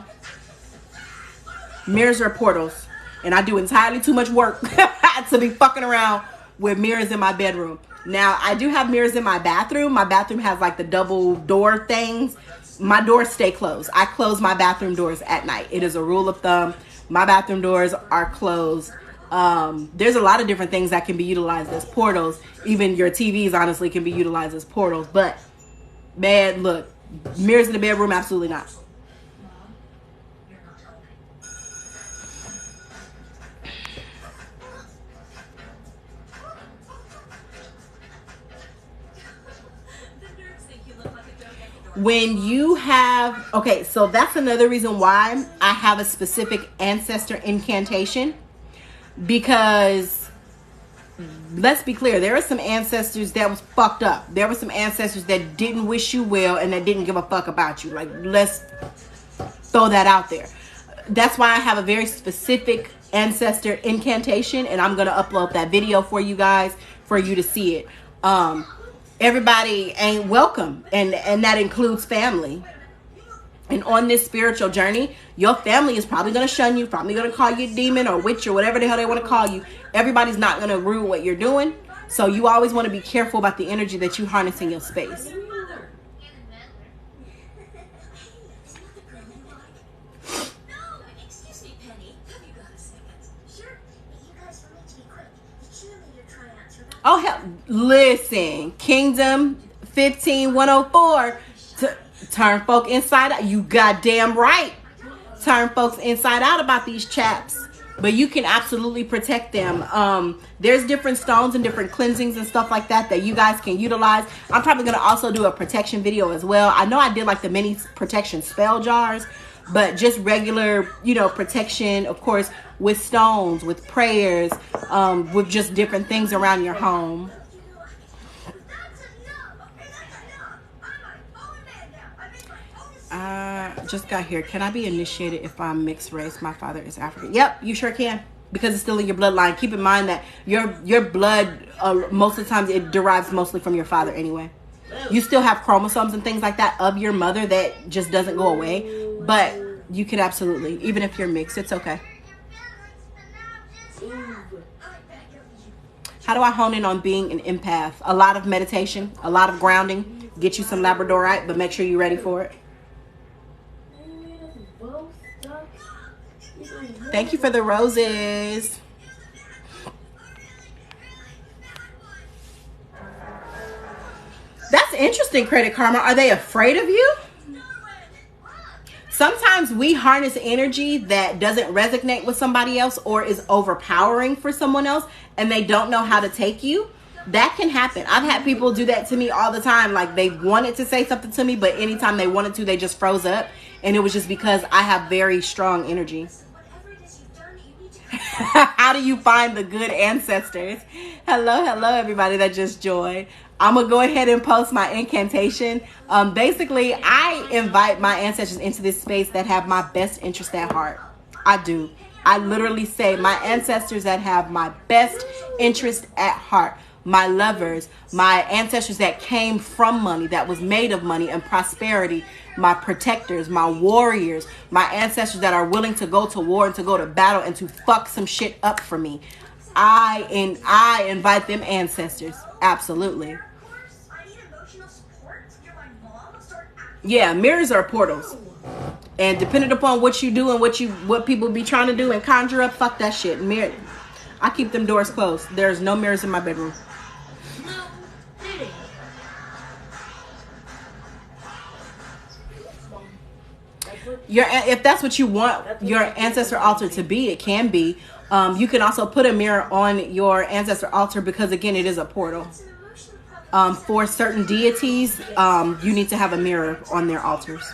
Speaker 1: Mirrors are portals. And I do entirely too much work to be fucking around with mirrors in my bedroom. Now, I do have mirrors in my bathroom. My bathroom has like the double door things. My doors stay closed. I close my bathroom doors at night. It is a rule of thumb. My bathroom doors are closed. There's a lot of different things that can be utilized as portals. Even your TVs, honestly, can be utilized as portals. But, man, look, mirrors in the bedroom, absolutely not. When you have, okay, so that's another reason why I have a specific ancestor incantation, because let's be clear, there are some ancestors that was fucked up. There were some ancestors that didn't wish you well and that didn't give a fuck about you. Like, let's throw that out there. That's why I have a very specific ancestor incantation, and I'm going to upload that video for you guys for you to see it. Everybody ain't welcome, and that includes family. And on this spiritual journey, your family is probably going to shun you, probably going to call you a demon or witch or whatever the hell they want to call you. Everybody's not going to agree with what you're doing. So you always want to be careful about the energy that you harness in your space. Oh, hell, listen, Kingdom 15104, turn folk inside out. You goddamn right. Turn folks inside out about these chaps. but you can absolutely protect them. There's different stones and different cleansings and stuff like that you guys can utilize. I'm probably going to also do a protection video as well. I know I did like the mini protection spell jars, but just regular, protection, of course, with stones, with prayers, with just different things around your home. Just got here. Can I be initiated if I'm mixed race? My father is African. Yep, you sure can, because it's still in your bloodline. Keep in mind that your blood, most of the times, it derives mostly from your father anyway. You still have chromosomes and things like that of your mother that just doesn't go away, but you can absolutely, even if you're mixed, it's okay. How do I hone in on being an empath? A lot of meditation, a lot of grounding. Get you some labradorite, but make sure you're ready for it. Thank you for the roses. That's interesting, Credit Karma. Are they afraid of you? Sometimes we harness energy that doesn't resonate with somebody else or is overpowering for someone else, and they don't know how to take you. That can happen. I've had people do that to me all the time. Like, they wanted to say something to me, but anytime they wanted to, they just froze up. And it was just because I have very strong energy. How do you find the good ancestors? Hello, everybody that just joined. I'm going to go ahead and post my incantation. Basically, I invite my ancestors into this space that have my best interest at heart. I do. I literally say my ancestors that have my best interest at heart. My lovers, my ancestors that came from money, that was made of money and prosperity, my protectors, my warriors, my ancestors that are willing to go to war and to go to battle and to fuck some shit up for me. I invite them ancestors. Absolutely. Yeah, mirrors are portals. And depending upon what you do and what people be trying to do and conjure up, fuck that shit. Mirror. I keep them doors closed. There's no mirrors in my bedroom. If that's what you want your ancestor altar to be, it can be. You can also put a mirror on your ancestor altar because, again, it is a portal. For certain deities, you need to have a mirror on their altars.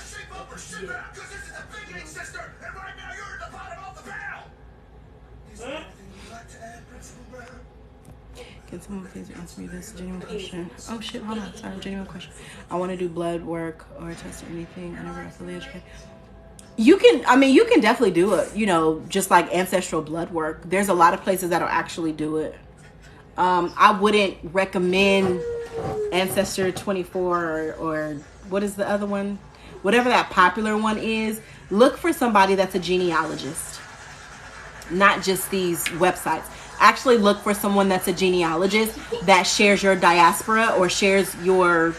Speaker 1: Can someone please answer me this genuine question? Oh shit, hold on. Sorry, genuine question. I want to do blood work or test or anything. I never got fully educated. You can definitely do it, just like ancestral blood work. There's a lot of places that'll actually do it. I wouldn't recommend Ancestor 24 or what is the other one? Whatever that popular one is. Look for somebody that's a genealogist. Not just these websites. Actually look for someone that's a genealogist that shares your diaspora or shares your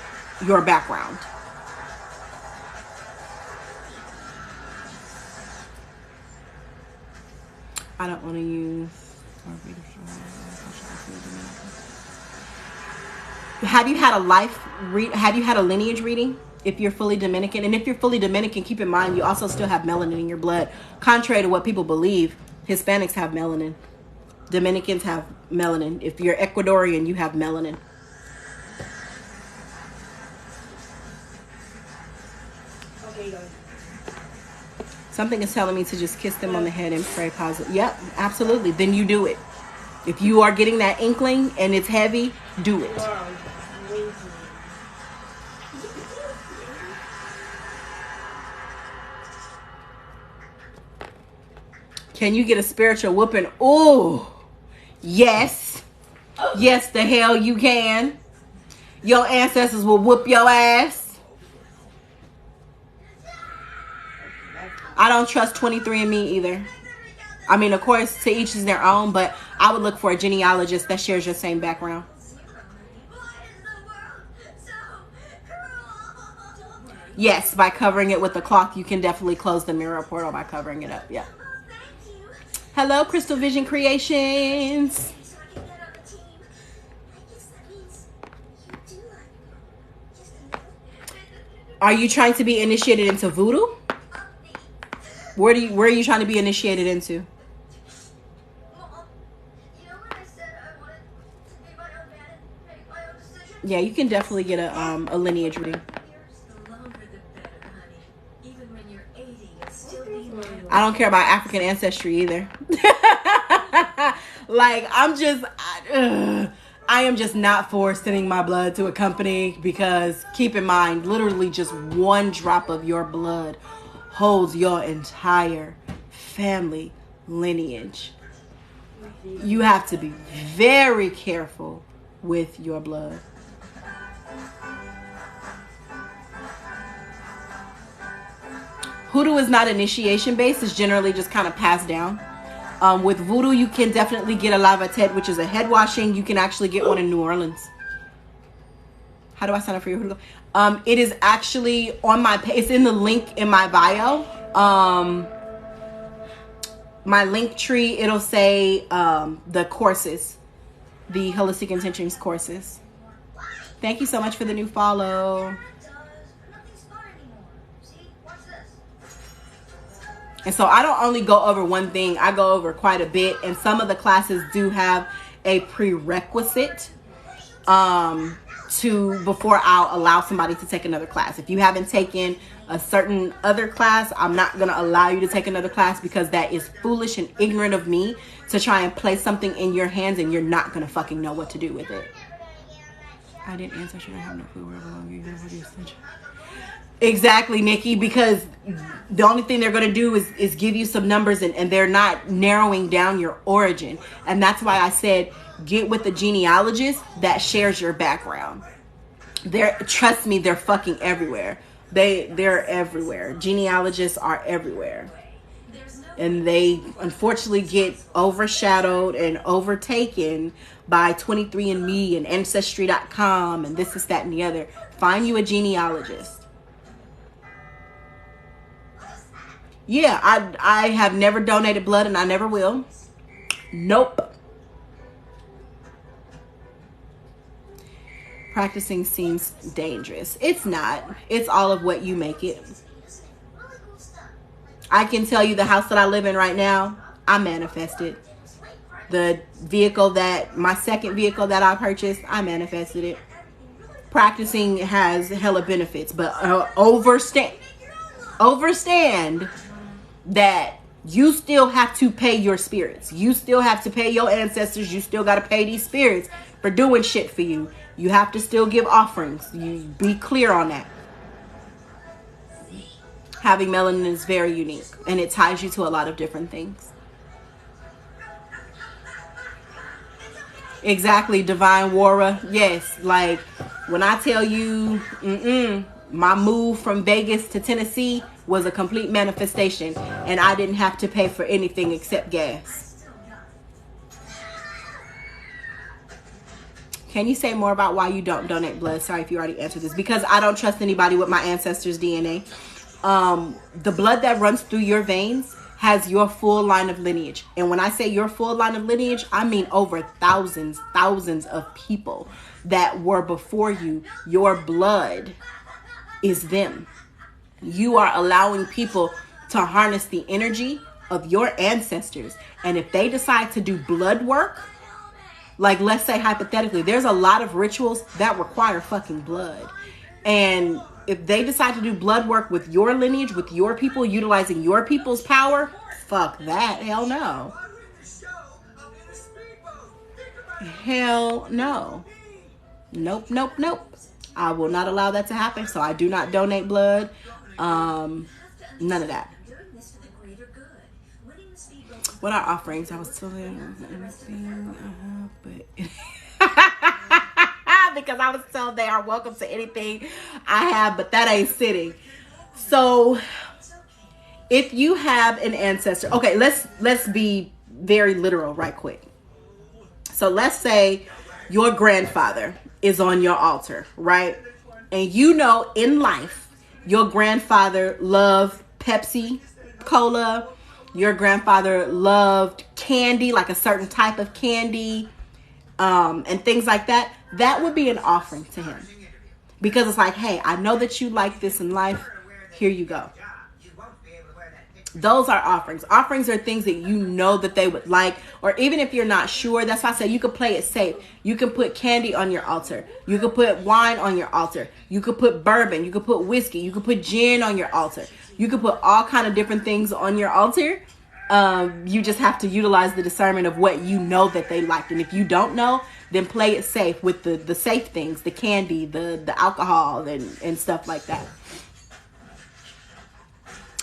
Speaker 1: background. I don't want to use. Have you had have you had a lineage reading? If you're fully Dominican, and if you're fully Dominican, keep in mind you also still have melanin in your blood. Contrary to what people believe, Hispanics have melanin. Dominicans have melanin. If you're Ecuadorian, you have melanin.
Speaker 2: Okay, guys.
Speaker 1: Something is telling me to just kiss them on the head and pray positive. Yep, absolutely. Then you do it. If you are getting that inkling and it's heavy, do it. Can you get a spiritual whooping? Oh, yes. Yes, the hell you can. Your ancestors will whoop your ass. I don't trust 23andMe either. I mean, of course, to each is their own, but I would look for a genealogist that shares your same background. Yes, by covering it with the cloth, you can definitely close the mirror portal by covering it up. Yeah. Hello, Crystal Vision Creations. Are you trying to be initiated into voodoo? Where are you trying to be initiated into? Yeah, you can definitely get a lineage reading.
Speaker 4: The longer the better, honey. Even when you're 80, you'll still be mine.
Speaker 1: I don't care about African ancestry either. Like, I am just not for sending my blood to a company, because keep in mind, literally just one drop of your blood holds your entire family lineage. You have to be very careful with your blood. Hoodoo is not initiation based. It's generally just kind of passed down. With voodoo, you can definitely get a lavatet, which is a head washing. You can actually get one in New Orleans. How do I sign up for your hoodoo? It is actually on my page. It's in the link in my bio. My link tree, it'll say the courses, the Holistic Intentions courses. Thank you so much for the new follow.
Speaker 4: Nothing's fun anymore. See? Watch this.
Speaker 1: And so I don't only go over one thing, I go over quite a bit. And some of the classes do have a prerequisite before I'll allow somebody to take another class. If you haven't taken a certain other class, I'm not going to allow you to take another class, because that is foolish and ignorant of me to try and place something in your hands and you're not going to fucking know what to do with it. I didn't answer. Should I have no clue where I belong? Exactly, Nikki, because the only thing they're going to do is give you some numbers, and they're not narrowing down your origin. And that's why I said get with a genealogist that shares your background. Trust me, they're fucking everywhere. They're everywhere. Genealogists are everywhere. And they unfortunately get overshadowed and overtaken by 23andMe and Ancestry.com and this, that, and the other. Find you a genealogist. Yeah, I have never donated blood, and I never will. Nope. Practicing seems dangerous. It's not. It's all of what you make it. I can tell you the house that I live in right now, I manifested. The my second vehicle that I purchased, I manifested it. Practicing has hella benefits, but overstand that you still have to pay your spirits. You still have to pay your ancestors. You still got to pay these spirits for doing shit for you. You have to still give offerings. You be clear on that. Having melanin is very unique, and it ties you to a lot of different things. Exactly, Divine Wara. Yes, like when I tell you, my move from Vegas to Tennessee was a complete manifestation, and I didn't have to pay for anything except gas. Can you say more about why you don't donate blood? Sorry if you already answered this. Because I don't trust anybody with my ancestors' DNA. The blood that runs through your veins has your full line of lineage. And when I say your full line of lineage, I mean over thousands of people that were before you. Your blood is them. You are allowing people to harness the energy of your ancestors. And if they decide to do blood work, like let's say hypothetically, there's a lot of rituals that require fucking blood. And if they decide to do blood work with your lineage, with your people, utilizing your people's power, fuck that. Hell no. Hell no. Nope. I will not allow that to happen. So I do not donate blood. None of that. What are offerings? I was told everything, but because I was told they are welcome to anything I have, but that ain't sitting. So if you have an ancestor, okay, let's be very literal right quick. So let's say your grandfather is on your altar, right? And you know in life, your grandfather loved Pepsi, Cola. Your grandfather loved candy, like a certain type of candy, and things like that. That would be an offering to him. Because it's like, hey, I know that you like this in life. Here you go. Those are offerings. Offerings are things that you know that they would like, or even if you're not sure, that's why I say you could play it safe. You can put candy on your altar. You could put wine on your altar. You could put bourbon. You could put whiskey. You could put gin on your altar. You could put all kind of different things on your altar. You just have to utilize the discernment of what you know that they like. And if you don't know, then play it safe with the safe things, the candy, the alcohol, and stuff like that.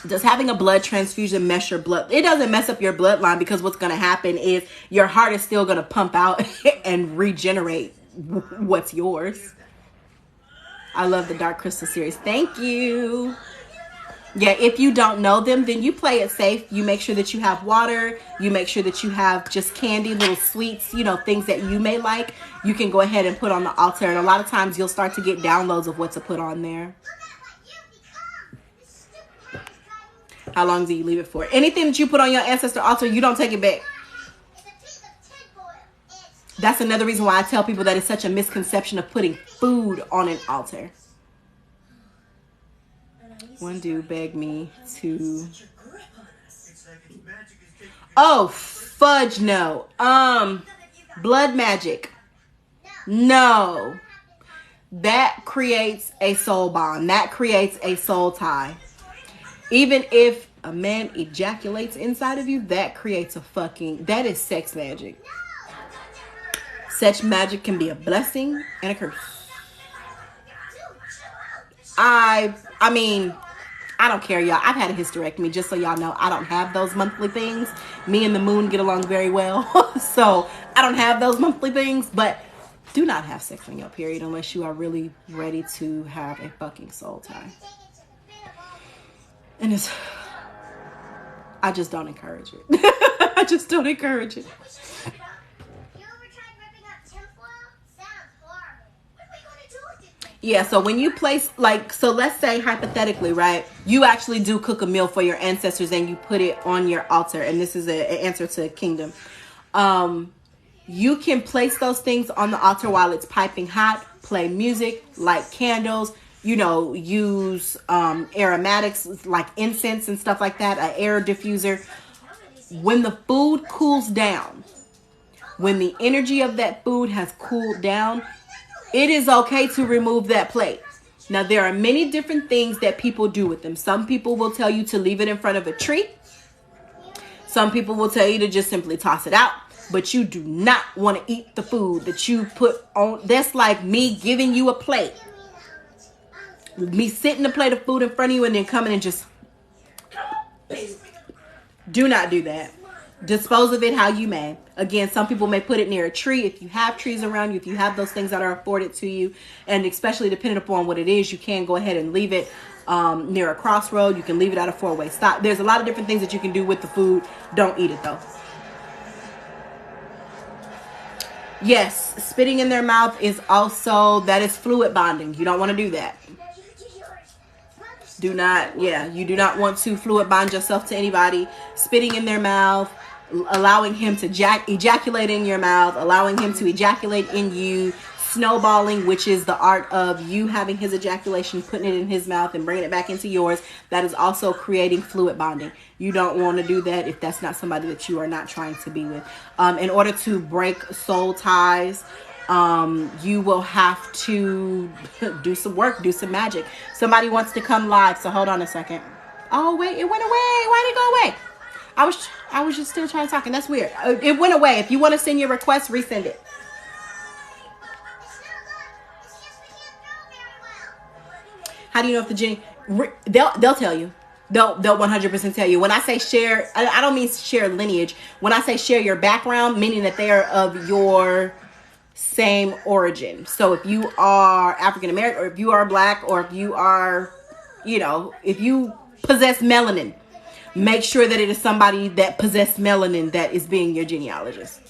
Speaker 1: Does having a blood transfusion mess your blood? It doesn't mess up your bloodline, because what's going to happen is your heart is still going to pump out and regenerate what's yours. I love the Dark Crystal series. Thank you. Yeah, if you don't know them, then you play it safe. You make sure that you have water. You make sure that you have just candy, little sweets, you know, things that you may like. You can go ahead and put on the altar. And a lot of times you'll start to get downloads of what to put on there. How long do you leave it for? Anything that you put on your ancestor altar, you don't take it back. That's another reason why I tell people that it's such a misconception of putting food on an altar. One dude begged me to... Oh, fudge no. Blood magic. No. That creates a soul bond. That creates a soul tie. Even if a man ejaculates inside of you, that creates that is sex magic. Sex magic can be a blessing and a curse. I mean, I don't care, y'all. I've had a hysterectomy, just so y'all know. I don't have those monthly things. Me and the moon get along very well. So I don't have those monthly things, but do not have sex on your period unless you are really ready to have a fucking soul tie. And I just don't encourage it. I just don't encourage it. Yeah, so when you place, so let's say hypothetically, right, you actually do cook a meal for your ancestors and you put it on your altar. And this is an answer to Kingdom. You can place those things on the altar while it's piping hot, play music, light candles, you know, use aromatics like incense and stuff like that, an air diffuser. When the food cools down, when the energy of that food has cooled down, it is okay to remove that plate. Now, there are many different things that people do with them. Some people will tell you to leave it in front of a tree. Some people will tell you to just simply toss it out. But you do not want to eat the food that you put on. That's like me giving you a plate. Me sitting a plate of food in front of you and then coming and just... Do not do that. Dispose of it how you may. Again, some people may put it near a tree. If you have trees around you, if you have those things that are afforded to you, and especially depending upon what it is, you can go ahead and leave it near a crossroad. You can leave it at a four-way stop. There's a lot of different things that you can do with the food. Don't eat it though. Yes, spitting in their mouth is also, that is fluid bonding. You don't want to do that. You do not want to fluid bond yourself to anybody. Spitting in their mouth, allowing him to ejaculate in your mouth, allowing him to ejaculate in you, snowballing, which is the art of you having his ejaculation, putting it in his mouth and bringing it back into yours. That is also creating fluid bonding. You don't want to do that if that's not somebody that you are not trying to be with. In order to break soul ties, you will have to do some work, do some magic. Somebody wants to come live, so hold on a second. Oh wait, it went away. Why did it go away? I was just still trying to talk, and that's weird. It went away. If you want to send your request, resend it. How do you know if the genie? They'll tell you. They'll 100% tell you. When I say share, I don't mean share lineage. When I say share your background, meaning that they are of your same origin. So if you are African American, or if you are black, or if you are, if you possess melanin, make sure that it is somebody that possessed melanin that is being your genealogist.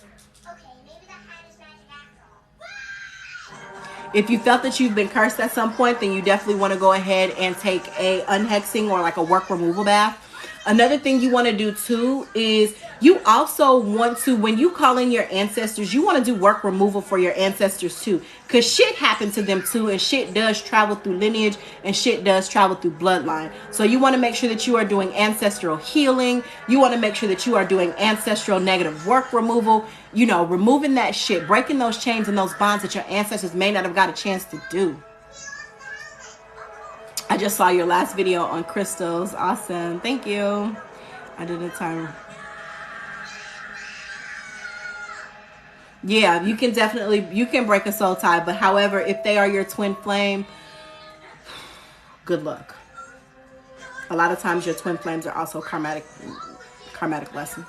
Speaker 1: If you felt that you've been cursed at some point, then you definitely want to go ahead and take a unhexing or like a work removal bath. Another thing you want to do too is you also want to, when you call in your ancestors, you want to do work removal for your ancestors too. Because shit happened to them too, and shit does travel through lineage, and shit does travel through bloodline. So you want to make sure that you are doing ancestral healing. You want to make sure that you are doing ancestral negative work removal. You know, removing that shit, breaking those chains and those bonds that your ancestors may not have got a chance to do. I just saw your last video on crystals. Awesome. Thank you. I did a timer. Yeah, you can definitely, you can break a soul tie. But however, if they are your twin flame, good luck. A lot of times your twin flames are also karmatic lessons.